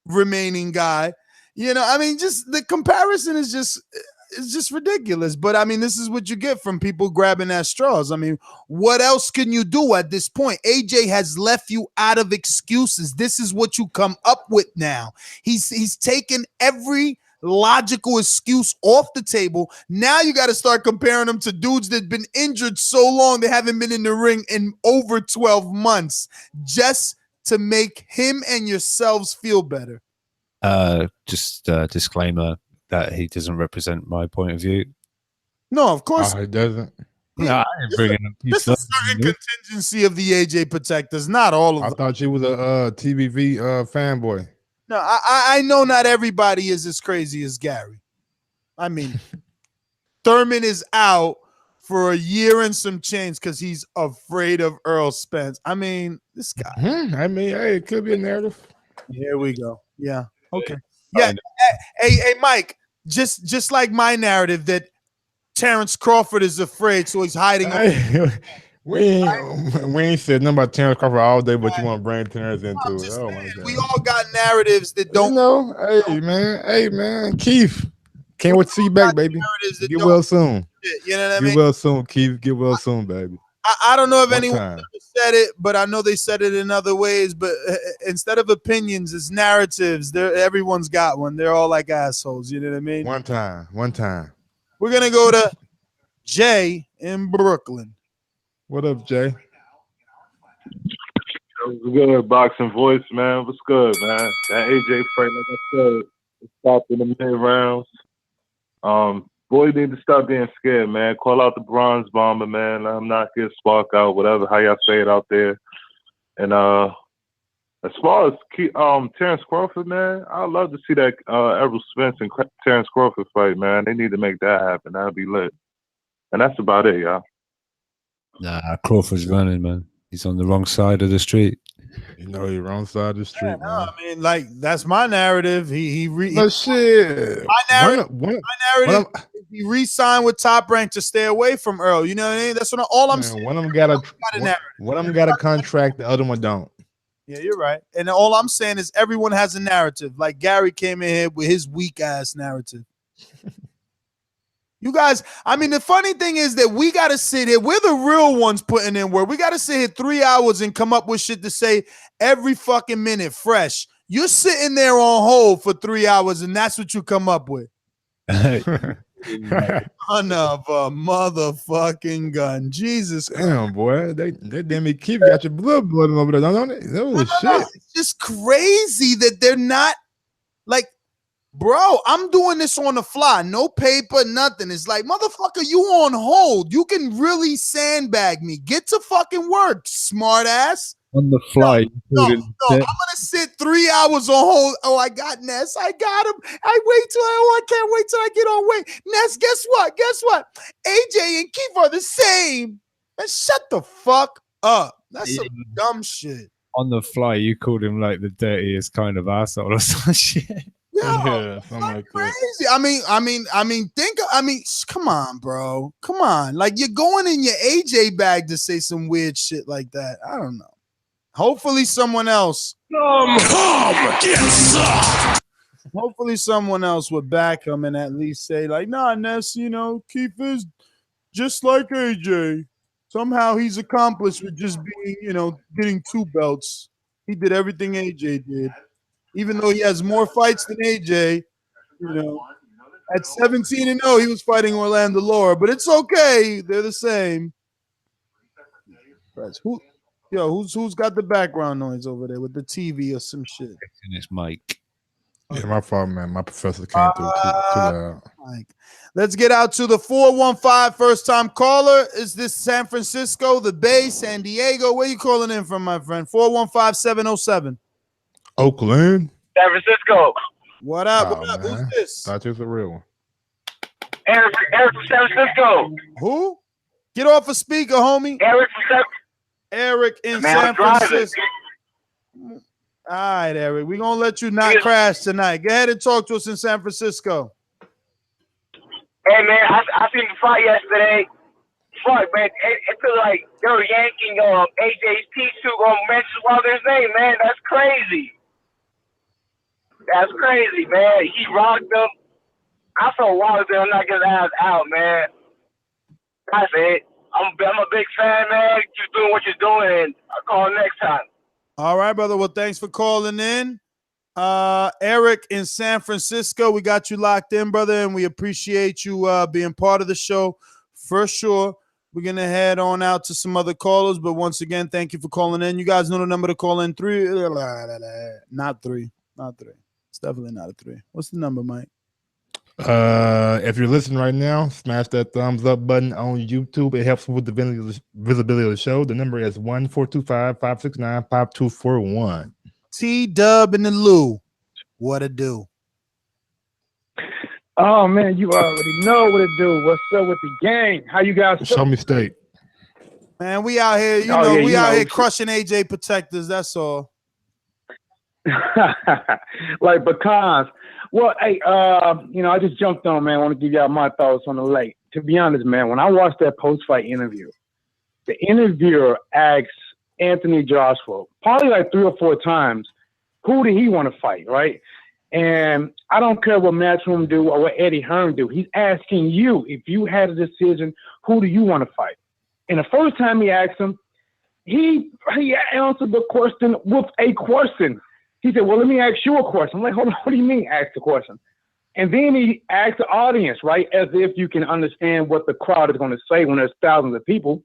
remaining guy. You know, I mean, just the comparison is just ridiculous. But I mean, this is what you get from people grabbing at straws. I mean, what else can you do at this point? AJ has left you out of excuses. This is what you come up with now. He's taken every logical excuse off the table. Now you got to start comparing them to dudes that have been injured so long they haven't been in the ring in over 12 months just to make him and yourselves feel better. Just disclaimer that he doesn't represent my point of view. No, of course he doesn't. No, I ain't bringing him. This is a certain contingency of the AJ protectors, not all of them. I thought you was a TBV fanboy. No, I know not everybody is as crazy as Gary. I mean, Thurman is out for a year and some change because he's afraid of Errol Spence. I mean, this guy. I mean, hey, it could be a narrative. Here we go. Yeah. Okay. Yeah. Hey, Mike. Just like my narrative that Terrence Crawford is afraid, so he's hiding. We ain't said nothing about Terrence Crawford all day, but you want to bring Terrence into it. Oh my God. We all got narratives that don't know. Hey man, Keith. Can't wait to see you back, baby. Get well soon. You know what I mean? Get well soon, Keith. Get well soon, baby. I don't know if anyone ever said it, but I know they said it in other ways. But instead of opinions, it's narratives. Everyone's got one. They're all like assholes. You know what I mean? One time. We're gonna go to Jay in Brooklyn. What up, Jay? What's good, Boxing Voice, man? What's good, man? That AJ fight, like I said, stopped in the mid rounds. Boy, you need to stop being scared, man. Call out the Bronze Bomber, man. I'm not get spark out, whatever, how y'all say it out there. And as far as Terrence Crawford, man, I'd love to see that Errol Spence and Terrence Crawford fight, man. They need to make that happen. That'd be lit. And that's about it, y'all. Nah, Crawford's running, man. He's on the wrong side of the street. You know, you're wrong side of the street, man. I mean, like that's my narrative. But shit, my narrative. He re-signed with Top Rank to stay away from Earl. You know what I mean? That's what all I'm saying. One of them got a contract, the other one don't. Yeah, you're right. And all I'm saying is everyone has a narrative. Like Gary came in here with his weak ass narrative. You guys, I mean, the funny thing is that we got to sit here. We're the real ones putting in work. We got to sit here 3 hours and come up with shit to say every fucking minute fresh. You're sitting there on hold for 3 hours and that's what you come up with. Son of a motherfucking gun. Jesus Christ. Damn, boy. They damn me keep got your blood over there, don't they? No, shit. It's just crazy that they're not like, bro, I'm doing this on the fly. No paper, nothing. It's like, motherfucker, you on hold. You can really sandbag me. Get to fucking work, smart ass. On the fly. No, I'm gonna sit 3 hours on hold. Oh, I got Ness. I got him. I can't wait till I get on weight. Ness, guess what? AJ and Keith are the same. And shut the fuck up. That's some dumb shit. On the fly, you called him like the dirtiest kind of asshole or some shit. Yeah, something like Crazy. I mean, come on, bro. Come on. Like you're going in your AJ bag to say some weird shit like that. I don't know. Hopefully someone else. Hopefully someone else would back him and at least say, like, nah, Ness, you know, Keith is just like AJ. Somehow he's accomplished with just being, you know, getting 2 belts. He did everything AJ did. Even though he has more fights than AJ, you know, at 17-0, he was fighting Orlando Laura, but it's okay. They're the same. Who's got the background noise over there with the TV or some shit? And it's Mike. Yeah, my fault, man. My professor came through too loud. Let's get out to the 415 first time caller. Is this San Francisco, the Bay, San Diego? Where you calling in from, my friend? 415-707. Oakland. San Francisco. What up? Oh, What up? man. Who's this? Thought you was a real one. Eric from San Francisco. Who? Get off a speaker, homie. Eric in San Francisco. All right, Eric. We're going to let you not crash tonight. Go ahead and talk to us in San Francisco. Hey, man, I seen the fight yesterday. Fuck, man. It feel like they were yanking AJ's T2 on mention Wilder's name, man. That's crazy. That's crazy, man. He rocked them. I saw Wilder there not get his ass out, man. That's it. I'm a big fan, man. Keep doing what you're doing, and I'll call next time. All right, brother. Well, thanks for calling in. Eric in San Francisco, we got you locked in, brother, and we appreciate you being part of the show for sure. We're going to head on out to some other callers, but once again, thank you for calling in. You guys know the number to call in. Not three. It's definitely not a 3. What's the number, Mike? If you're listening right now, smash that thumbs up button on YouTube. It helps with the visibility of the show. The number is 1-425-569-5241. T-Dub and the Lou. What it do? Oh, man, you already know what it do. What's up with the gang? How you guys Show me state. Man, we out here, we out here crushing AJ protectors. That's all. Like pecans. Well, hey, I just jumped on, man. I want to give y'all my thoughts on the late. To be honest, man, when I watched that post-fight interview, the interviewer asked Anthony Joshua probably like 3 or 4 times, who did he want to fight, right? And I don't care what Matchroom do or what Eddie Hearn do. He's asking you, if you had a decision, who do you want to fight? And the first time he asked him, he answered the question with a question. He said, well, let me ask you a question. I'm like, hold on, what do you mean ask the question? And then he asked the audience, right, as if you can understand what the crowd is going to say when there's thousands of people.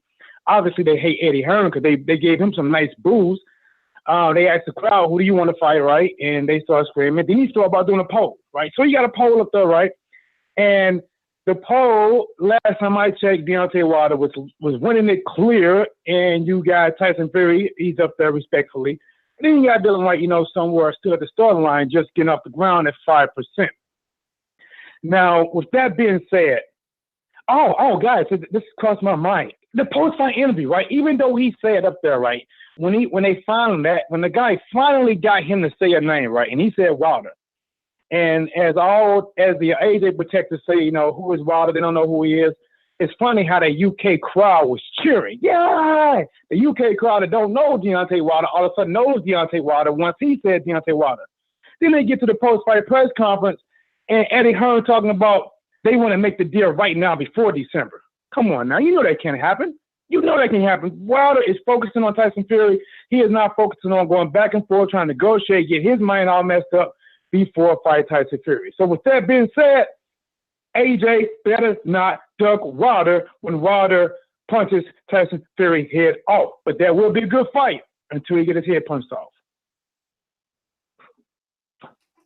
Obviously, they hate Eddie Hearn because they gave him some nice boos. They asked the crowd, who do you want to fight, right? And they start screaming. Then he started about doing a poll, right? So you got a poll up there, right? And the poll, last time I checked, Deontay Wilder was winning it clear, and you got Tyson Fury, he's up there respectfully. And then you got Dylan White, somewhere still at the starting line, just getting off the ground at 5%. Now, with that being said, guys, this crossed my mind. the post-fight interview, right? Even though he said up there, right, when the guy finally got him to say a name, right, and he said Wilder. And as the AJ protectors say, you know, who is Wilder? They don't know who he is. It's funny how the UK crowd was cheering. Yeah! The UK crowd that don't know Deontay Wilder all of a sudden knows Deontay Wilder once he said Deontay Wilder. Then they get to the post-fight press conference, and Eddie Hearn talking about they want to make the deal right now before December. Come on now. You know that can't happen. You know that can happen. Wilder is focusing on Tyson Fury. He is not focusing on going back and forth, trying to negotiate, get his mind all messed up before fight Tyson Fury. So with that being said, AJ better not duck Wilder when Wilder punches Tyson Fury head off. But that will be a good fight until he gets his head punched off.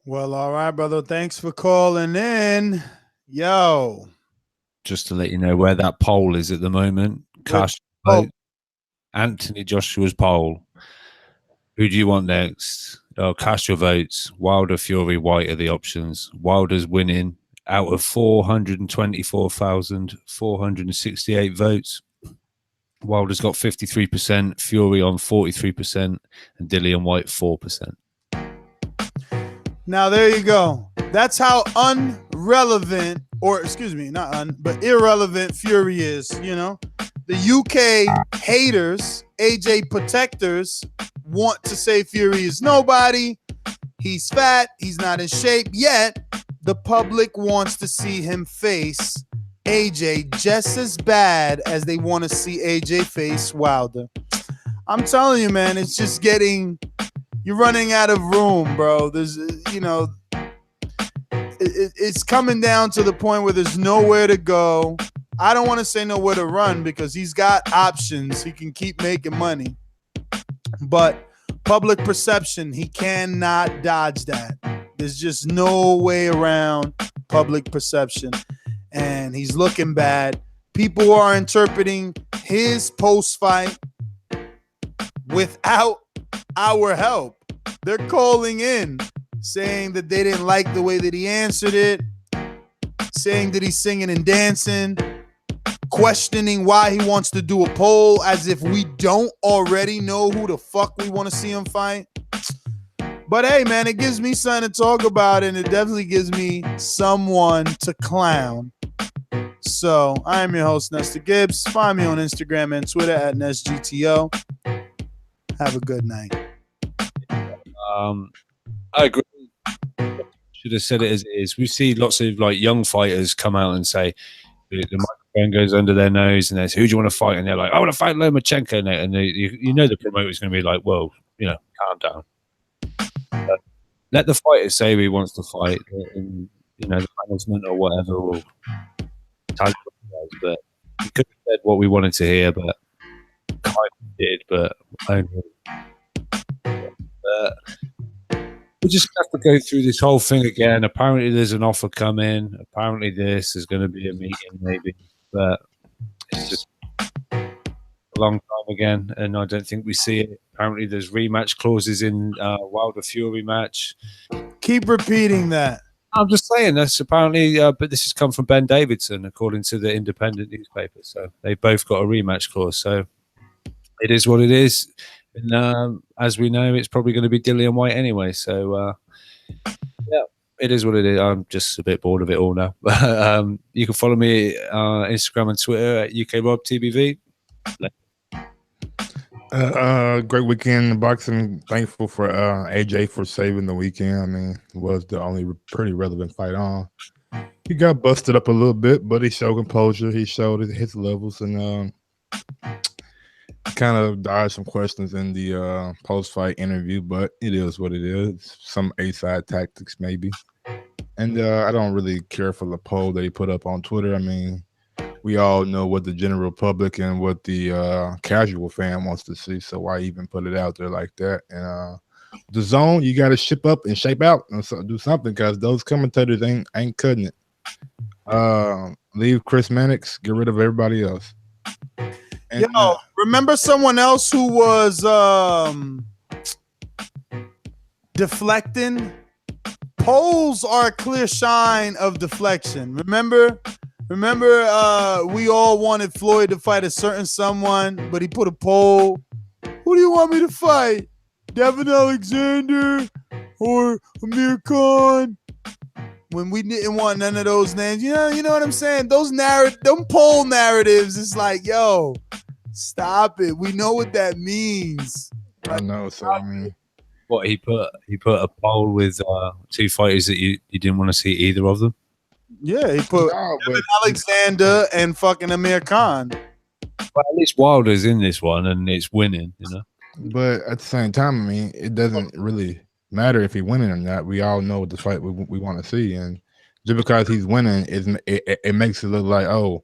Well, all right, brother. Thanks for calling in. Yo. Just to let you know where that poll is at the moment. Cast your vote. Anthony Joshua's poll. Who do you want next? Oh, cast your votes. Wilder, Fury, White are the options. Wilder's winning out of 424,468 votes. Wilder's got 53%, Fury on 43%, and Dillian White 4%. Now, there you go. That's how irrelevant Fury is, you know. The UK haters, AJ protectors, want to say Fury is nobody. He's fat. He's not in shape yet. The public wants to see him face AJ just as bad as they want to see AJ face Wilder. I'm telling you, man, it's just you're running out of room, bro. There's, you know, it's coming down to the point where there's nowhere to go. I don't want to say nowhere to run because he's got options. He can keep making money. But public perception, he cannot dodge that. There's just no way around public perception. And he's looking bad. People are interpreting his post-fight without our help. They're calling in saying that they didn't like the way that he answered it, saying that he's singing and dancing, questioning why he wants to do a poll as if we don't already know who the fuck we want to see him fight. But hey, man, it gives me something to talk about, and it definitely gives me someone to clown. So I am your host, Nestor Gibbs. Find me on Instagram and Twitter at NestGTO. Have a good night. I agree. Should have said it as it is. We see lots of like young fighters come out and say the microphone goes under their nose, and there's who do you want to fight? And they're like, I want to fight Lomachenko. And you know the promoter's going to be like, well, you know, calm down. Let the fighter say who he wants to fight, and you know the management or whatever will tell you. But he could have said what we wanted to hear, but kind of did. But we just have to go through this whole thing again. Apparently, there's an offer coming. Apparently, there's going to be a meeting, maybe, but it's just a long time again, and I don't think we see it. Apparently, there's rematch clauses in Wilder Fury match. Keep repeating that. I'm just saying that's apparently, but this has come from Ben Davidson, according to the Independent newspaper. So they both got a rematch clause. So it is what it is. And as we know, it's probably going to be Dillian White anyway. So yeah, it is what it is. I'm just a bit bored of it all now. You can follow me on Instagram and Twitter at UKRobTBV. Great weekend in boxing. Thankful for AJ for saving the weekend. I mean, it was the only pretty relevant fight on. He got busted up a little bit, but he showed composure. He showed his levels, and kind of dodged some questions in the post-fight interview. But it is what it is. Some A-side tactics, maybe. And I don't really care for the poll that he put up on Twitter. I mean, we all know what the general public and what the casual fan wants to see, so why even put it out there like that? And the zone, you got to ship up and shape out and do something, because those commentators ain't cutting it. Leave Chris Mannix, get rid of everybody else. And, remember someone else who was deflecting? Polls are a clear sign of deflection. Remember Remember, we all wanted Floyd to fight a certain someone, but he put a poll. Who do you want me to fight? Devin Alexander or Amir Khan? When we didn't want none of those names, you know what I'm saying? Those them poll narratives, it's like, yo, stop it. We know what that means. I know. So I mean, what he put a poll with 2 fighters that you didn't want to see either of them. Yeah, he put Devin Alexander and fucking Amir Khan. Well, at least Wilder's in this one and it's winning, you know. But at the same time, I mean, it doesn't really matter if he's winning or not. We all know the fight we want to see, and just because he's winning, it makes it look like, oh,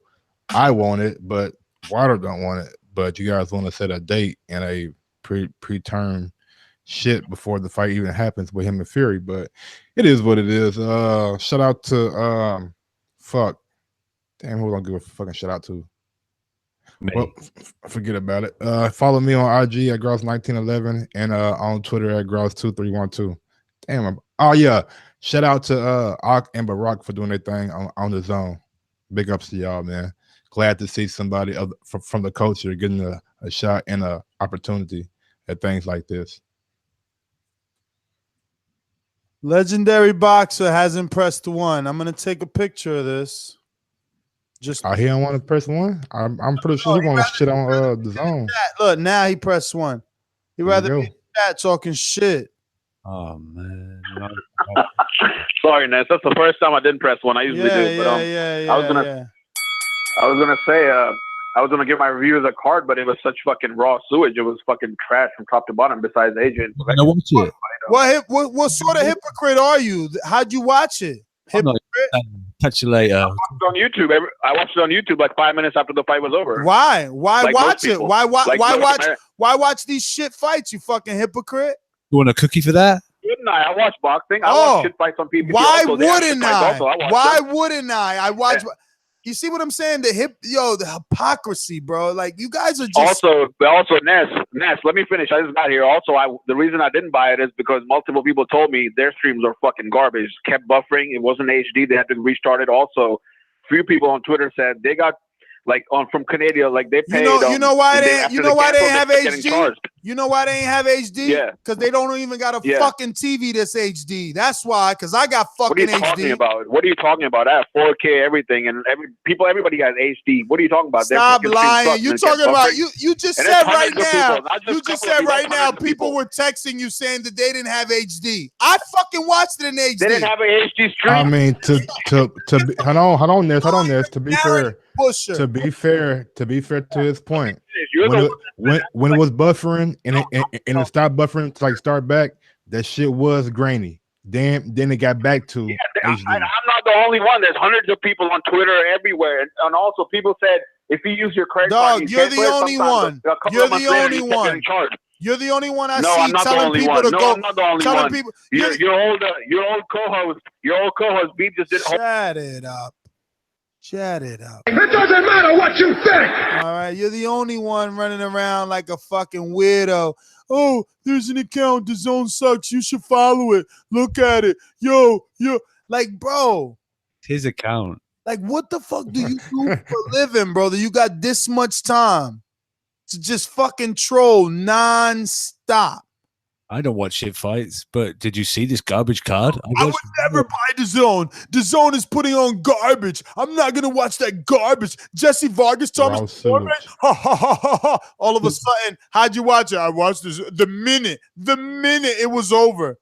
I want it, but Wilder don't want it. But you guys want to set a date and a preterm shit before the fight even happens with him and Fury. But it is what it is. Shout out to fuck. Damn, who don't give a fucking shout out to? Well, forget about it. Follow me on IG at Gross1911 and on Twitter at Gross2312. Damn. Oh yeah. Shout out to Ak and Barack for doing their thing on the zone. Big ups to y'all, man. Glad to see somebody from the culture getting a shot and an opportunity at things like this. Legendary boxer hasn't pressed 1. I'm gonna take a picture of this. Just he don't want to press 1. I'm pretty sure he want to shit on the zone. Look, now he pressed 1. He'd rather be in the chat talking shit. Oh man. Sorry, Ness. That's the first time I didn't press 1. I usually do. But, I was gonna say I was gonna give my review of the card, but it was such fucking raw sewage. It was fucking trash from top to bottom. Besides Adrian. I watch it. What sort of hypocrite are you? How'd you watch it? Hypocrite? Catch you later. I watched it on YouTube. I watched it on YouTube like 5 minutes after the fight was over. Why? Why Like watch it? people. Why Like watch? most Why watch these shit fights? You fucking hypocrite. You want a cookie for that? Didn't I? I watch boxing. I watch shit fights on PPT. Why also. They have shit wouldn't fights I? also. watch Why them. wouldn't I? I watch. You see what I'm saying? The hypocrisy, bro. Like you guys are just Also, Ness, let me finish. I just got here. Also, the reason I didn't buy it is because multiple people told me their streams are fucking garbage. Kept buffering. It wasn't HD. They had to restart it. Also, few people on Twitter said they got from Canada, like they paid. You know why they ain't have HD? Charged. You know why they ain't have HD? Yeah. Because they don't even got a fucking TV that's HD. That's why. Because I got fucking HD. What are you talking about? What are you talking about? I have 4K everything, and everybody has HD. What are you talking about? Stop lying. You talking about you just said right now. You just said right now people were texting you saying that they didn't have HD. I fucking watched it in HD. They didn't have an HD stream. I mean, hold on, Ness. To be fair. Pusher. To be fair to his point, when it was buffering and it stopped buffering to like start back, that shit was grainy. Then it got back to HD. I'm not the only one. There's hundreds of people on Twitter everywhere, and also people said if you use your credit card, you're the only one. You're the only one. You're the only one I see telling people to go. I'm not the only one. People, your old co-host, B just did. Shut it up. Shut it up. It doesn't matter what you think. All right, you're the only one running around like a fucking weirdo. Oh, there's an account. DAZN sucks. You should follow it. Look at it. Yo. Like, bro. His account. Like, what the fuck do you do for a living, brother? You got this much time to just fucking troll nonstop. I don't watch shit fights, but did you see this garbage card? I would never buy DAZN. DAZN is putting on garbage. I'm not gonna watch that garbage. Jesse Vargas, Thomas Foreman, ha ha ha ha ha. All of a sudden, how'd you watch it? I watched this the minute it was over.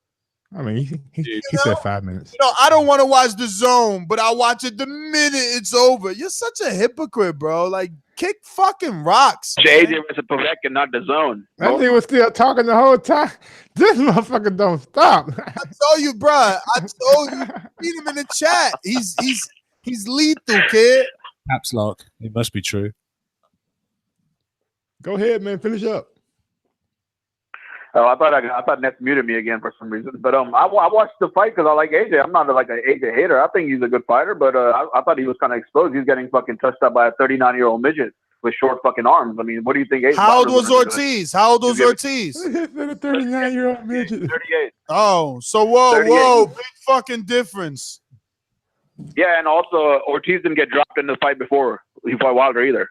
I mean, he said 5 minutes. No, I don't want to watch DAZN, but I watch it the minute it's over. You're such a hypocrite, bro. Like, kick fucking rocks. AJ versus Povetkin, not DAZN. That nigga was still talking the whole time. This motherfucker don't stop. I told you, bro. I told you. Read him in the chat. He's lethal, kid. Caps lock. It must be true. Go ahead, man. Finish up. Oh, I thought Ness muted me again for some reason. But I watched the fight because I like AJ. I'm not like an AJ hater. I think he's a good fighter, but I thought he was kind of exposed. He's getting fucking touched up by a 39-year-old midget with short fucking arms. I mean, what do you think? How old was Ortiz? How old was Ortiz? A 39-year-old midget. 38. Oh, so whoa, 38. whoa, big fucking difference. Yeah, and also Ortiz didn't get dropped in the fight before he fought Wilder either.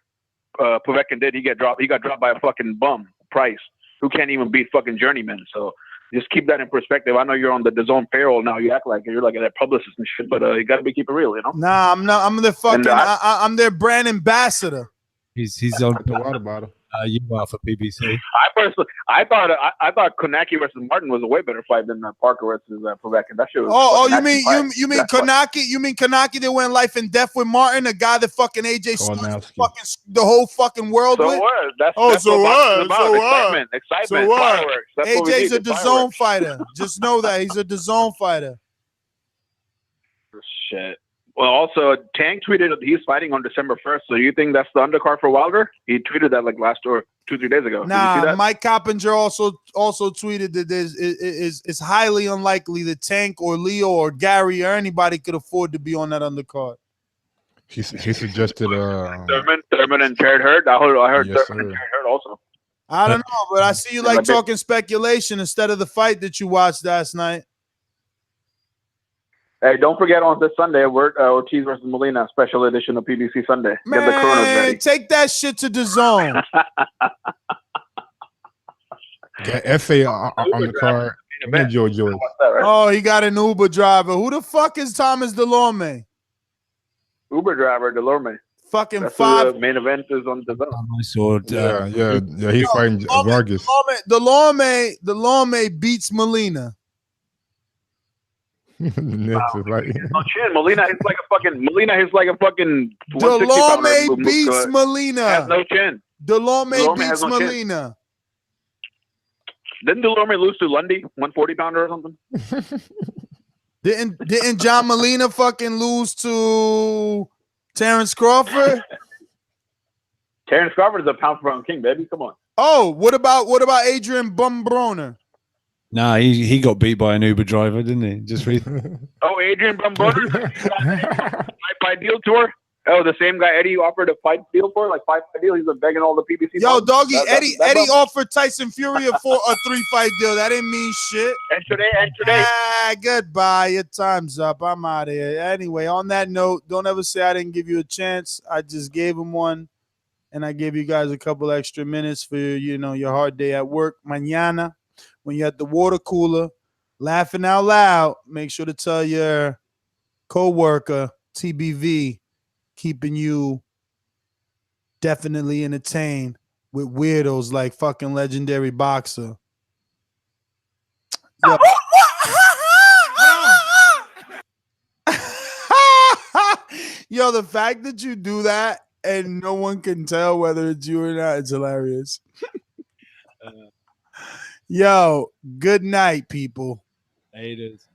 Povetkin did. He got dropped by a fucking bum, Price, who can't even beat fucking journeyman. So just keep that in perspective. I know you're on the DAZN payroll now. You act like you're like that publicist and shit, but you got to be keeping real, you know. Nah, I'm not. I'm the fucking. I'm their brand ambassador. He's on the water bottle. You are for PBC. I thought Konaki versus Martin was a way better fight than Parker versus Povetkin. That shit was. You mean Konaki? You mean Konaki that went life and death with Martin, a guy that fucking AJ fucking the whole fucking world with? That's what Excitement, fireworks. That's what we AJ's need, a DAZN fighter. Just know that he's a DAZN fighter. Shit. Well, also, Tank tweeted he's fighting on December 1st. So you think that's the undercard for Wilder? He tweeted that like last or 2-3 days ago. Nah, Mike Coppinger also tweeted that it's highly unlikely that Tank or Leo or Gary or anybody could afford to be on that undercard. He suggested Thurman and Jared Hurd. I heard yes, Thurman and Jared Hurd also. I don't know, but I see you like talking speculation instead of the fight that you watched last night. Hey, don't forget on this Sunday, Ortiz versus Molina, special edition of PBC Sunday. Man, get the Coronas ready. Take that shit to DAZN. FA on the card. Enjoy yours. Oh, he got an Uber driver. Who the fuck is Thomas Delorme? Uber driver Delorme. Fucking That's five. The main event is on DAZN. Yeah. He's fighting Vargas. Delorme beats Molina. No chin. Molina is like a fucking. Delorme beats Molina. Has no chin. Delorme beats Molina. Didn't Delorme lose to Lundy, 140-pounder or something? Didn't John Molina fucking lose to Terrence Crawford? Terrence Crawford is a pound-for-pound king, baby. Come on. Oh, what about Adrian Bumbroner? Nah, he got beat by an Uber driver, didn't he? Just recently. Oh, Adrian Bumbroner? Fight deal tour? Oh, the same guy Eddie offered a fight deal for, like 5-fight deal. He's been begging all the PBC. Yo, doggy, Eddie offered Tyson Fury for a 3-fight deal. That didn't mean shit. And today. Goodbye. Your time's up. I'm out of here. Anyway, on that note, don't ever say I didn't give you a chance. I just gave him one, and I gave you guys a couple extra minutes for your hard day at work. Mañana, when you're at the water cooler, laughing out loud, make sure to tell your coworker TBV. Keeping you definitely entertained with weirdos like fucking legendary boxer. Yo. Yo, the fact that you do that and no one can tell whether it's you or not, it's hilarious. Yo, good night, people. Haters.